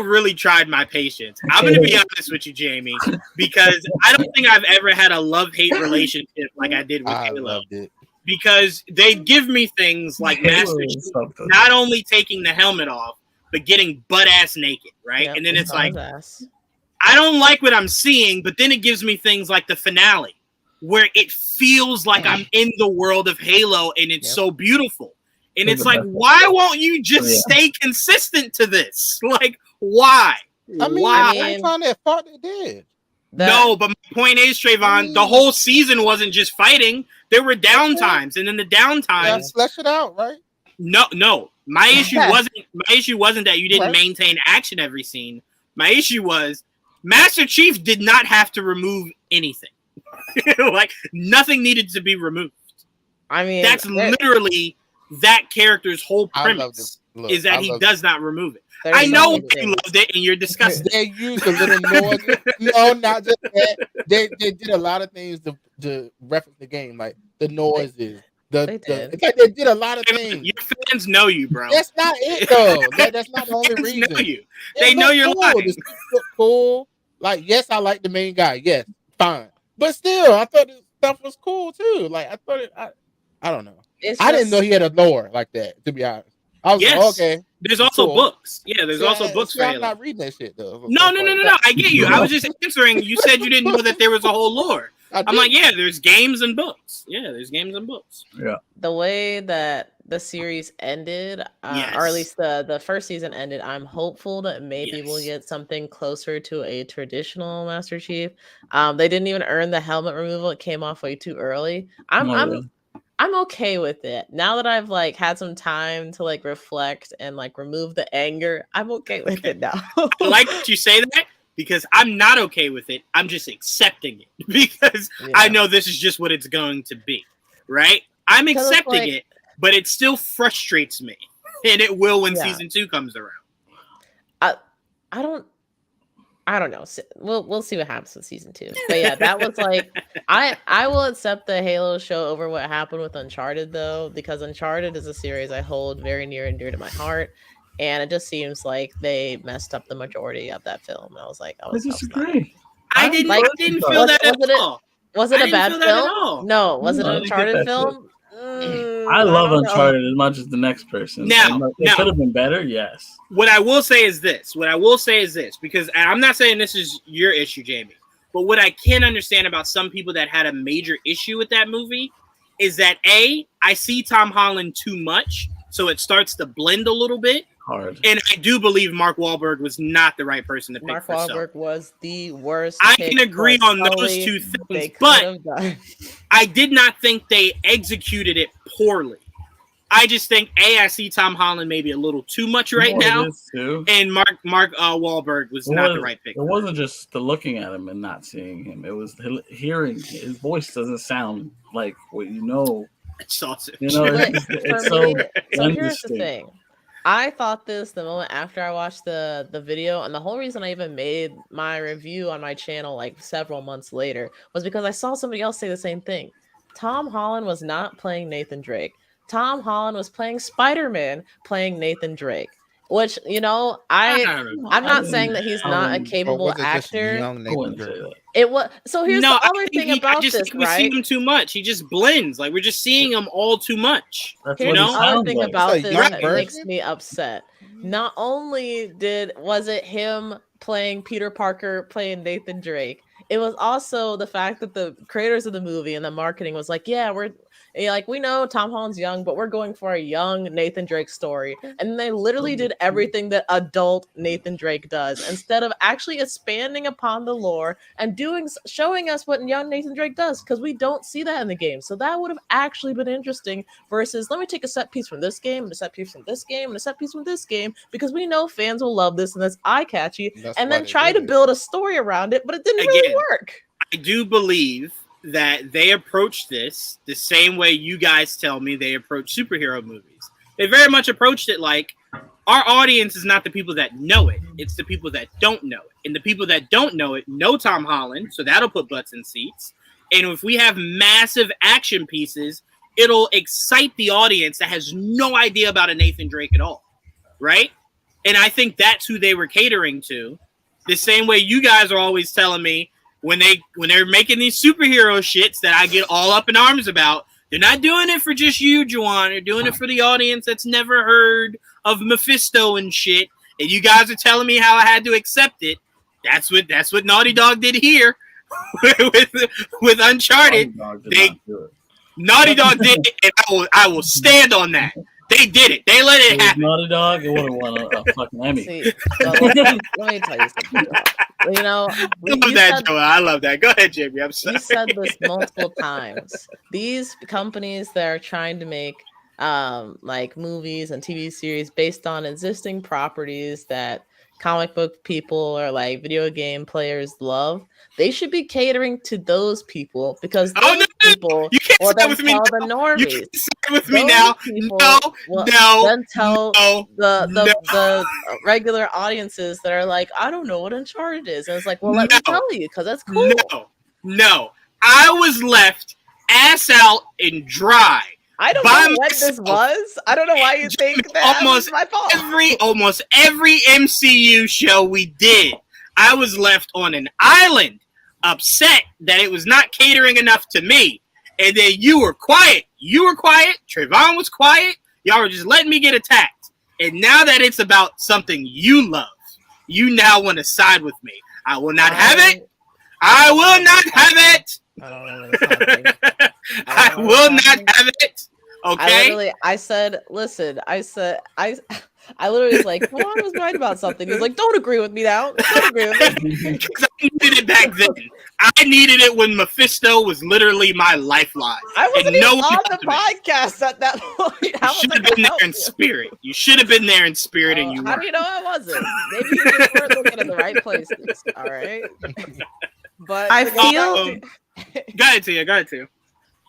really tried my patience. I'm going to be honest with you, Jamie, because I don't think I've ever had a love-hate relationship like I did with Halo. Loved it. Because they give me things like Master Chief not only taking the helmet off, but getting butt-ass naked, right? Yep, and then it's like, I don't like what I'm seeing, but then it gives me things like the finale, where it feels like I'm in the world of Halo, and it's so beautiful. And it's like, why won't you just stay consistent to this? Like, why? I mean, I found that part they did. No, but my point is, Trevon, the whole season wasn't just fighting. There were downtimes, and then the downtimes. Flesh it out, right? No. My issue wasn't that you didn't maintain action every scene. My issue was Master Chief did not have to remove anything. Like, nothing needed to be removed. I mean, that's literally that character's whole premise is that he does not remove it. I know you loved it and you're disgusted. They used a little noise. No, not just that. They did a lot of things to reference the game, like the noises. They did a lot of things. Your fans know you, bro. That's not it, though. That's not the only reason. Know you. They know you're lying. This look cool. Like, yes, I like the main guy. Yes, fine. But still, I thought this stuff was cool too. Like, I thought I don't know. I didn't know he had a lore like that, to be honest. I was like, okay. There's also books. Yeah, there's also books for I'm not reading that shit though. No. I get you. I was just answering. You said you didn't know that there was a whole lore. I'm like, yeah, there's games and books. Yeah, there's games and books. Yeah. The way that the series ended, or at least the first season ended, I'm hopeful that maybe we'll get something closer to a traditional Master Chief. They didn't even earn the helmet removal. It came off way too early. I'm okay with it. Now that I've like had some time to like reflect and like remove the anger, I'm okay with it now. I like that you say that because I'm not okay with it. I'm just accepting it because I know this is just what it's going to be, right? I'm accepting it, but it still frustrates me, and it will when season 2 comes around. I don't know. We'll see what happens with season 2. But yeah, that was like I will accept the Halo show over what happened with Uncharted though, because Uncharted is a series I hold very near and dear to my heart, and it just seems like they messed up the majority of that film. I was like, I disagree. I didn't Like, feel that at all. Was it I a didn't bad feel that at film? all. No. Was it No, I an didn't get Uncharted that film? I love don't know. Uncharted as much as the next person. Now, And, like, it now- could have been better, yes. What I will say is this. Because I'm not saying this is your issue, Jamie, but what I can understand about some people that had a major issue with that movie is that I see Tom Holland too much, so it starts to blend a little bit. Hard. And I do believe Mark Wahlberg was not the right person to pick Mark for Sully. Wahlberg was the worst. I pick can agree for on those Sully two they things, could but have done. I did not think they executed it poorly. I just think I see Tom Holland maybe a little too much right now, and Mark Wahlberg was not the right pick. It wasn't just the looking at him and not seeing him; it was hearing his voice doesn't sound like what you know. It's awesome. You know, But it's for so me, so here's the indistinct. thing. I thought this the moment after I watched the video, and the whole reason I even made my review on my channel like several months later was because I saw somebody else say the same thing. Tom Holland was not playing Nathan Drake. Tom Holland was playing Spider-Man, playing Nathan Drake. Which, you know, I'm not saying that he's not a capable actor. Young Nathan Drake? It was so. Here's the I other think thing about I just this, think we right? see him too much. He just blends. Like we're just seeing him all too much. That's Here's what the it other sounds thing like. about It's a this young that version. makes me upset. Not only was it him playing Peter Parker, playing Nathan Drake, it was also the fact that the creators of the movie and the marketing was like, yeah, we know Tom Holland's young, but we're going for a young Nathan Drake story. And they literally did everything that adult Nathan Drake does instead of actually expanding upon the lore and showing us what young Nathan Drake does, because we don't see that in the game. So that would have actually been interesting versus let me take a set piece from this game and a set piece from this game and a set piece from this game, because we know fans will love this and that's eye-catchy, That's and why then they try did to it. build a story around it, but it didn't really Again, work. I do believe that they approached this the same way you guys tell me they approach superhero movies. They very much approached it like our audience is not the people that know it. It's the people that don't know it. And the people that don't know it know Tom Holland, so that'll put butts in seats. And if we have massive action pieces, it'll excite the audience that has no idea about a Nathan Drake at all, right? And I think that's who they were catering to. The same way you guys are always telling me when they're making these superhero shits that I get all up in arms about, they're not doing it for just you, Juwan. They're doing it for the audience that's never heard of Mephisto and shit. And you guys are telling me how I had to accept it. That's what Naughty Dog did here with Uncharted. Naughty Dog did it, and I will stand on that. They did it. They let it happen. Naughty Dog, it would have won a fucking Emmy. See, well, let me tell you something. You know, I love that. Go ahead, Jamie. I'm sorry. You said this multiple times. These companies that are trying to make like movies and TV series based on existing properties that comic book people or like video game players love, they should be catering to those people, because those people you can't will side then with me tell now. the You normies. can't side with me Those now. people No. then tell the no. regular audiences that are like, I don't know what Uncharted is, and it's like, well, let me tell you, because that's cool. No. I was left ass out and dry. I don't by know what myself. this was. I don't know why you think that was my fault. Almost every MCU show we did, I was left on an island, upset that it was not catering enough to me. And then you were quiet. Trevon was quiet. Y'all were just letting me get attacked. And now that it's about something you love, you now want to side with me. I will not have it. I will not have it. I don't know what it's happening. I will not have it. Okay. I said, listen, I literally was like, Juan was right about something. He was like, don't agree with me now. Don't agree with me. Because I needed it back then. I needed it when Mephisto was literally my lifeline. I wasn't and even on the podcast at that point. You should have been there in spirit. You should have been there in spirit, and you How weren't. do you know I wasn't? Maybe you just weren't looking in the right places. All right. But I feel. Go ahead, Tia.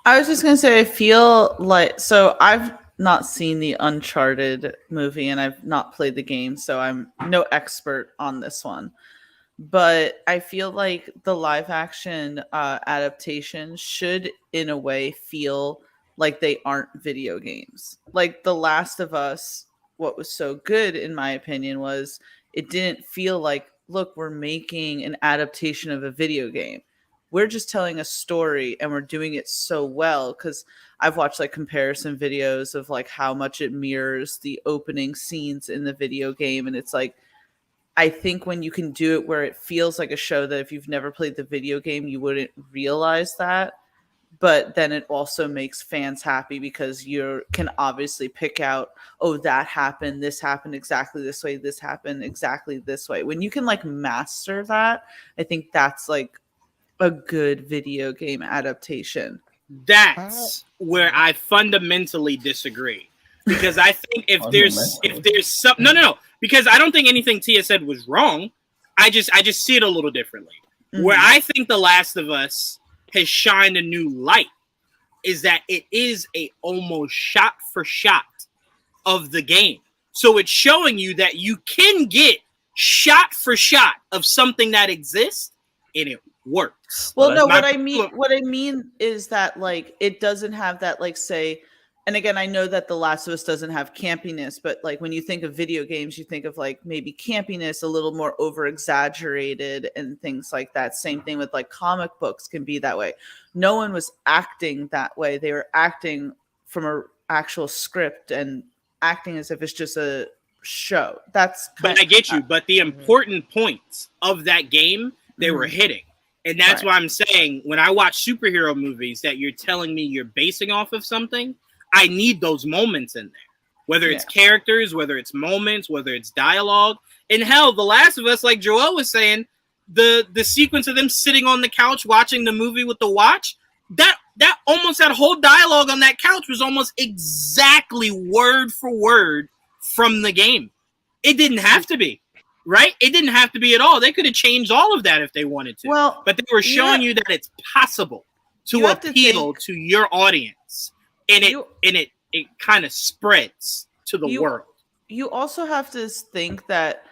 I was just gonna say, I feel like, so I've not seen the Uncharted movie and I've not played the game, so I'm no expert on this one. But I feel like the live action adaptation should, in a way, feel like they aren't video games. Like The Last of Us, what was so good, in my opinion, was it didn't feel like look, we're making an adaptation of a video game. We're just telling a story and we're doing it so well, because I've watched like comparison videos of like how much it mirrors the opening scenes in the video game. And it's like, I think when you can do it where it feels like a show that if you've never played the video game, you wouldn't realize that. But then it also makes fans happy because you can obviously pick out, oh, that happened, this happened exactly this way, this happened exactly this way. When you can like master that, I think that's like a good video game adaptation. That's where I fundamentally disagree, because I think if there's some no, because I don't think anything Tia said was wrong. I just see it a little differently. Mm-hmm. Where I think The Last of Us has shined a new light is that it is a almost shot for shot of the game. So it's showing you that you can get shot for shot of something that exists and it works. Well, no, what I mean is that like it doesn't have that, like, say, and again, I know that The Last of Us doesn't have campiness, but like when you think of video games, you think of like maybe campiness a little more over exaggerated and things like that. Same thing with like comic books can be that way. No one was acting that way. They were acting from an actual script and acting as if it's just a show. But I get you. But the important points of that game, they were hitting. And that's why I'm saying when I watch superhero movies that you're telling me you're basing off of something, I need those moments in there. Whether it's characters, whether it's moments, whether it's dialogue. And hell, The Last of Us, like Joel was saying, the sequence of them sitting on the couch watching the movie with the watch, that almost that whole dialogue on that couch was almost exactly word for word from the game. It didn't have to be. Right? It didn't have to be at all. They could have changed all of that if they wanted to. Well, but they were showing you that it's possible to appeal to your audience. And it kind of spreads to the world. You also have to think that,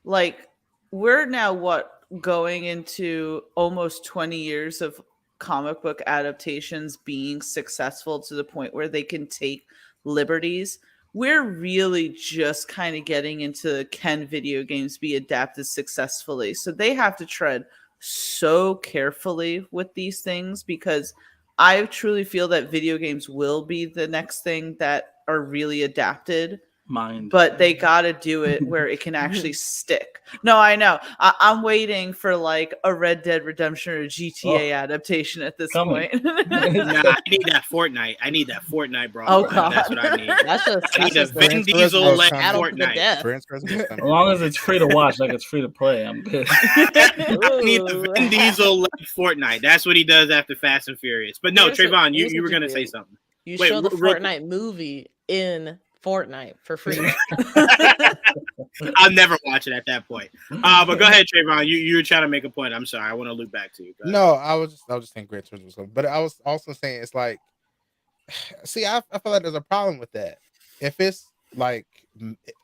like, we're now going into almost 20 years of comic book adaptations being successful to the point where they can take liberties. We're really just kind of getting into, can video games be adapted successfully? So they have to tread so carefully with these things, because I truly feel that video games will be the next thing that are really adapted. But they got to do it where it can actually stick. No, I know. I'm waiting for like a Red Dead Redemption or a GTA adaptation at this point. Nah, I need that Fortnite. Bro. Oh, God. That's what I need. I need a Vin Diesel-led Fortnite. As long as it's free to watch, like it's free to play, I'm good. I need the Vin Diesel-led Fortnite. That's what he does after Fast and Furious. But no, Trevon, you were going to say something. You show the Fortnite movie in Fortnite for free. I'll never watch it at that point. But go ahead, Trevon. You were trying to make a point. I'm sorry. I want to loop back to you. No, I was just saying Great Turismo was good. But I was also saying it's like, see, I feel like there's a problem with that. If it's like,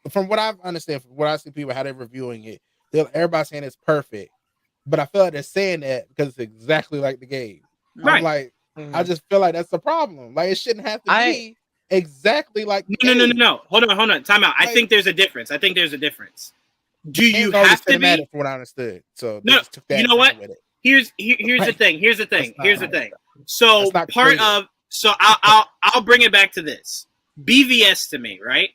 from what I understand, from what I see people how they're reviewing it, everybody's saying it's perfect. But I feel like they're saying that because it's exactly like the game. Right. I'm like, I just feel like that's the problem. Like, it shouldn't have to be exactly like no. Hold on. Time out. I think there's a difference. Do you have to be? From what I understood. So no, you know what? Here's the thing. So part of I'll bring it back to this. BVS to me, right?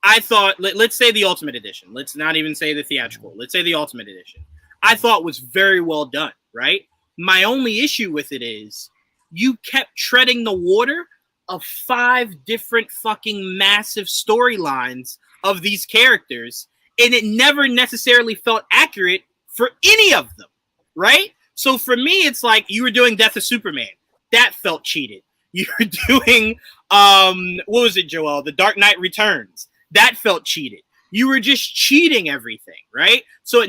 I thought let's say the Ultimate Edition. Let's not even say the theatrical. Let's say the Ultimate Edition. I thought was very well done, right? My only issue with it is you kept treading the water of 5 different fucking massive storylines of these characters, and it never necessarily felt accurate for any of them, right? So for me, it's like you were doing Death of Superman. That felt cheated. You were doing, what was it, Joel? The Dark Knight Returns. That felt cheated. You were just cheating everything, right? So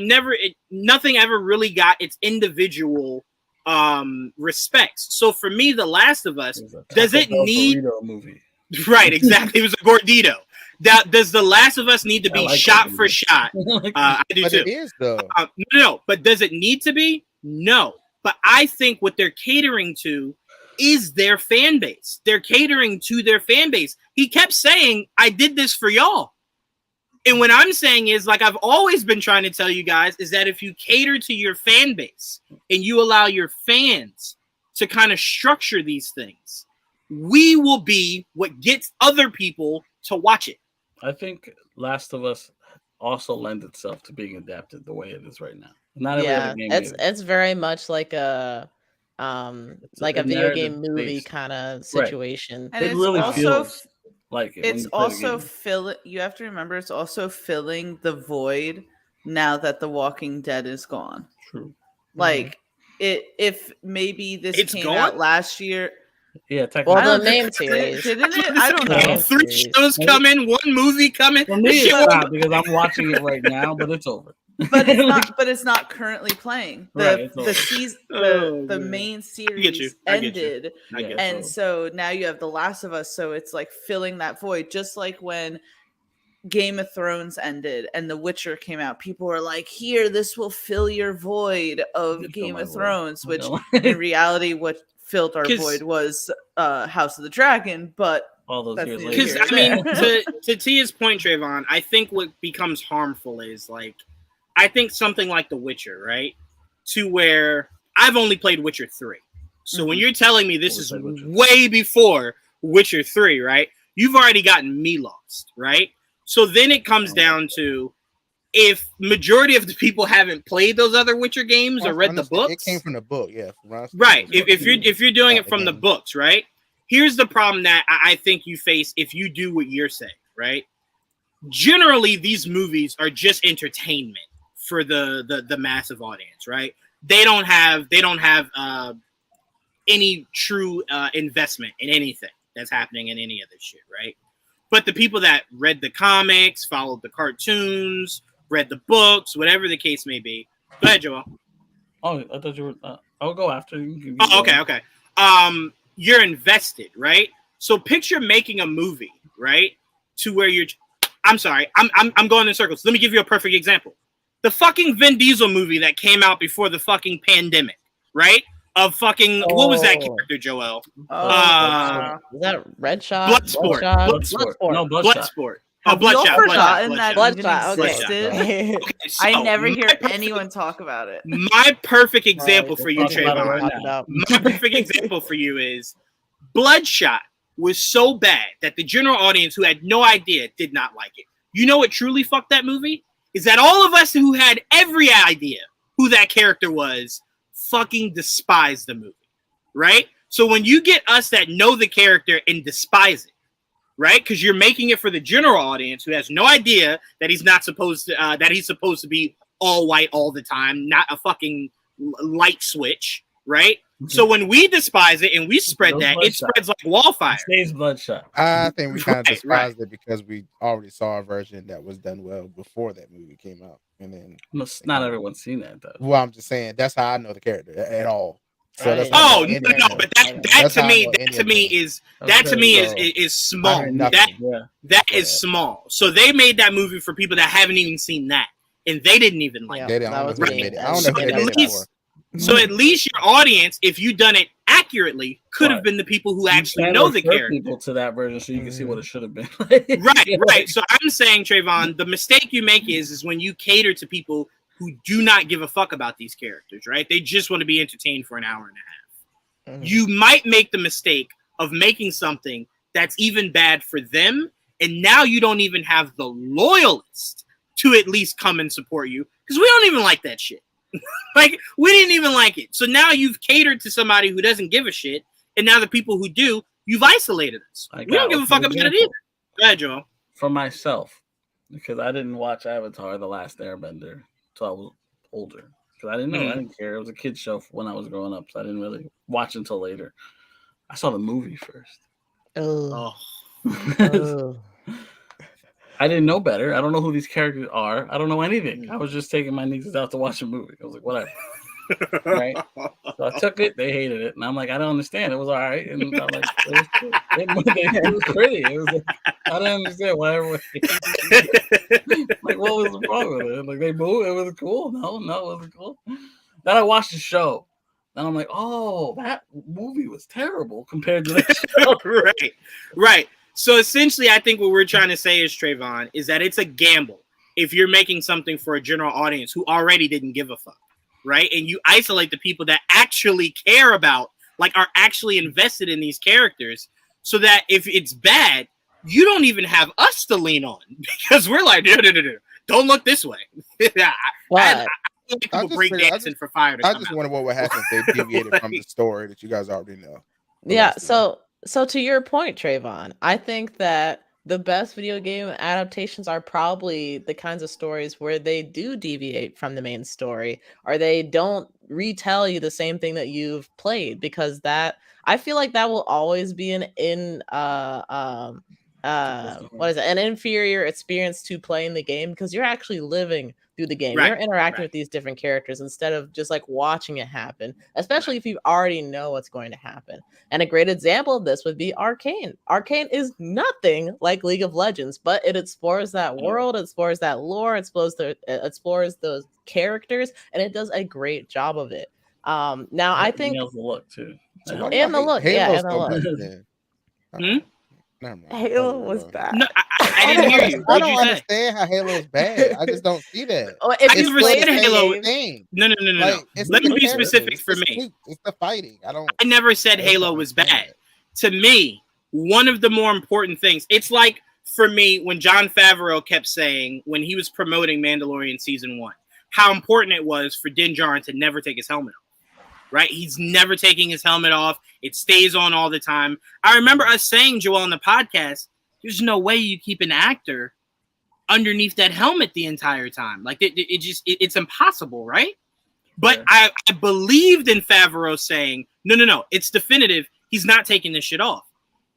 nothing ever really got its individual respects. So for me, The Last of Us, does it need movie? Right, exactly. It was a gordito. Does The Last of Us need to be shot for shot? I do but too. It is though. No, but does it need to be? No. But I think what they're catering to is their fan base. They're catering to their fan base. He kept saying, "I did this for y'all." And what I'm saying is, like I've always been trying to tell you guys, is that if you cater to your fan base and you allow your fans to kind of structure these things, we will be what gets other people to watch it. I think Last of Us also lends itself to being adapted the way it is right now. Not every other game is. it's very much like a video game movie narrative-based. kind of situation. And It it's really also feels like it. when it's you play the also game. you have to remember it's also filling the void now that The Walking Dead is gone. True. Like if maybe this It's came gone? out last year. Yeah, technically. Well, I the don't main think- series. Didn't it? I don't Yeah. know. 3 shows coming, 1 movie coming. For me, This shit it's won't- not because I'm watching it right now, but it's over. But it's Like, not. But it's not currently playing. Right, it's The over. season, Oh, the man. main you. series I get you. ended, I get Yeah. it. and so now you have The Last of Us. So it's like filling that void, just like when Game of Thrones ended and The Witcher came out. People were like, "Here, this will fill your void of Did fill Game my of void. Thrones," which Okay. in reality, what filled our 'Cause- void was House of the Dragon. But all those That's years the- later. Because Here I or mean, there. to Tia's point, Trevon, I think what becomes harmful is like, I think something like The Witcher, right? To where I've only played Witcher 3. So when you're telling me this is Only played Witcher. way before Witcher 3, right? You've already gotten me lost, right? So then it comes down to, if majority of the people haven't played those other Witcher games or read the books, It came from the book, yeah. right? If you're doing it the from the game. books, right? Here's the problem that I think you face if you do what you're saying, right? Generally, these movies are just entertainment for the massive audience, right? They don't have any true investment in anything that's happening in any of this shit, right? But the people that read the comics, followed the cartoons, read the books, whatever the case may be. Go ahead, Joel. Oh, I thought you were. I'll go after you. Oh, okay. You're invested, right? So picture making a movie, right? To where you're. I'm sorry, I'm going in circles. Let me give you a perfect example. The fucking Vin Diesel movie that came out before the fucking pandemic, right? Of fucking what was that Oh. character, Joel? Is that Red Shot? Bloodsport. Bloodsport. No, Bloodshot. Bloodsport. Oh, Have y'all Bloodshot. forgotten that Bloodshot. even Okay. existed? Okay, I so never my hear perfect- anyone talk about it. My perfect example Right, for you, we'll talk about it Trayvon. right now. My perfect example for you is Bloodshot was so bad that the general audience who had no idea did not like it. You know what truly fucked that movie? Is that all of us who had every idea who that character was fucking despised the movie, right? So when you get us that know the character and despise it, right? Because you're making it for the general audience who has no idea that he's not supposed to, that he's supposed to be all white all the time, not a fucking light switch, right? So when we despise it and we spread Those that, it Bloodshot. spreads like wildfire. It stays Bloodshot. I think we kind of Right, despised it because we already saw a version that was done well before that movie came out. And then, Not everyone's seen that though. well, I'm just saying that's how I know the character at all. So that's Right. how I Oh know any no, of them. but that That's to how I me know that any to of me them. is that to me So, is small. I heard nothing. That Yeah. that Yeah. is small. So they made that movie for people that haven't even seen that, and they didn't even like Yeah, it. They didn't, I that don't know was if they me. did it. I That don't know if was they me. did it for. So at least your audience, if you done it accurately, could have Right. been the people who You actually can know the refer character. people to that version so you can see what it should have been. Right. So I'm saying, Trayvon, the mistake you make is when you cater to people who do not give a fuck about these characters, right? They just want to be entertained for an hour and a half. Mhm. You might make the mistake of making something that's even bad for them, and now you don't even have the loyalists to at least come and support you because we don't even like that shit. Like, we didn't even like it. So now you've catered to somebody who doesn't give a shit, and now the people who do, you've isolated us. I We got don't give a one fuck about it example. either. Go ahead, Joel. For myself, because I didn't watch Avatar: The Last Airbender until I was older. Because I didn't know, I didn't care. It was a kid's show when I was growing up, so I didn't really watch until later. I saw the movie first. Oh. Oh, I didn't know better. I don't know who these characters are. I don't know anything. I was just taking my nieces out to watch a movie. I was like, whatever. Right? So I took it. They hated it, and I'm like, I don't understand. It was all right, and I'm like, it was cool. It was pretty. It was like, I didn't understand why everyone hated it. Like, what was the problem with it? Like, they moved. It was cool. No, it wasn't cool. Then I watched the show, and I'm like, oh, that movie was terrible compared to the show. right. So essentially, I think what we're trying to say is, Trevon, is that it's a gamble if you're making something for a general audience who already didn't give a fuck, right? And you isolate the people that actually care about, like, are actually invested in these characters, so that if it's bad, you don't even have us to lean on because we're like, no, don't look this way. I people break dancing for fire to I come just out. wonder what would happen if they deviated from the story that you guys already know. Yeah, so to your point, Trayvon, I think that the best video game adaptations are probably the kinds of stories where they do deviate from the main story, or they don't retell you the same thing that you've played, because that, I feel like that will always be an what is it, an inferior experience to playing the game, because you're actually living through the game. You're interacting with these different characters instead of just like watching it happen, especially if you already know what's going to happen. And a great example of this would be Arcane. Arcane is nothing like League of Legends, but it explores that world, it explores that lore, it explores those characters, and it does a great job of it. Now I think nails the look too. And the look, yeah, and the look. Halo was bad. No, I didn't hear you. I What'd don't you say? understand how Halo is bad. I just don't see that. I never said Halo. No. Like, Let me be specific for me. It's the fighting. I never said Halo was bad. To me, one of the more important things, it's like for me when Jon Favreau kept saying when he was promoting Mandalorian season 1, how important it was for Din Djarin to never take his helmet off. Right? He's never taking his helmet off. It stays on all the time. I remember us saying, Joel, on the podcast, there's no way you keep an actor underneath that helmet the entire time. Like, it's impossible, right? But I believed in Favreau saying, no, it's definitive. He's not taking this shit off.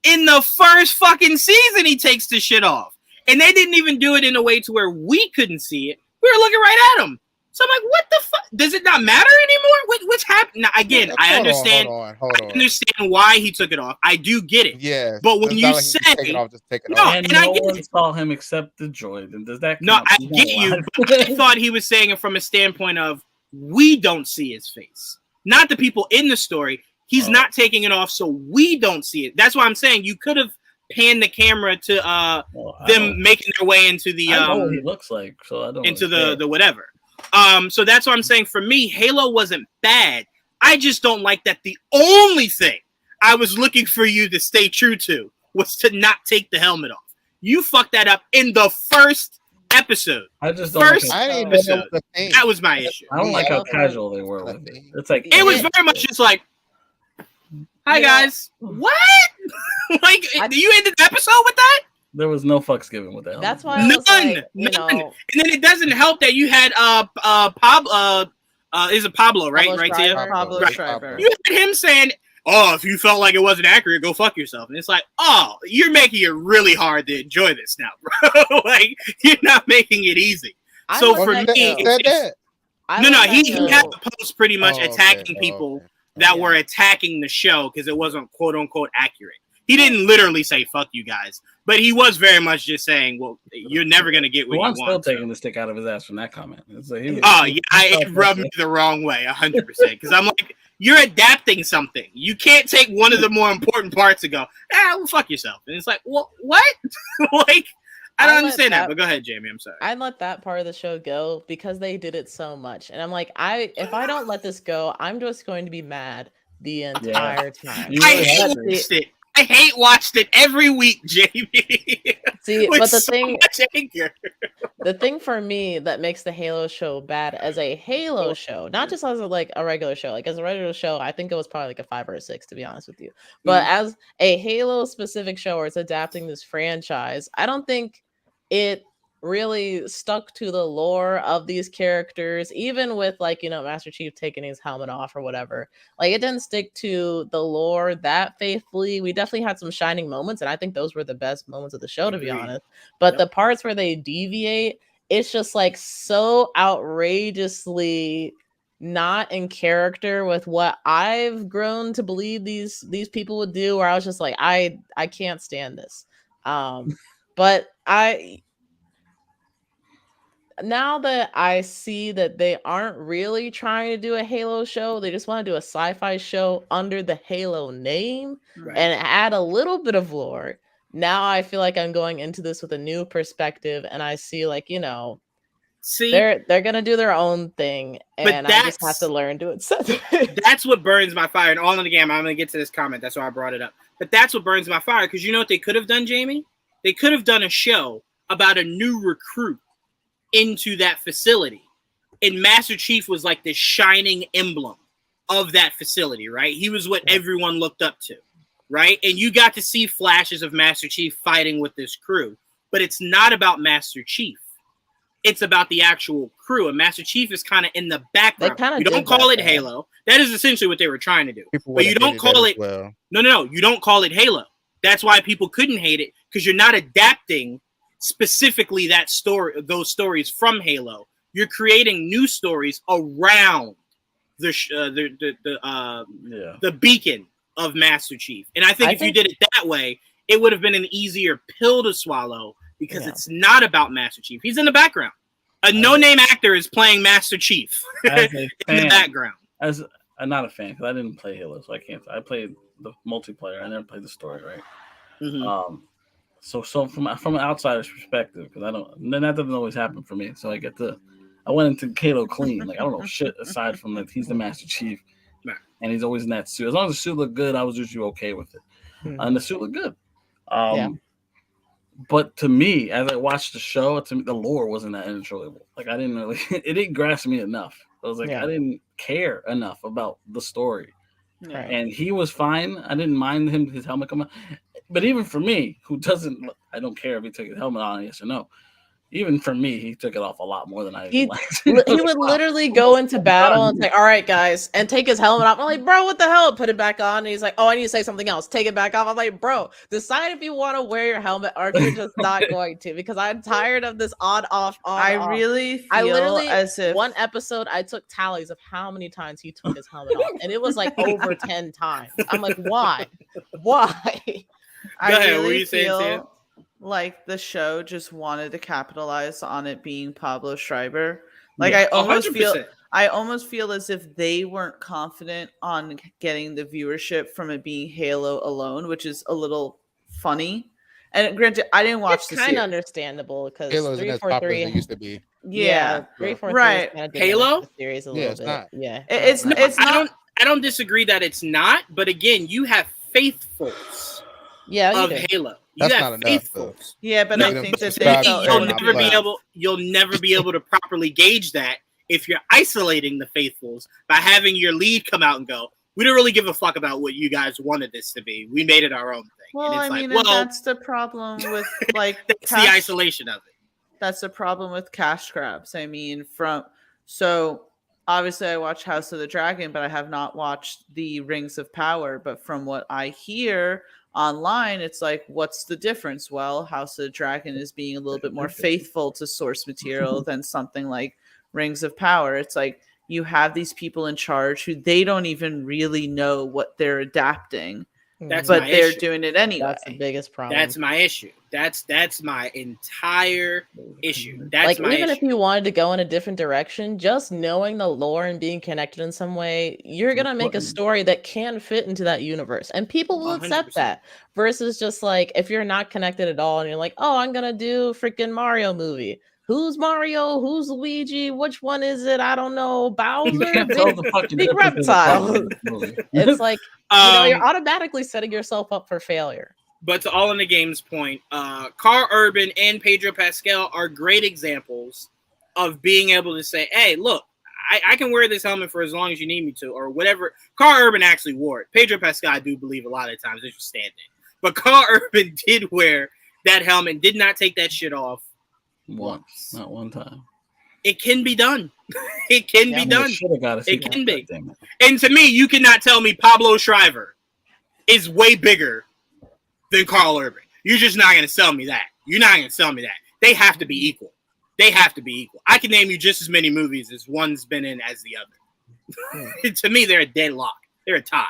In the first fucking season, he takes this shit off. And they didn't even do it in a way to where we couldn't see it. We were looking right at him. So I'm like, what the fuck? Does it not matter anymore? What's happening? Now, again, I understand. Hold on. I understand why he took it off. I do get it. Yeah. But when you say take it off, just take it off. And no one saw him except the droid. And does that count? No, I get you. But I thought he was saying it from a standpoint of we don't see his face, not the people in the story. He's not taking it off, so we don't see it. That's why I'm saying you could have panned the camera to them making their way into the I know what he looks like, so I don't into the whatever. So that's what I'm saying. For me, Halo wasn't bad. I just don't like that the only thing I was looking for you to stay true to was to not take the helmet off. You fucked that up in the first episode. I just don't episode. That was my issue. I don't like how casual they were with it. It's like it was very much just like, hi guys. What? Like you ended the episode with that? There was no fucks given with that. That's why none. And then it doesn't help that you had Pablo, is it Pablo, right? Pablo Schreiber. You had him saying, "Oh, if you felt like it wasn't accurate, go fuck yourself." And it's like, "Oh, you're making it really hard to enjoy this now, bro. Like you're not making it easy." So for me, he had a post pretty much attacking people that were attacking the show because it wasn't quote unquote accurate. He didn't literally say "fuck you guys," but he was very much just saying, "Well, you're never gonna get what you want." I'm still taking the stick out of his ass from that comment. It rubbed me the wrong way, 100%. Because I'm like, you're adapting something. You can't take one of the more important parts and go, well, fuck yourself. And it's like, well, what? Like, I don't understand that. But go ahead, Jamie. I'm sorry. I let that part of the show go because they did it so much, and I'm like, if I don't let this go, I'm just going to be mad the entire time. I hate watched it every week, Jamie. See, but the thing for me that makes the Halo show bad as a Halo show, not just as a regular show, like as a regular show, I think it was probably like a 5 or a 6, to be honest with you. But as a Halo specific show where it's adapting this franchise, I don't think it really stuck to the lore of these characters, even with Master Chief taking his helmet off or whatever. Like, it didn't stick to the lore that faithfully. We definitely had some shining moments, and I think those were the best moments of the show, to be honest. But the parts where they deviate, it's just like so outrageously not in character with what I've grown to believe these people would do, where I was just like, I can't stand this. But now that I see that they aren't really trying to do a Halo show, they just want to do a sci-fi show under the Halo name and add a little bit of lore, now I feel like I'm going into this with a new perspective, and I see like, See, they're gonna do their own thing, But and I just have that's- to learn to accept it. that's what burns my fire. And all in the game, I'm going to get to this comment. That's why I brought it up. But that's what burns my fire. Because you know what they could have done, Jamie? They could have done a show about a new recruit into that facility. And Master Chief was like the shining emblem of that facility, right? He was what everyone looked up to, right? And you got to see flashes of Master Chief fighting with this crew. But it's not about Master Chief. It's about the actual crew, and Master Chief is kind of in the background. You don't call it Halo. That is essentially what they were trying to do. But you don't call it. Well. No. You don't call it Halo. That's why people couldn't hate it, because you're not adapting specifically that story, those stories from Halo. You're creating new stories around the beacon of Master Chief. And I think if you did it that way, it would have been an easier pill to swallow. Because it's not about Master Chief. He's in the background. A no-name actor is playing Master Chief in the background. As not a fan, because I didn't play Halo, so I can't. I played the multiplayer. I never played the story, right? Mm-hmm. So from an outsider's perspective, because then that doesn't always happen for me. So I went into Halo clean. Like I don't know shit aside from that he's the Master Chief, and he's always in that suit. As long as the suit looked good, I was usually okay with it. And the suit looked good. But to me, as I watched the show, to me, the lore wasn't that enjoyable. Like I didn't really, it didn't grasp me enough. I was like, I didn't care enough about the story. Right. And he was fine. I didn't mind his helmet coming. But even for me, who doesn't, I don't care if he took his helmet on, yes or no. Even for me, he took it off a lot more than I liked. He would literally go into battle and say, all right, guys, and take his helmet off. I'm like, bro, what the hell? Put it back on. And he's like, oh, I need to say something else. Take it back off. I'm like, bro, decide if you want to wear your helmet or if you're just not going to, because I'm tired of this on, off, on, I off. really feel I literally, as if one episode, I took tallies of how many times he took his helmet off. And it was like over 10 times. I'm like, why? Why? I Go ahead, what were really you saying, Sam? feel like the show just wanted to capitalize on it being Pablo Schreiber. Like I almost 100%. feel as if they weren't confident on getting the viewership from it being Halo alone, which is a little funny. And granted, I didn't watch the kind series. of understandable because Halo isn't as popular as it 343. used to be. Yeah, 343 right. kinda did Halo? the series a Yeah, little it's bit. not. Yeah, It's No, it's not. I don't disagree that it's not, but again, you have faithfuls yeah. You of do. Halo. You That's have not enough, faithfuls. Yeah, but No, I think that they subscribe felt to You'll it it and was not you'll never be able to properly gauge that if you're isolating the faithfuls by having your lead come out and go, we don't really give a fuck about what you guys wanted this to be. We made it our own thing. Well, and it's I mean, like, and well, that's the problem with like that's the cash- isolation of it. That's the problem with cash grabs. I mean, so obviously I watch House of the Dragon, but I have not watched the Rings of Power. But from what I hear online, it's like, what's the difference? Well, House of the Dragon is being a little bit more faithful to source material than something like Rings of Power. It's like you have these people in charge who they don't even really know what they're adapting, That's but my they're issue. doing it anyway. That's the biggest problem. That's my issue. That's my entire issue. That's like my even issue. if you wanted to go in a different direction, just knowing the lore and being connected in some way, you're gonna make a story that can fit into that universe, and people will accept 100%. that. Versus just like if you're not connected at all and you're like, oh, I'm gonna do freaking Mario movie. Who's Mario? Who's Luigi? Which one is it? I don't know. Bowser, You can't tell the fucking big difference in the reptile. fucking movie. It's like you're automatically setting yourself up for failure. But to All in the Game's point, Carl Urban and Pedro Pascal are great examples of being able to say, hey, look, I can wear this helmet for as long as you need me to, or whatever. Carl Urban actually wore it. Pedro Pascal, I do believe a lot of times, they just stand it. But Carl Urban did wear that helmet, did not take that shit off Once, not one time. It can be done. It can be done. It can be. And to me, you cannot tell me Pablo Schreiber is way bigger than Carl Urban. You're just not going to sell me that. You're not going to sell me that. They have to be equal. They have to be equal. I can name you just as many movies as one's been in as the other. To me, they're a deadlock. They're a tie.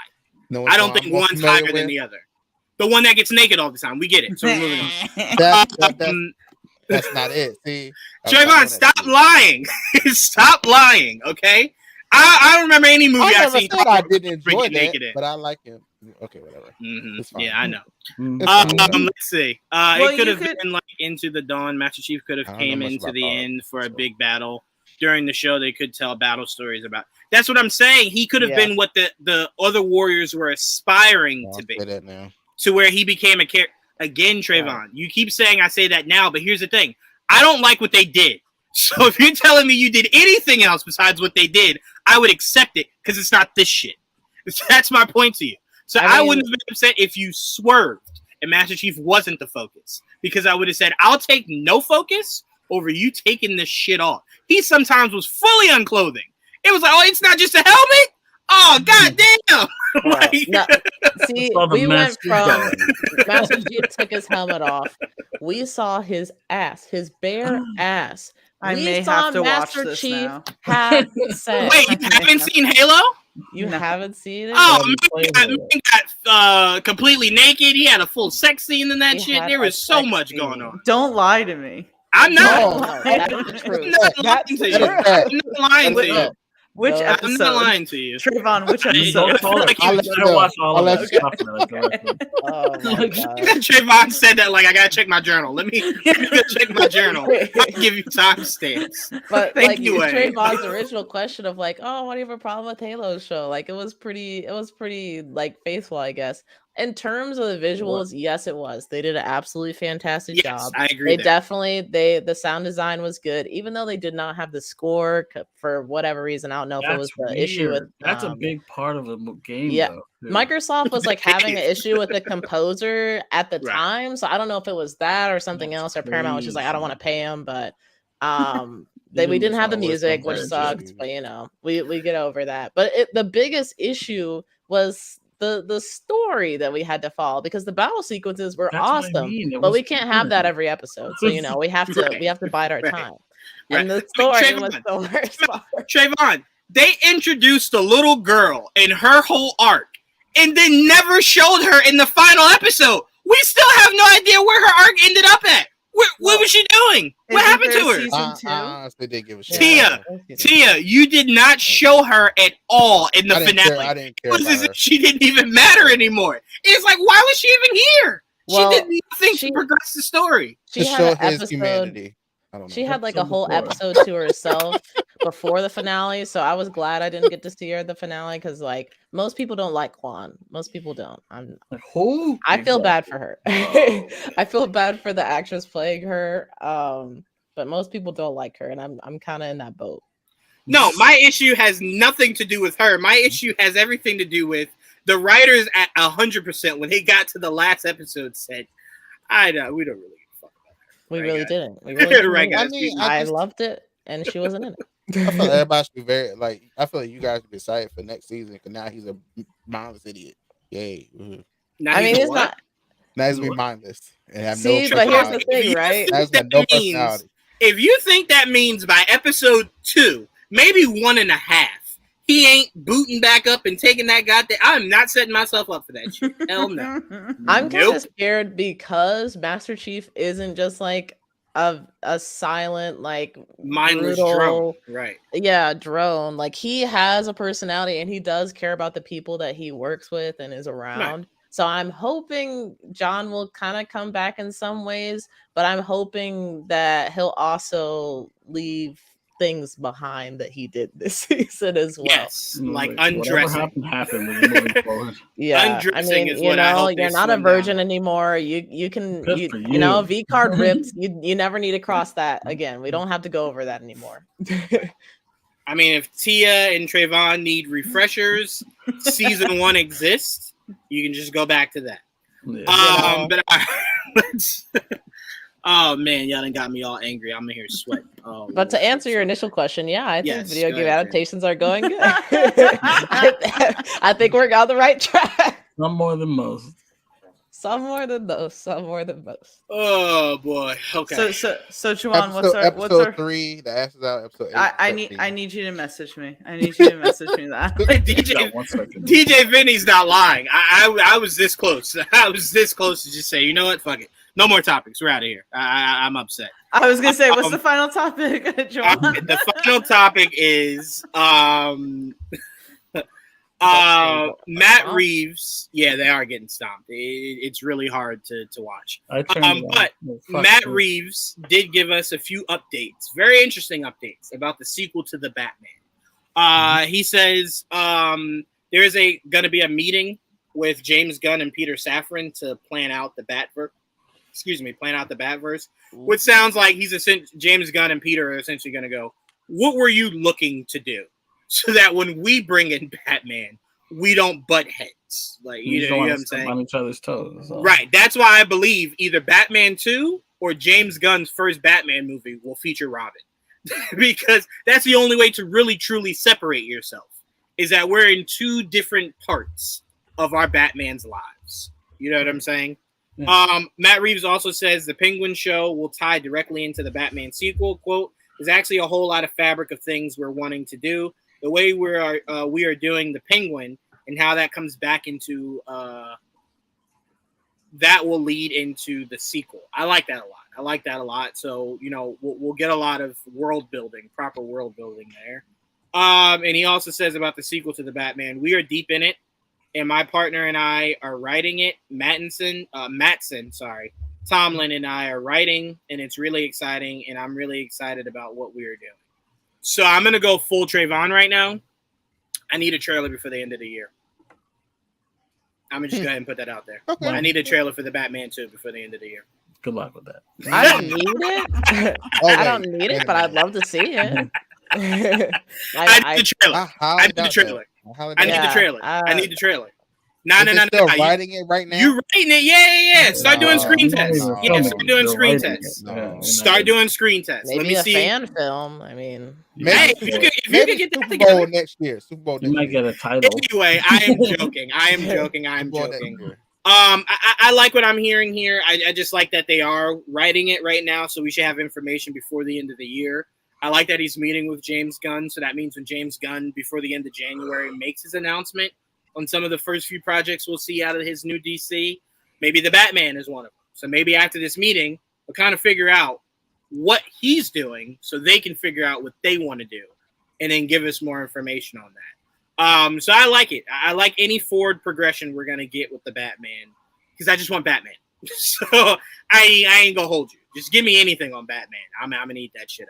No, I don't think one's higher than the other. The one that gets naked all the time. We get it. So we're moving on. That's not it. See, Trevon, stop lying. Stop lying, okay? I don't remember any movie I I've never seen. said I didn't enjoy freaking that, naked in. but I like him. Okay, whatever. It's fine. Yeah, I know. Mm. It's fine. Let's see. Well, It could you have could- been like Into the Dawn. Master Chief could I have don't came know much into about the Dog, end for a so. big battle. During the show, they could tell battle stories about. That's what I'm saying. He could have Yeah. been what the other warriors were aspiring I'll to be, say that now. to where he became a character. Again, Trevon, you keep saying I say that now, but here's the thing. I don't like what they did. So if you're telling me you did anything else besides what they did, I would accept it because it's not this shit. That's my point to you. So I I mean- wouldn't have been upset if you swerved and Master Chief wasn't the focus, because I would have said, I'll take no focus over you taking this shit off. He sometimes was fully unclothing. It was like, oh, it's not just a helmet? Oh, goddamn. Like, No, see, Saw the we went mask from Master Chief took his helmet off. We saw his ass, his bare ass. I We may saw have to watch Master this Chief now. have sex. wait, you haven't seen Halo? You haven't seen it? Oh, Yeah, man got completely naked. He had a full sex scene in that He shit. had There a was so sex much scene. going on. Don't lie to me. I'm No, not. that's the I'm truth. not lying That's to the you. That is truth. bad. I'm not lying to you. Look, Which No, I'm episode? not lying to you. Trayvon, which I- episode? I feel like I'll you- let you I know. watch all I'll of let that you stuff. Like, directly. Oh my god. Trayvon said that like I gotta check my journal. Let me go check my journal. I'll give you timestamps. But like Anyway. Trayvon's original question of like, oh, what do you have a problem with Halo's show? Like it was pretty like faithful, I guess. In terms of the visuals, yes, it was. They did an absolutely fantastic Yes, job. I agree. They there. definitely the sound design was good, even though they did not have the score for whatever reason. I don't know if it was the issue with That's a big part of the game. yeah. Though, too. Microsoft was like having an issue with the composer at the Right. time, so I don't know if it was that or something That's else. Or Paramount was just like, I don't want to pay him, but we didn't didn't have the always music, which compare sucked. issues. But you know, we get over that. But the biggest issue was the story that we had to follow, because the battle sequences were That's what I awesome, mean. It but was we can't have that every episode. So you know, we have to bide our Right. time. Right. And the Wait, story was Trayvon, the worst part. Trayvon, they introduced the little girl in her whole arc and then never showed her in the final episode. We still have no idea where her arc ended up at. What was she doing? What Isn't happened there to a her? season two? I honestly didn't give a shit. Tia, about her. Tia, you did not show her at all in the I didn't finale. care. I didn't care It was as about if her. she didn't even matter anymore. It's like, why was she even here? Well, she did nothing she- to progress the story. She To had show an his episode. humanity. I don't know. She had like a Episode whole before. episode to herself before the finale, so I was glad I didn't get to see her at the finale, because like most people don't like Quan. Most people don't. Like, who? I feel bad for her. Oh. I feel bad for the actress playing her, but most people don't like her, and I'm kind of in that boat. No, my issue has nothing to do with her. My issue has everything to do with the writers at 100% when they got to the last episode said, we don't really give a fuck about her. We Right, really guys. didn't. We really didn't. Right, I guys. mean, I just- loved it, and she wasn't in I feel like everybody should be very like. I feel like you guys should be excited for next season because now he's a mindless idiot. Yay! Mhm. Now I mean, he's it's what? not. Now he's gonna be mindless and have See, no but here's personality. the If thing, you right? think Now he's got that no means- personality. If you think that means by episode 2, maybe 1.5, he ain't booting back up and taking that goddamn. I'm not setting myself up for that shit. Hell no. I'm kind Nope. of scared because Master Chief isn't just like a silent, like Mindless brutal, drone. Right. yeah, drone. Like he has a personality and he does care about the people that he works with and is around. So I'm hoping John will kind of come back in some ways, but I'm hoping that he'll also leave things behind that he did this season as well. Yes. Like Whatever undressing. happened. We're moving forward. Yeah, I Undressing mean, is you what I know, hope they you're not a slim virgin down. anymore. You can Good you, for you know, you. V card ripped. You never need to cross that again. We don't have to go over that anymore. I mean, if Tia and Trayvon need refreshers, season 1 exists. You can just go back to that. Yeah. But let's. Oh man, y'all done got me all angry. I'm in here sweating. Oh, But to answer your initial question, yeah, I think Yes, video go game ahead, adaptations are going good. I think we're on the right track. Some more than most. Some more than those. Some more than most. Oh boy. Okay. So Juwan, Episode 3, the ass is out. Episode 8. I need you to message me. I need you to message me that. DJ Yeah, 1 second. DJ Vinny's not lying. I was this close. I was this close to just say, you know what? Fuck it. No more topics. We're out of here. I'm upset. I was gonna say, what's the final topic, John? The final topic is Matt Reeves. Yeah, they are getting stomped. It's really hard to watch. But Matt Reeves did give us a few updates, very interesting updates about the sequel to the Batman. He says there is going to be a meeting with James Gunn and Peter Safran to plan out the Batverse. Which sounds like James Gunn and Peter are essentially going to go, what were you looking to do? So that when we bring in Batman, we don't butt heads. Like, you know what I'm saying? On each other's toes. So. Right. That's why I believe either Batman 2 or James Gunn's first Batman movie will feature Robin. Because that's the only way to really, truly separate yourself, is that we're in two different parts of our Batman's lives. You know what I'm saying? Yeah. Matt Reeves also says the Penguin show will tie directly into the Batman sequel. Quote, there's actually a whole lot of fabric of things we're wanting to do. The way we are doing the Penguin and how that comes back into that will lead into the sequel. I like that a lot. So, you know, we'll get a lot of proper world building there. And he also says about the sequel to the Batman, we are deep in it. And my partner and I are writing it. Tomlin and I are writing, and it's really exciting, and I'm really excited about what we are doing. So I'm going to go full Trevon right now. I need a trailer before the end of the year. I'm going to just go ahead and put that out there. Okay. I need a trailer for the Batman 2 before the end of the year. Good luck with that. I don't need it. I don't need it, but I'd love to see it. I need the trailer. I need the trailer. I need the trailer. No. Writing it right now? You writing it? Yeah. Start doing screen tests. Start doing screen tests. Start doing screen tests. Maybe Let me see. Fan film. I mean, if you could get that together. Bowl next year. Super Bowl. You might get a title. Anyway, I am joking. I like what I'm hearing here. I just like that they are writing it right now, so we should have information before the end of the year. I like that he's meeting with James Gunn, so that means when James Gunn, before the end of January, makes his announcement on some of the first few projects we'll see out of his new DC, maybe the Batman is one of them. So maybe after this meeting, we'll kind of figure out what he's doing so they can figure out what they want to do and then give us more information on that. So I like it. I like any forward progression we're going to get with the Batman because I just want Batman. So I ain't going to hold you. Just give me anything on Batman. I'm going to eat that shit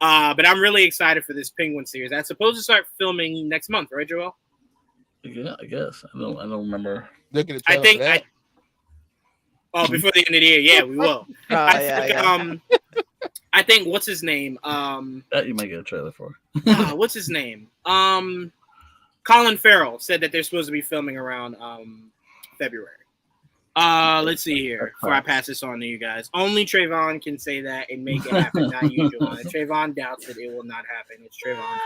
up. But I'm really excited for this Penguin series. That's supposed to start filming next month, right, Joel? Yeah, I guess. I don't remember. Before the end of the year, yeah, we will. I think what's his name? That you might get a trailer for. What's his name? Colin Farrell said that they're supposed to be filming around February. Let's see here before I pass this on to you guys. Only Trevon can say that and make it happen, not you, Joanna. Trevon doubts it will not happen. It's Trevon's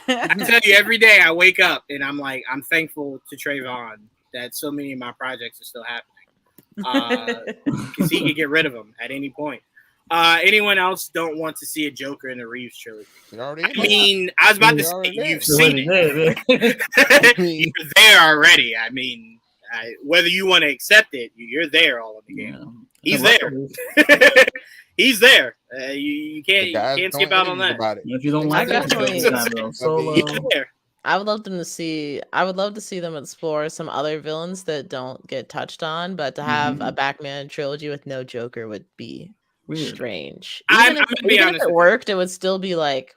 world. I can tell you every day I wake up and I'm like, I'm thankful to Trevon that so many of my projects are still happening. Because he could get rid of them at any point. Anyone else don't want to see a Joker in the Reeves trilogy? I was about to say, you've seen it. You're there already. I mean, whether you want to accept it, you're there all of the game. Yeah. He's there. He's there. You can't skip out on that. If you don't like it, I would love them to see. I would love to see them explore some other villains that don't get touched on. But to have a Batman trilogy with no Joker would be weird. Strange. Even if it worked, it would still be like,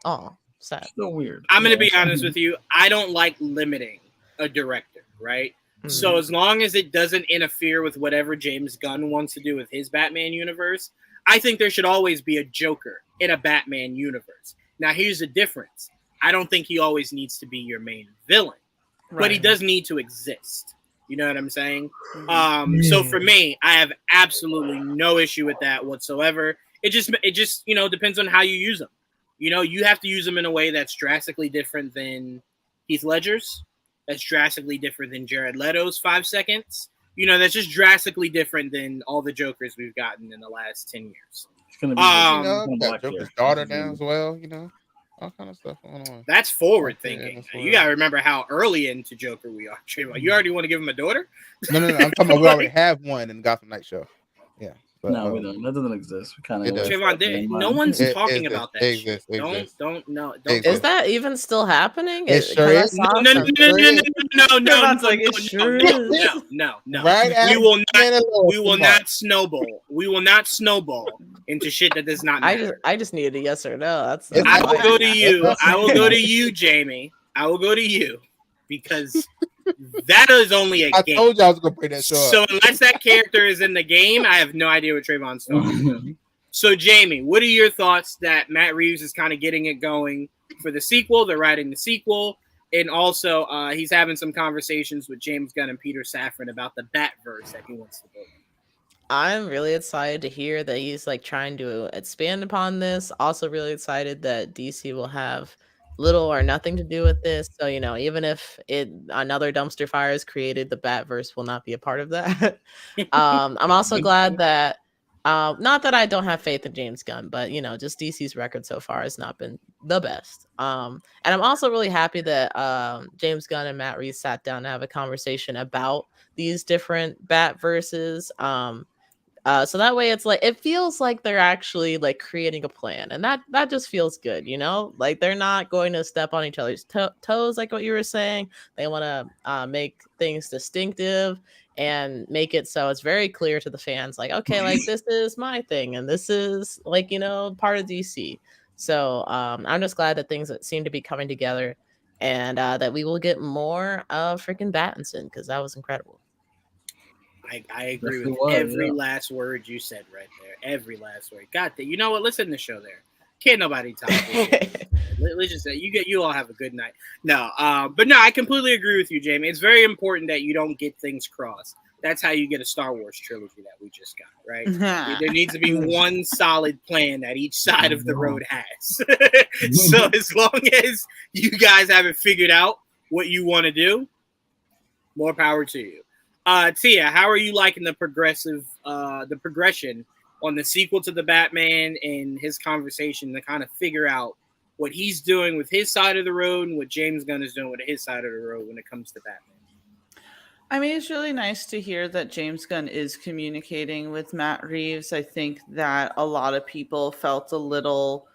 oh, sad. Still weird. I'm going to be honest with you. I don't like limiting a director, right? So as long as it doesn't interfere with whatever James Gunn wants to do with his Batman universe, I think there should always be a Joker in a Batman universe. Now, here's the difference. I don't think he always needs to be your main villain, but he does need to exist. You know what I'm saying? So for me, I have absolutely no issue with that whatsoever. It just depends on how you use them. You know, you have to use them in a way that's drastically different than Heath Ledger's. That's drastically different than Jared Leto's 5 seconds. You know, that's just drastically different than all the Jokers we've gotten in the last 10 years. It's gonna be Joker's daughter now as well, you know, all kind of stuff going on. That's forward thinking. You gotta remember how early into Joker we are. You already want to give him a daughter? No. I'm talking about we already have one in the Gotham Knight show. Yeah. But, No, we don't. That doesn't exist. We kind It of does. Trayvon, no one's It talking exists. about that It shit. exists. It exists. Don't It Is that even still happening? It sure 'Cause I is. No, saw no, no, some- no, no, no, no, no, Trayvon's no, like, no, it sure no, is. no. Right We after will not. Mandalorian We will came out. not snowball. We will not snowball into shit that does not matter. I just needed a yes or no. That's It's I all will fine. go to you. That's I will go to you, Jamie. I will go to you because that is only a I game. told you I was gonna bring that show So up. unless that character is in the game, I have no idea what Trayvon's talking about. So Jamie, what are your thoughts that Matt Reeves is kind of getting it going for the sequel? They're writing the sequel, and also he's having some conversations with James Gunn and Peter Safran about the Batverse that he wants to build. I'm really excited to hear that he's like trying to expand upon this. Also, really excited that DC will have little or nothing to do with this. So, even if another dumpster fire is created, the Batverse will not be a part of that. I'm also glad that, not that I don't have faith in James Gunn, but just DC's record so far has not been the best. And I'm also really happy that James Gunn and Matt Reeves sat down to have a conversation about these different Batverses. So that way it's like it feels like they're actually like creating a plan, and that just feels good, like they're not going to step on each other's toes like what you were saying. They want to make things distinctive and make it so it's very clear to the fans, like, okay, like this is my thing and this is like part of DC. So I'm just glad that things seem to be coming together, and that we will get more of freaking Battinson, because that was incredible. I agree with Definitely every yeah. last word you said right there. Every last word. God, you know what? Let's end the show there. Can't nobody top it. Let's just say you all have a good night. No, but no, I completely agree with you, Jamie. It's very important that you don't get things crossed. That's how you get a Star Wars trilogy that we just got, right? There needs to be one solid plan that each side of the road has. So as long as you guys haven't figured out what you want to do, more power to you. Tia, how are you liking the progression on the sequel to the Batman and his conversation to kind of figure out what he's doing with his side of the road and what James Gunn is doing with his side of the road when it comes to Batman? I mean, it's really nice to hear that James Gunn is communicating with Matt Reeves. I think that a lot of people felt a little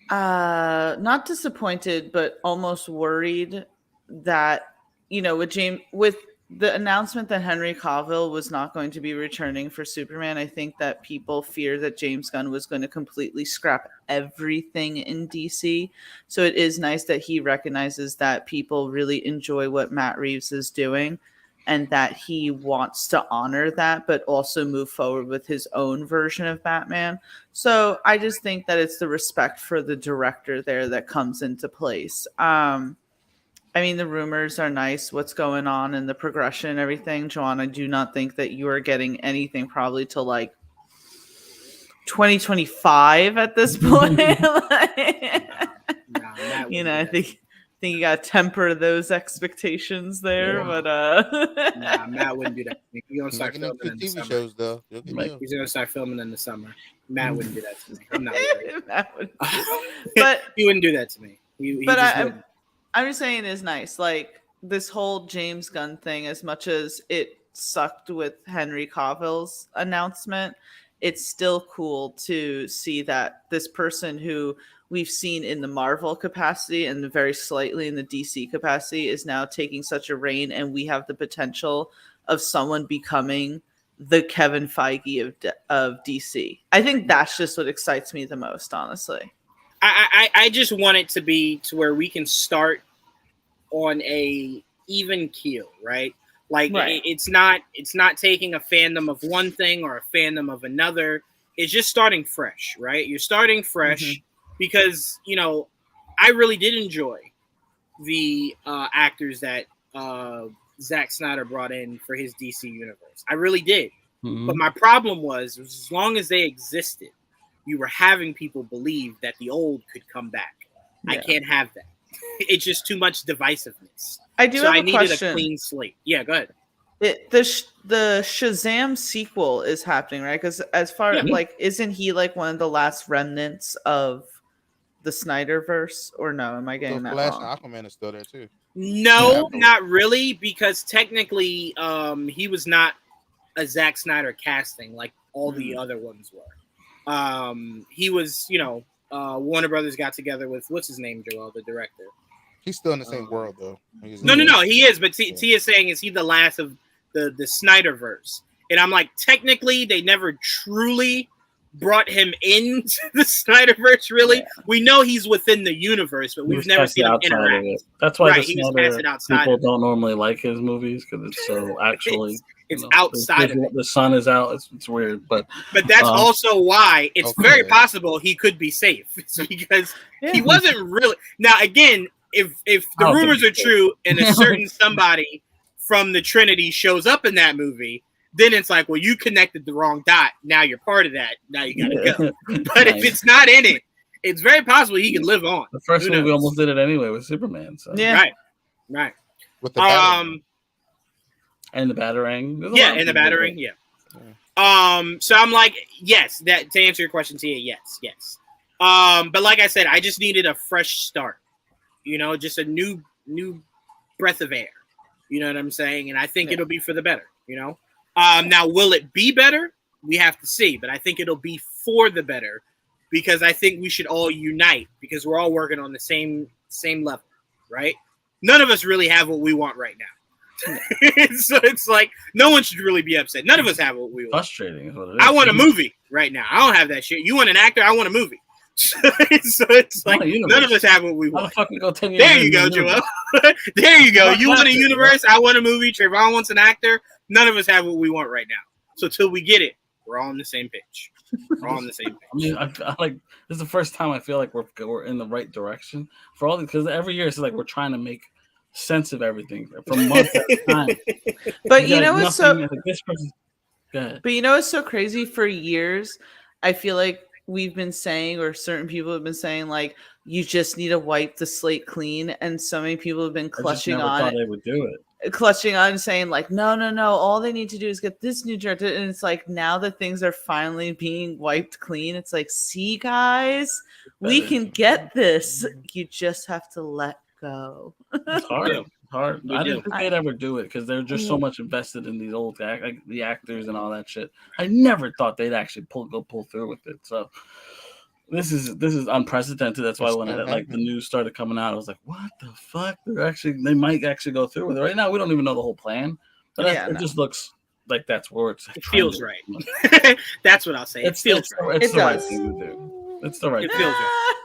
not disappointed, but almost worried that, with the announcement that Henry Cavill was not going to be returning for Superman, I think that people fear that James Gunn was going to completely scrap everything in DC. So it is nice that he recognizes that people really enjoy what Matt Reeves is doing and that he wants to honor that, but also move forward with his own version of Batman. So I just think that it's the respect for the director there that comes into place. I mean, the rumors are nice, what's going on and the progression and everything. Joanne, I do not think that you are getting anything probably till like 2025 at this point. I think you got to temper those expectations there. Yeah. But nah, Matt wouldn't do that. He's gonna start filming in the TV summer. shows though. He's gonna start filming in the summer. Matt wouldn't do that to me. I'm not worried. But he wouldn't do that to me. I'm just saying it is nice. Like this whole James Gunn thing, as much as it sucked with Henry Cavill's announcement, it's still cool to see that this person who we've seen in the Marvel capacity and very slightly in the DC capacity is now taking such a reign, and we have the potential of someone becoming the Kevin Feige of DC. I think that's just what excites me the most, honestly. I just want it to be to where we can start on a even keel, right? Like right. It's not taking a fandom of one thing or a fandom of another. It's just starting fresh, right? You're starting fresh because, I really did enjoy the actors that Zack Snyder brought in for his DC universe. I really did. Mm-hmm. But my problem was as long as they existed, you were having people believe that the old could come back. Yeah. I can't have that. It's just too much divisiveness. I needed a clean slate. Yeah, go ahead. The Shazam sequel is happening, right? Because as far like, isn't he like one of the last remnants of the Snyderverse? Or no? Am I getting that Flash wrong? And Aquaman is still there too. No, not really, because technically, he was not a Zack Snyder casting like all the other ones were. He was, Warner Brothers got together with what's his name, Joel, the director. He's still in the same world though. No, he is. But T is saying, is he the last of the Snyderverse? And I'm like, technically, they never truly brought him into the Snyderverse. Really, we know he's within the universe, but we've never seen him interact. That's why he was casted outside. People don't normally like his movies because it's so actually. It's outside of it. The sun is out. It's weird, but that's also why it's very possible he could be safe. It's because he wasn't really. Now, again, if the rumors are true and a certain somebody from the Trinity shows up in that movie, then it's like, well, you connected the wrong dot. Now you're part of that. Now you gotta go. But if it's not in it, it's very possible he can live on. The first movie almost did it anyway with Superman. So right. With the and the Batarang. And the Batarang. Yeah. So I'm like, yes. That to answer your question, Tia, yes. But like I said, I just needed a fresh start. Just a new breath of air. You know what I'm saying? And I think it'll be for the better. Now, will it be better? We have to see. But I think it'll be for the better because I think we should all unite because we're all working on the same level, right? None of us really have what we want right now. So it's like no one should really be upset. None of us have what we want. Frustrating is what it is. I want a movie right now. I don't have that shit. You want an actor? I want a movie. So it's like none of us have what we want. There you go, Joel. There you go. You want a universe? I want a movie. Trevon wants an actor. None of us have what we want right now. So till we get it, we're all on the same page. We're all on the same page. I like this is the first time I feel like we're in the right direction for all because every year it's like we're trying to make sense of everything from months at a time. But it's so. But it's so crazy. For years, I feel like we've been saying, or certain people have been saying, like you just need to wipe the slate clean, and so many people have been clutching on. Thought they would do it. Clutching on, saying like, no. All they need to do is get this new director, and it's like now that things are finally being wiped clean, it's like, see, guys, we can get this. You just have to let go. It's hard. I didn't think they'd ever do it because they're just so much invested in these old the actors and all that shit. I never thought they'd actually pull through with it. So this is unprecedented. That's why when the news started coming out, I was like, what the fuck? They might actually go through with it. Right now, we don't even know the whole plan, but it just looks like that's where it feels right. That's what I'll say. It feels right. It's the right thing to do. It's the right. It feels right.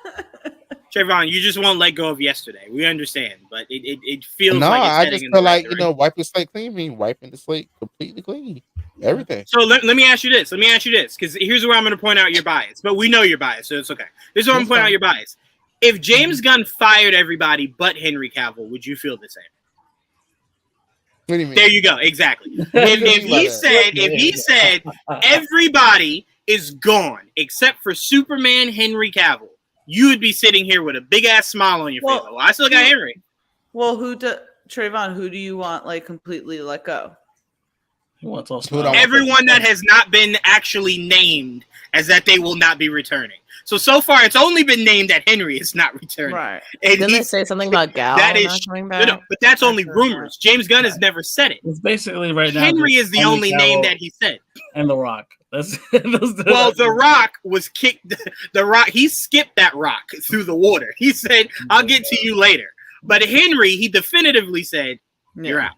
Trevon, you just won't let go of yesterday. We understand, but it feels like it's I just feel like wiping the slate clean means wiping the slate completely clean. Everything. So let me ask you this. Because here's where I'm going to point out your bias. But we know your bias, so it's okay. This is where I'm going to point out your bias. If James Gunn fired everybody but Henry Cavill, would you feel the same? What do you mean? There you go. Exactly. If he said everybody is gone except for Superman Henry Cavill, you would be sitting here with a big ass smile on your face. Well, I still got Henry. Well, Trevon, who do you want like completely let go? He wants everyone that has not been actually named as that they will not be returning. So far, it's only been named that Henry is not returning. Right. Didn't they say something about Gal not coming back? No, but that's only rumors. James Gunn has never said it. It's basically right now. Henry is the only name that he said. And The Rock. The Rock was kicked. The Rock, he skipped that rock through the water. He said, "I'll get to you later." But Henry, he definitively said, "You're out."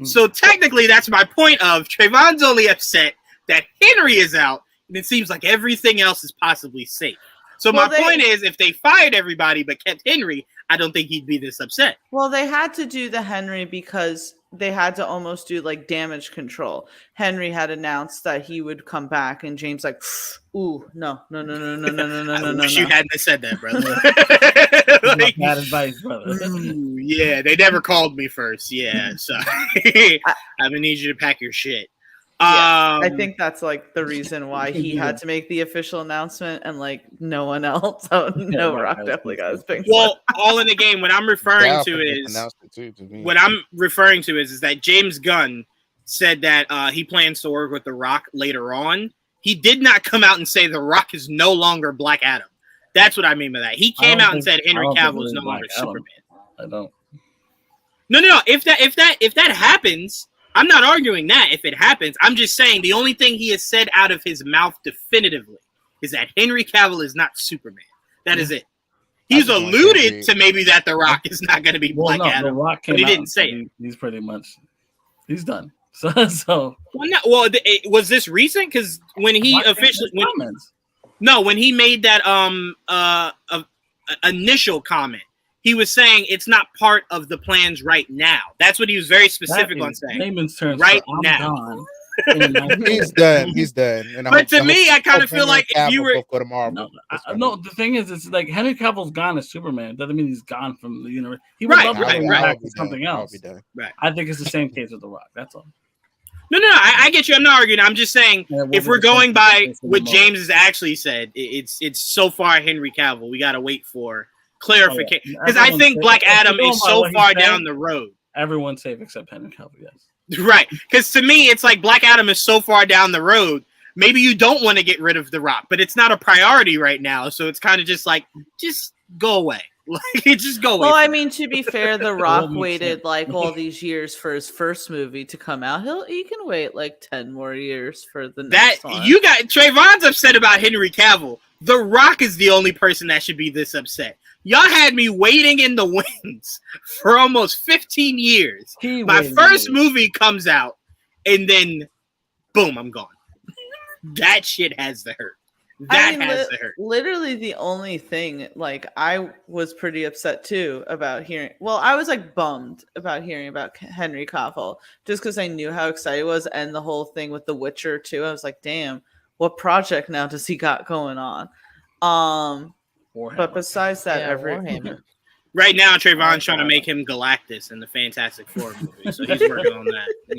So technically, that's my point. Of Trevon's only upset that Henry is out, and it seems like everything else is possibly safe. So my point is, if they fired everybody but kept Henry, I don't think he'd be this upset. Well, they had to do the Henry because they had to almost do like damage control. Henry had announced that he would come back, and James like, ooh, no. I wish you hadn't said that, brother. Bad advice, brother. Yeah, they never called me first. Yeah, so I'm gonna need you to pack your shit. Yeah, I think that's like the reason why he had to make the official announcement, and like no one else. So Rock definitely got his pink. Well, all in the game. What I'm referring to is that James Gunn said that he plans to work with The Rock later on. He did not come out and say The Rock is no longer Black Adam. That's what I mean by that. He came out and said Henry Cavill is no longer Superman. I don't. No. If that happens, I'm not arguing that if it happens. I'm just saying the only thing he has said out of his mouth definitively is that Henry Cavill is not Superman. That is it. He's alluded to maybe that The Rock is not going to be Black Adam, The Rock came but he out didn't say it. He's pretty much done. So was this recent? Because when he officially when he made that initial comment, he was saying it's not part of the plans right now. That's what he was very specific on saying. Layman's terms right for, now. He's done. He's done. And but to me, I kind of feel like if you were no, the thing is, it's like Henry Cavill's gone as Superman. It doesn't mean he's gone from the universe. He would love to go back to something else. Right. I think it's the same case with The Rock. That's all. No, I get you. I'm not arguing. I'm just saying if we're going by what James has actually said, it's so far Henry Cavill. We got to wait for clarification because I think Black Adam is so far down the road. Everyone's safe except Henry Cavill. Yes. Right, because to me, it's like Black Adam is so far down the road. Maybe you don't want to get rid of The Rock, but it's not a priority right now. So it's kind of just like, just go away. Like, just go away. Well, I mean, to be fair, The Rock waited like all these years for his first movie to come out. He can wait like 10 more years for the next one. You got Trayvon's upset about Henry Cavill. The Rock is the only person that should be this upset. Y'all had me waiting in the wings for almost 15 years. My first movie comes out, and then, boom, I'm gone. That shit has to hurt. That has to hurt. Literally the only thing, like, I was pretty upset, too, about hearing... Well, I was, like, bummed about hearing about Henry Cavill, just because I knew how excited I was, and the whole thing with The Witcher, too. I was like, damn, what project now does he got going on? But besides that, right now Trayvon's trying to make him Galactus in the Fantastic Four movie, so he's working on that. And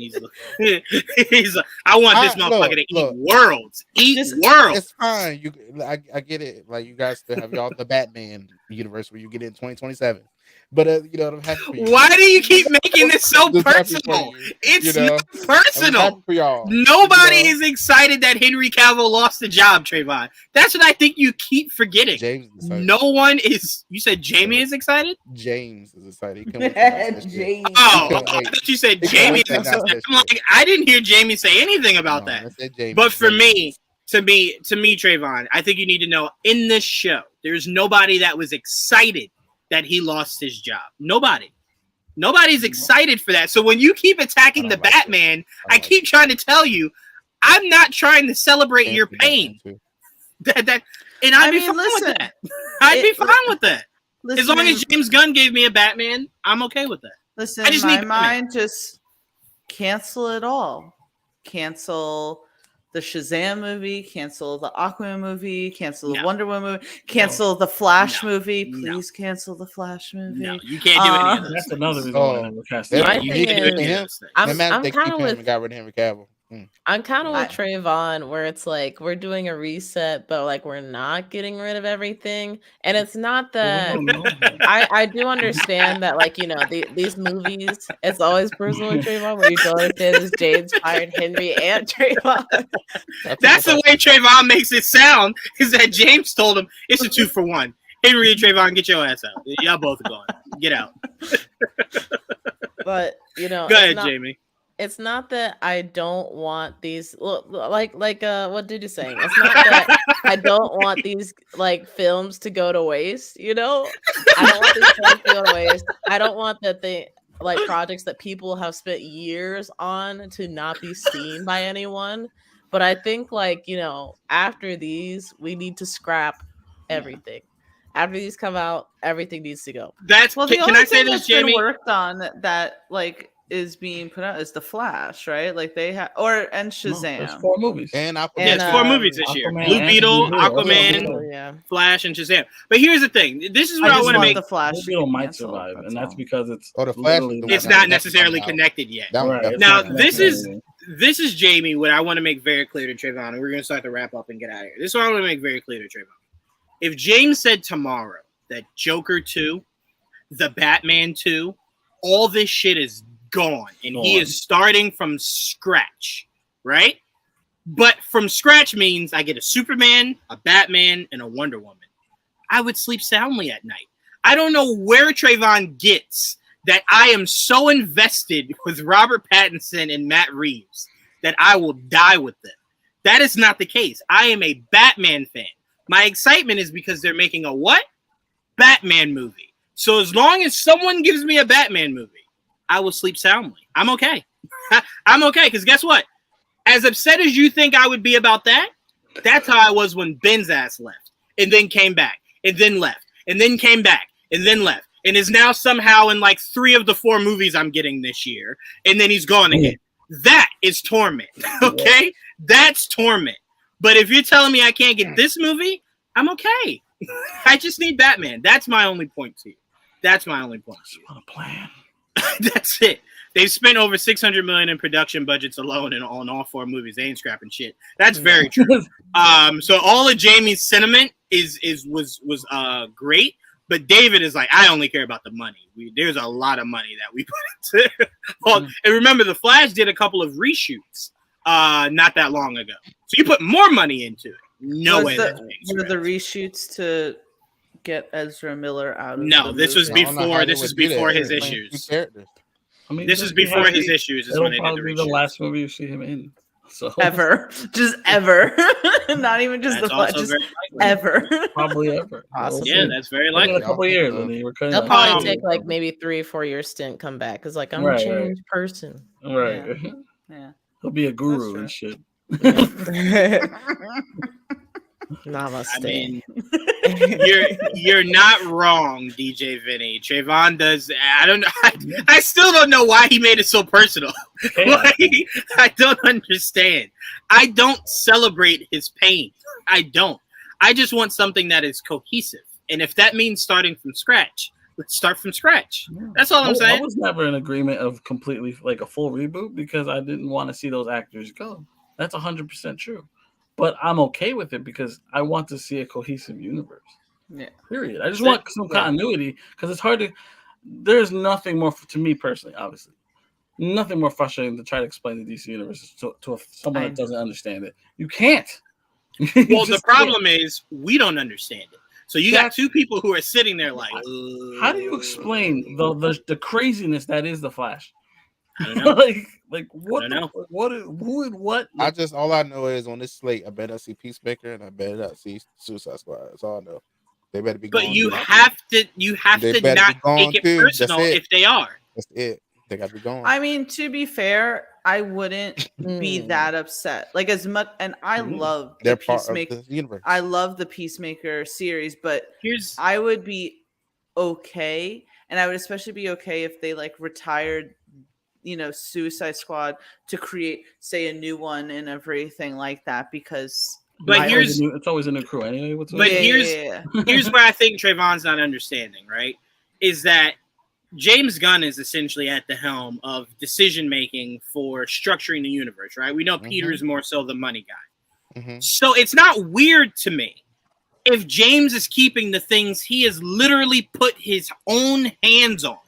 he's like, I want this motherfucker to eat worlds. Worlds. It's fine. I get it. Like, you guys still have y'all the Batman universe where you get it in 2027. But you know, I'm happy for you. Why do you keep making this so personal? It's not personal. For y'all. Nobody is excited that Henry Cavill lost the job, Trayvon. That's what I think you keep forgetting. James is excited. No one is. You said Jamie is excited? James is excited. James. I thought you said Jamie is excited. I'm like, I didn't hear Jamie say anything about that. But for me, to me, Trayvon, I think you need to know in this show, there's nobody that was excited that he lost his job. Nobody's excited for that. So when you keep attacking the Batman, I keep trying to tell you, I'm not trying to celebrate your pain. And I'd be fine with that. I'd be fine with that. As long as James Gunn gave me a Batman, I'm okay with that. Listen, I just in my mind, just cancel it all. Cancel the Shazam movie, cancel the Aquaman movie, cancel the Wonder Woman movie, cancel the Flash movie. Please cancel the Flash movie. No, you can't do any of this. That's another reason why I never cast him. I'm kind of with got rid of Henry Cavill. I'm kind of with Trayvon, where it's like we're doing a reset, but like we're not getting rid of everything. And it's not that I do understand that, like, you know, these movies, it's always personal with Trayvon, where you don't understand is James fired Henry and Trayvon. That's the way Trayvon makes it sound, is that James told him it's a 2-for-1. Henry and Trayvon, get your ass out. Y'all both are gone. Get out. But, you know, go ahead, Jamie. It's not that I don't want these, like what did you say? It's not that I don't want these like films to go to waste. You know, I don't want these films to go to waste. I don't want that they like projects that people have spent years on to not be seen by anyone. But I think, like, you know, after these, we need to scrap everything. After these come out, everything needs to go. That's well. The only thing that's been worked on that like is being put out is the Flash, right? Like they have, and Shazam. There's 4 movies. And Aquaman. It's 4 movies this year. Blue Beetle, Aquaman, Flash, and Shazam. But here's the thing. This is what I want to make. The Flash Blue Beetle might survive, and that's because it's the Flash. It's not necessarily connected yet. Now, this is Jamie. What I want to make very clear to Trayvon, and we're going to start to wrap up and get out of here. This is what I want to make very clear to Trayvon. If James said tomorrow that Joker 2, the Batman 2, all this shit is gone, and he is starting from scratch, right? But from scratch means I get a Superman, a Batman, and a Wonder Woman. I would sleep soundly at night. I don't know where Trayvon gets that I am so invested with Robert Pattinson and Matt Reeves that I will die with them. That is not the case. I am a Batman fan. My excitement is because they're making a what? Batman movie. So as long as someone gives me a Batman movie, I will sleep soundly. I'm okay. I'm okay, because guess what? As upset as you think I would be about that, that's how I was when Ben's ass left, and then came back, and then left, and then came back, and then left, and is now somehow in like 3 of the 4 movies I'm getting this year, and then he's gone again. That is torment, okay? That's torment. But if you're telling me I can't get this movie, I'm okay. I just need Batman. That's my only point to you. That's my only point to you. What a plan. That's it. They've spent over $600 million in production budgets alone on all 4 movies. They ain't scrapping shit. That's very true. So all of Jamie's sentiment was great, but David is like, I only care about the money. There's a lot of money that we put into. And remember, The Flash did a couple of reshoots not that long ago, so you put more money into it. No way. Were the reshoots to get Ezra Miller out of No, this was before. This is before his issues. I mean, This is before his issues. Is when they did the probably be the reshoots. last movie you see him in. So ever, just ever, not even just That's the also just very likely. ever. probably ever. Awesome. Yeah, that's very In likely. a couple of years, and they were cutting They'll out. probably take like maybe 3 or 4 year stint, come back. Cause like I'm Right, a changed person. Right. Yeah. He'll be a guru true. and shit. Namaste. I mean, you're not wrong, DJ Vinny. Trevon does. I don't know. I still don't know why he made it so personal. Like, I don't understand. I don't celebrate his pain. I don't. I just want something that is cohesive. And if that means starting from scratch, let's start from scratch. That's all I'm saying. I was never in agreement of completely like a full reboot because I didn't want to see those actors go. That's 100% true. But I'm okay with it because I want to see a cohesive universe. Yeah. Period. I just want some continuity because it's hard to. There's nothing more to me personally, obviously, nothing more frustrating to try to explain the DC universe to someone that doesn't understand it. You can't. Well, the problem is we don't understand it. So you got 2 people who are sitting there like, how do you explain the craziness that is the Flash? I don't know. like what? I don't know. Who and what? All I know is on this slate, I bet I see Peacemaker and I bet I see Suicide Squad. That's all I know. They better be. But you have to not take it personal if they are. That's it. They got to be gone. I mean, to be fair, I wouldn't be that upset. Like as much, and I love They're the part of Peacemaker. the universe. I love the Peacemaker series, but I would be okay, and I would especially be okay if they like retired, Suicide Squad to create, say, a new one and everything like that. Because, but it's always a new crew anyway. Here's where I think Trayvon's not understanding. Right, is that James Gunn is essentially at the helm of decision making for structuring the universe. Right, we know Peter is more so the money guy. So it's not weird to me if James is keeping the things he has literally put his own hands on.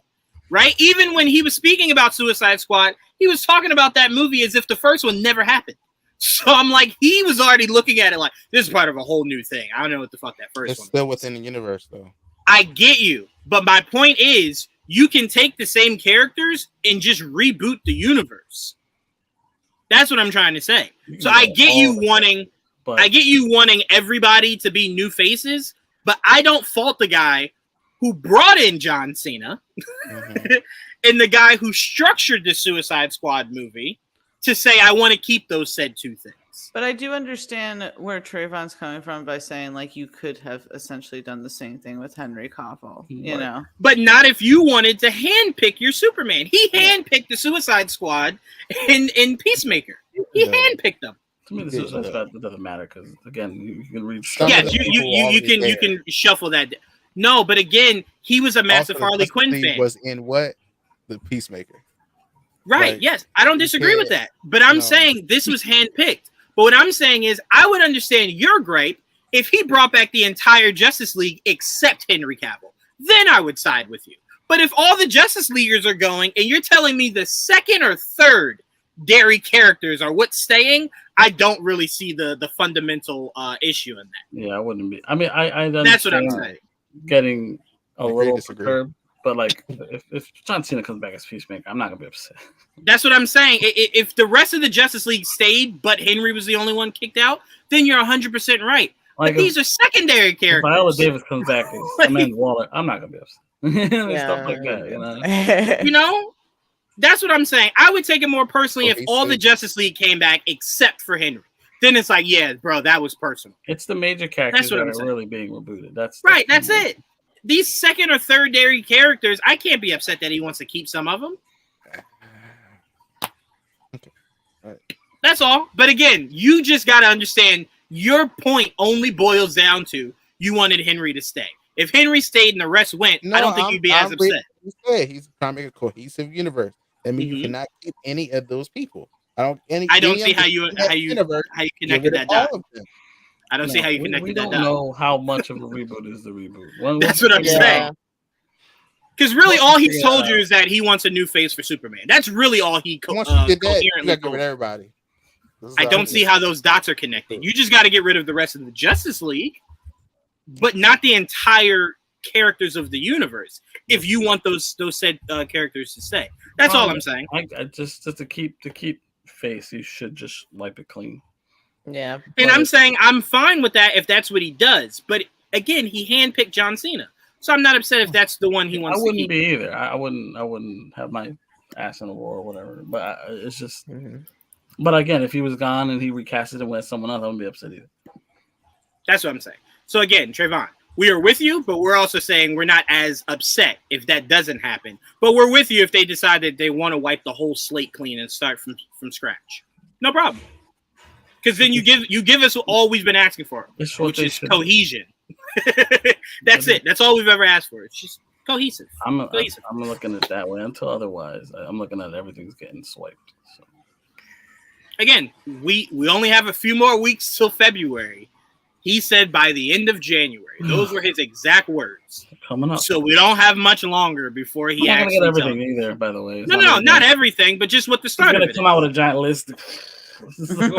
Right? Even when he was speaking about Suicide Squad, he was talking about that movie as if the first one never happened. So I'm like, he was already looking at it like, this is part of a whole new thing. I don't know what the fuck that first it's one still was. within the universe, though. I get you. But my point is, you can take the same characters and just reboot the universe. That's what I'm trying to say. So I get you wanting everybody to be new faces, but I don't fault the guy who brought in John Cena and the guy who structured the Suicide Squad movie to say, I want to keep those said 2 things. But I do understand where Trayvon's coming from by saying, like, you could have essentially done the same thing with Henry Cavill, you know? But not if you wanted to handpick your Superman. He handpicked the Suicide Squad in Peacemaker. He handpicked them. To me, the Suicide Squad doesn't matter because, again, you can read. Yes, you can shuffle that. No, but again, he was a massive Harley Quinn fan. Was in what? The Peacemaker. Right, like, yes. I don't disagree with that. But I'm saying this was handpicked. But what I'm saying is I would understand your gripe if he brought back the entire Justice League except Henry Cavill. Then I would side with you. But if all the Justice Leaguers are going and you're telling me the second or third dairy characters are what's staying, I don't really see the fundamental issue in that. Yeah, I wouldn't be. I mean, I that's what I'm saying. Getting a little perturbed But like, if John Cena comes back as Peacemaker, I'm not gonna be upset. That's what I'm saying. If the rest of the Justice League stayed, but Henry was the only one kicked out, then you're 100% right. Like, but these are secondary if characters. Viola Davis comes back as Amanda Waller, I'm not gonna be upset. Stuff like that, you know. You know, that's what I'm saying. I would take it more personally if all the said- Justice League came back except for Henry. Then it's like, yeah, bro, that was personal. It's the major characters That's what that I'm are saying. really being rebooted. That's Right, that's it. These second or thirdary characters, I can't be upset that he wants to keep some of them. Right. That's all. But again, you just got to understand your point only boils down to you wanted Henry to stay. If Henry stayed and the rest went, I don't think you'd be as upset. He's trying to make a cohesive universe. That means you cannot keep any of those people. I don't see how you connected that dot. I don't see how you connected we that don't dot. know how much of a reboot is the reboot. That's what I'm saying. Because really, all he's told you is that he wants a new face for Superman. That's really all he Once you get that, you coherently gotta get told. rid of everybody. I don't see how those dots are connected. You just got to get rid of the rest of the Justice League, but not the entire characters of the universe. If you want those said characters to stay, that's all I'm saying. I just to keep face, you should just wipe it clean. Yeah. And I'm saying I'm fine with that if that's what he does. But again, he handpicked John Cena, so I'm not upset if that's the one he wants. I wouldn't to keep. be either. I wouldn't have my ass in the war or whatever. But it's just. But again, if he was gone and he recasted it with someone else, I wouldn't be upset either. That's what I'm saying. So again, Trevon, we are with you, but we're also saying we're not as upset if that doesn't happen. But we're with you if they decide that they want to wipe the whole slate clean and start from scratch. No problem. Because then you give us all we've been asking for, which is cohesion. That's it. That's all we've ever asked for. It's just cohesive. I'm looking at it that way. Until otherwise, I'm looking at everything's getting swiped. So. Again, we only have a few more weeks till February. He said by the end of January. Those were his exact words. Coming up. So we don't have much longer before he I'm actually not gonna get everything either, by the way. Not everything, but just what the start of it is. He's gonna come out with a giant list.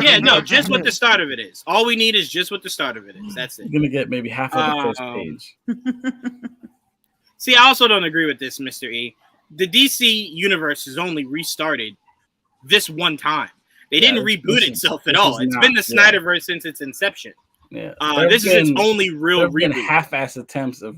Yeah, no, just what the start of it is. All we need is just what the start of it is. That's it. You're gonna get maybe half of the first page. See, I also don't agree with this, Mr. E. The DC universe is only restarted this one time. They didn't reboot itself at all. It's been the Snyderverse since its inception. Yeah, this is its only real reboot. Half-ass attempts of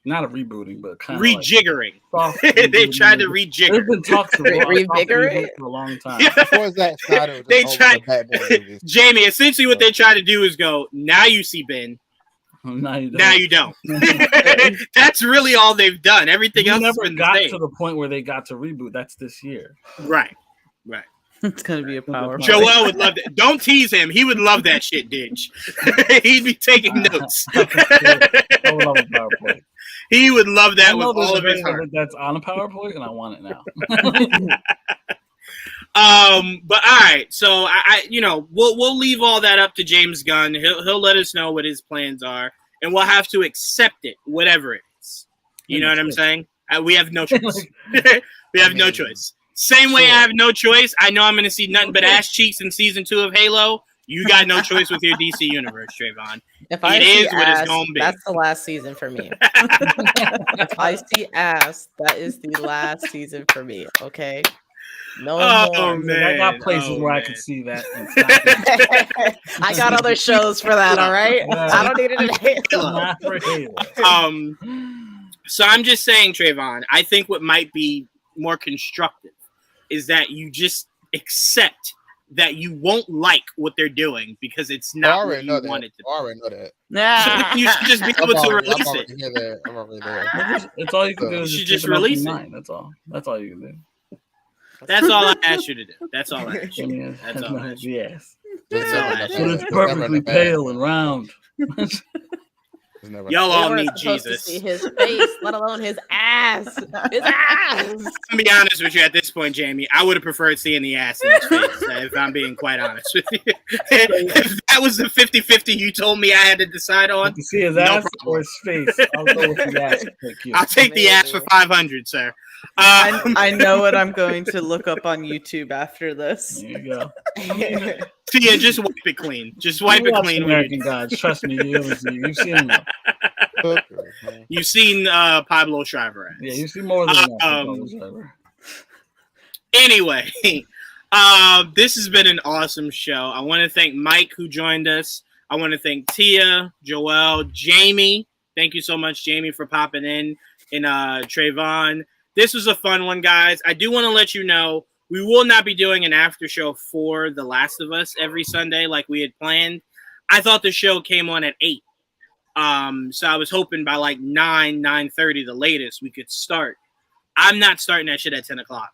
not a rebooting, but kind of rejiggering. Like they tried to rejigger. There's been talks of revigorate for a long time. Before that, Snyder was They just tried. over the Batman movies. Jamie, essentially, what they try to do is go. Now you see Ben. Now you don't. Now you don't. That's really all they've done. Everything else never has been got the same. to the point where they got to reboot. That's this year. Right. It's gonna be a power. Joel would love that. Don't tease him. He would love that shit, Didge. He'd be taking notes. I would love a PowerPoint. He would love that with there's all a of his version heart. it that's on a PowerPoint, and I want it now. But all right, so I we'll leave all that up to James Gunn. He'll let us know what his plans are, and we'll have to accept it, whatever it is. You know what I'm saying? We have no choice. We have no choice. Same way I have no choice. I know I'm going to see nothing but ass cheeks in season 2 of Halo. You got no choice with your DC universe, Trayvon. If I It see is what it's ass, gonna be. that's the last season for me. If I see ass, that is the last season for me. Okay. No more. Man. I got places where I can see that. And stop I got other shows for that. All right. Yeah. I don't need it in it. Halo. Not for Halo. So I'm just saying, Trayvon, I think what might be more constructive is that you just accept that you won't like what they're doing because it's not what you want it to be. I already know that. Nah. So you should just be able to release I'm it. already there. I'm already there. It's all you can do. Is You should just just release it. mind. That's all. That's all you can do. That's all I asked you to do. That's all I asked you to do. That's all I asked you. Yes. That's all I asked But you to it's do. perfectly pale and round. Y'all all They need weren't supposed to Jesus. see his face, let alone his ass. His ass. To be honest with you, at this point, Jamie, I would have preferred seeing the ass in his face, if I'm being quite honest with you. If that was the 50-50 you told me I had to decide on, To see his No ass problem. or his face, I'll go with the ass. Thank you. I'll take the ass for 500, sir. I know what I'm going to look up on YouTube after this. There you go. So yeah, just wipe it clean. Just wipe You it watch clean. American Gods. Trust me, you've seen them. Hooker, man. You've seen Pablo Shriver ads. Yeah, you see more than that. Anyway, this has been an awesome show. I want to thank Mike who joined us. I want to thank Tia, Joel, Jamie. Thank you so much, Jamie, for popping in, and Trevon. This was a fun one, guys. I do want to let you know we will not be doing an after show for The Last of Us every Sunday like we had planned. I thought the show came on at 8. So I was hoping by like 9:30, the latest, we could start. I'm not starting that shit at 10 o'clock.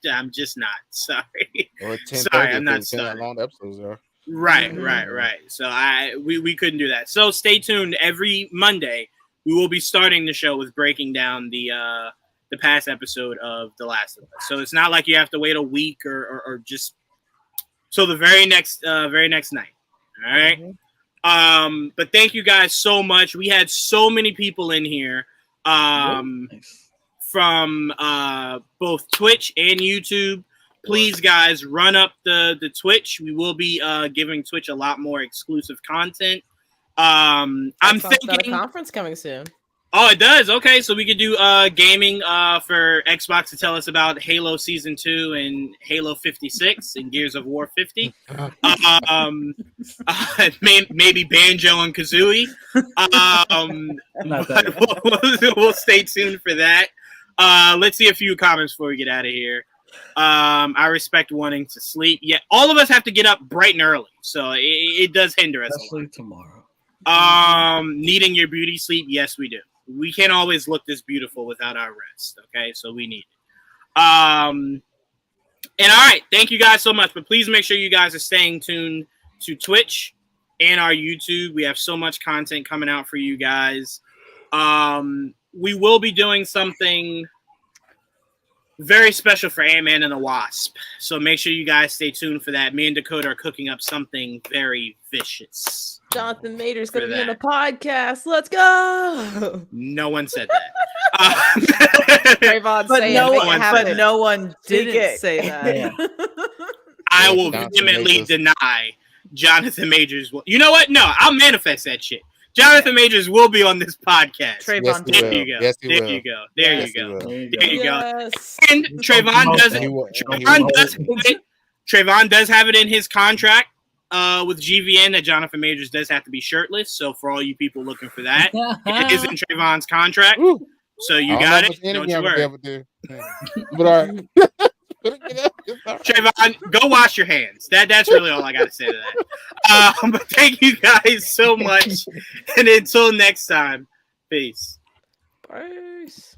I'm just not. Sorry. Or 10:30. Sorry, I'm not How starting. long the episodes are. Right. So we couldn't do that. So stay tuned. Every Monday, we will be starting the show with breaking down the past episode of The Last of Us. So it's not like you have to wait a week or just so the very next night. All right. Mm-hmm. But thank you guys so much. We had so many people in here from both Twitch and YouTube. Please, guys, run up the Twitch. We will be giving Twitch a lot more exclusive content. I'm thinking got a conference coming soon. Oh, it does. Okay, so we could do gaming for Xbox to tell us about Halo Season 2 and Halo 56 and Gears of War 50. Maybe Banjo and Kazooie. We'll stay tuned for that. Let's see a few comments before we get out of here. I respect wanting to sleep. Yeah, all of us have to get up bright and early, so it does hinder us. Especially tomorrow. Needing your beauty sleep, yes, we do. We can't always look this beautiful without our rest. Okay, so we need it. And all right, thank you guys so much. But please make sure you guys are staying tuned to Twitch and our YouTube. We have so much content coming out for you guys. We will be doing something very special for Ant-Man and the Wasp. So make sure you guys stay tuned for that. Me and Dakota are cooking up something very vicious. Jonathan Major's going to be on the podcast. Let's go. No one said that. Trayvon But saying no make it one, happen. but no one didn't Dig say that. Yeah. I will Jonathan vehemently Majors. deny Jonathan Majors. You know what? No, I'll manifest that shit. Jonathan Majors will be on this podcast. Trayvon, Yes, he There will. you go. Yes, he There will. you go. There Yes, you go. There you There you go. Yes. And Trayvon does He will- Trayvon does have it. Trayvon does have it in his contract with GVN that Jonathan Majors does have to be shirtless. So for all you people looking for that, it is in Trayvon's contract. Woo. So you I don't got know it. if there's Don't anything you I'm gonna worry. be able to do. But all right. It's all right. Trayvon, go wash your hands. That's really all I got to say to that. But thank you guys so much. And until next time, peace. Peace.